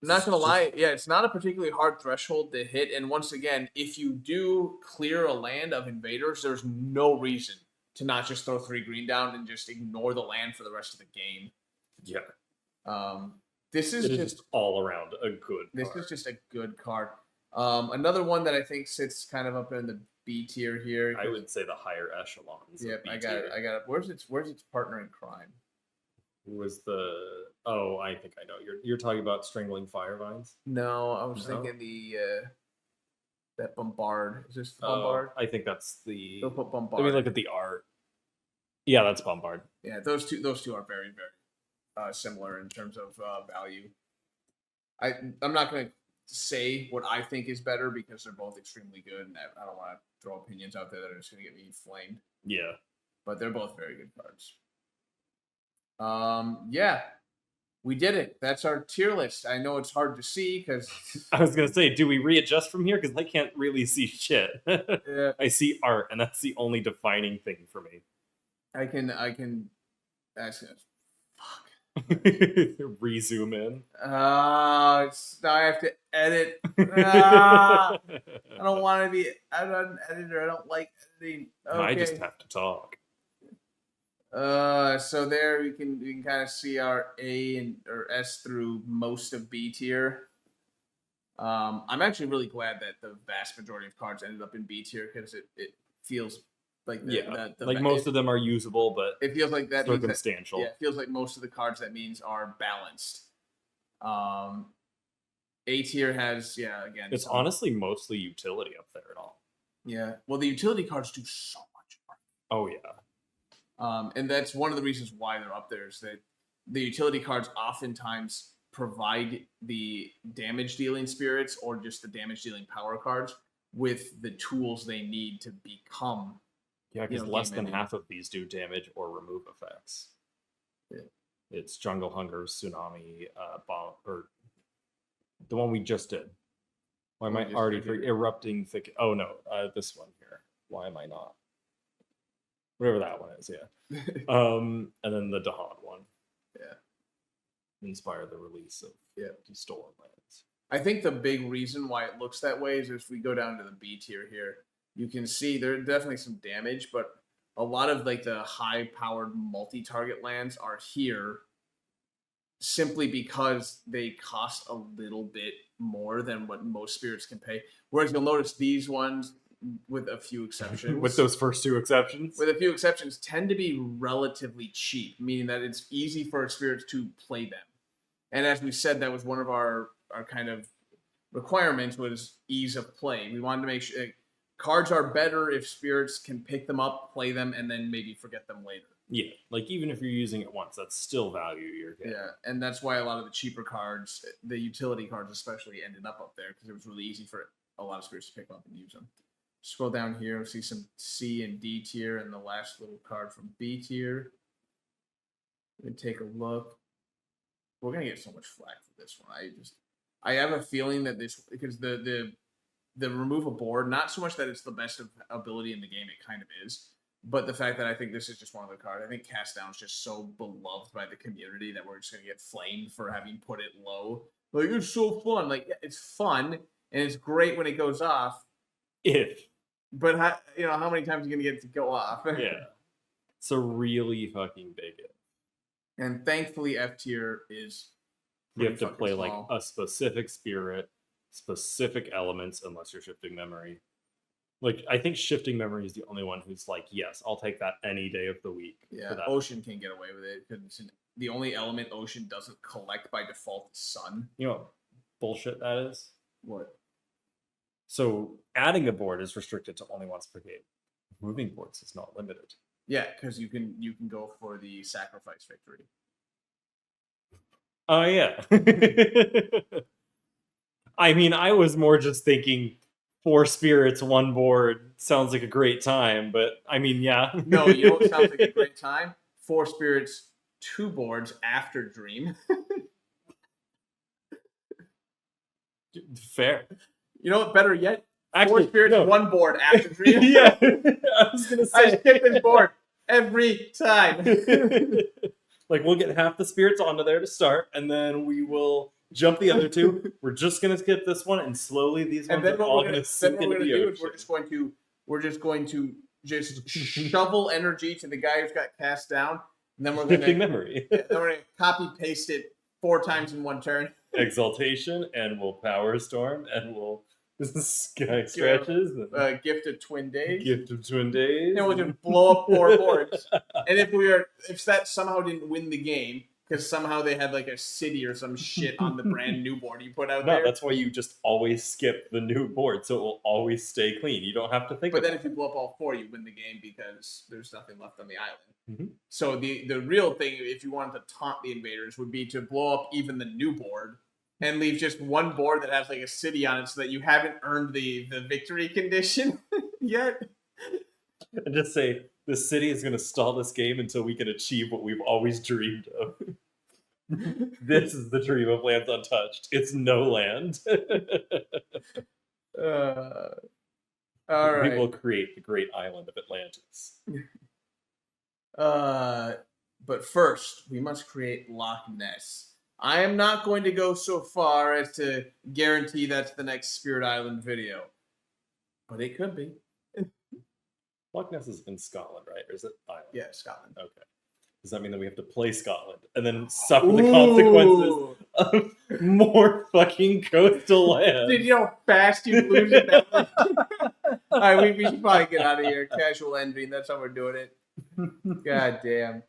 [SPEAKER 1] I'm not gonna lie, yeah, it's not a particularly hard threshold to hit. And once again, if you do clear a land of invaders, there's no reason to not just throw 3 green down and just ignore the land for the rest of the game.
[SPEAKER 2] Yeah.
[SPEAKER 1] This is just
[SPEAKER 2] all around a good card.
[SPEAKER 1] This is just a good card. Another one that I think sits kind of up in the B tier here.
[SPEAKER 2] I would say the higher echelons.
[SPEAKER 1] Yep, I got it. Where's its partner in crime?
[SPEAKER 2] Who was the? Oh, I think I know. You're talking about Strangling Firevines?
[SPEAKER 1] No, I was thinking the that Bombard. Is this the Bombard?
[SPEAKER 2] I think that's the.
[SPEAKER 1] They'll put Bombard.
[SPEAKER 2] Let me look at the art. Yeah, that's Bombard.
[SPEAKER 1] Yeah, those two are very, very similar in terms of value. I'm not going to say what I think is better because they're both extremely good, and I don't want to throw opinions out there that are just going to get me flamed.
[SPEAKER 2] Yeah,
[SPEAKER 1] but they're both very good cards. Yeah, we did it. That's our tier list. I know it's hard to see because
[SPEAKER 2] I was gonna say, do we readjust from here? Because I can't really see shit.
[SPEAKER 1] Yeah.
[SPEAKER 2] I see art, and that's the only defining thing for me.
[SPEAKER 1] I can. That's fuck.
[SPEAKER 2] Rezoom in.
[SPEAKER 1] Now I have to edit. I don't want to be. I'm not an editor. I don't like editing. Okay.
[SPEAKER 2] I just have to talk.
[SPEAKER 1] So there we can kind of see our A or S through most of B tier. I'm actually really glad that the vast majority of cards ended up in B tier because it feels like
[SPEAKER 2] most of them are usable, but
[SPEAKER 1] it feels like that
[SPEAKER 2] circumstantial.
[SPEAKER 1] It feels like most of the cards that means are balanced. A tier has again.
[SPEAKER 2] It's honestly mostly utility up there at all.
[SPEAKER 1] Yeah, well, the utility cards do so much work.
[SPEAKER 2] Oh yeah.
[SPEAKER 1] And that's one of the reasons why they're up there is that the utility cards oftentimes provide the damage dealing spirits or just the damage dealing power cards with the tools they need to become.
[SPEAKER 2] Yeah, because less than half of these do damage or remove effects.
[SPEAKER 1] Yeah.
[SPEAKER 2] It's Jungle Hunger, Tsunami, Bomb, or the one we just did. Why am I already Erupting Thicket? Oh no, this one here. Why am I not? Whatever that one is, yeah. And then the Dahan one.
[SPEAKER 1] Yeah.
[SPEAKER 2] Inspire the release of stolen lands.
[SPEAKER 1] I think the big reason why it looks that way is if we go down to the B tier here, you can see there's definitely some damage, but a lot of like the high-powered multi-target lands are here simply because they cost a little bit more than what most spirits can pay. Whereas you'll notice these ones, with a few exceptions.
[SPEAKER 2] With those first 2 exceptions?
[SPEAKER 1] With a few exceptions, tend to be relatively cheap, meaning that it's easy for spirits to play them. And as we said, that was one of our kind of requirements was ease of play. We wanted to make sure cards are better if spirits can pick them up, play them, and then maybe forget them later.
[SPEAKER 2] Yeah, like even if you're using it once, that's still value you're getting.
[SPEAKER 1] Yeah, and that's why a lot of the cheaper cards, the utility cards especially, ended up there because it was really easy for a lot of spirits to pick up and use them. Scroll down here, we'll see some C and D tier and the last little card from B tier. Let me take a look. We're gonna get so much flack for this one. I have a feeling that this because the remove a board, not so much that it's the best ability in the game, it kind of is, but the fact that I think this is just one of the cards. I think Cast Down is just so beloved by the community that we're just gonna get flamed for having put it low. Like it's so fun. Like it's fun and it's great when it goes off. But how many times are you gonna get it to go off?
[SPEAKER 2] Yeah, it's a really fucking big if.
[SPEAKER 1] And thankfully, F tier is.
[SPEAKER 2] You have to play like a specific spirit, specific elements, unless you're shifting memory. Like I think shifting memory is the only one who's like, yes, I'll take that any day of the week.
[SPEAKER 1] Yeah, Ocean can get away with it because the only element Ocean doesn't collect by default is Sun.
[SPEAKER 2] You know what bullshit that is?
[SPEAKER 1] What?
[SPEAKER 2] So adding a board is restricted to only once per game. Moving boards is not limited.
[SPEAKER 1] Yeah, because you can go for the sacrifice victory.
[SPEAKER 2] Oh yeah. I mean, I was more just thinking 4 spirits, 1 board sounds like a great time, but I mean, yeah.
[SPEAKER 1] No, you know what sounds like a great time? 4 spirits, 2 boards after Dream.
[SPEAKER 2] Fair.
[SPEAKER 1] You know what? Better yet,
[SPEAKER 2] Actually,
[SPEAKER 1] 4 spirits,
[SPEAKER 2] no.
[SPEAKER 1] 1 board after Dream.
[SPEAKER 2] Yeah, I was gonna
[SPEAKER 1] I
[SPEAKER 2] say.
[SPEAKER 1] skip this board every time.
[SPEAKER 2] Like, we'll get half the spirits onto there to start, and then we will jump the other 2. We're just gonna skip this one, and slowly these ones are all gonna sink into the ocean.
[SPEAKER 1] We're just going to shovel energy to the guy who's got cast down, and then we're going
[SPEAKER 2] Shifting memory.
[SPEAKER 1] Then we're going to copy paste it 4 times in 1 turn.
[SPEAKER 2] Exaltation, and we'll Power Storm, and we'll Sky Stretches.
[SPEAKER 1] Gift of Twin Days.
[SPEAKER 2] Gift of Twin Days.
[SPEAKER 1] And we'll just blow up 4 boards. And if that somehow didn't win the game, because somehow they had like a city or some shit on the brand new board you put out there.
[SPEAKER 2] No, that's why you just always skip the new board, so it will always stay clean. You don't have to think
[SPEAKER 1] But
[SPEAKER 2] about
[SPEAKER 1] then if you blow up all 4, you win the game because there's nothing left on the island.
[SPEAKER 2] Mhm.
[SPEAKER 1] So the real thing, if you wanted to taunt the invaders, would be to blow up even the new board and leave just 1 board that has like a city on it so that you haven't earned the victory condition yet.
[SPEAKER 2] And just say, the city is going to stall this game until we can achieve what we've always dreamed of. This is the dream of lands untouched. It's no land.
[SPEAKER 1] All right.
[SPEAKER 2] We will create the great island of Atlantis.
[SPEAKER 1] But first, we must create Loch Ness. I am not going to go so far as to guarantee that's the next Spirit Island video, but it could be.
[SPEAKER 2] Loch Ness is in Scotland, right? Or is it Ireland?
[SPEAKER 1] Yeah, Scotland.
[SPEAKER 2] Okay. Does that mean that we have to play Scotland and then suffer the consequences of more fucking coastal land?
[SPEAKER 1] Dude, you know how fast you lose it? All right, we should probably get out of here. Casual envy, that's how we're doing it. God damn.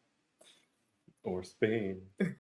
[SPEAKER 2] Or Spain.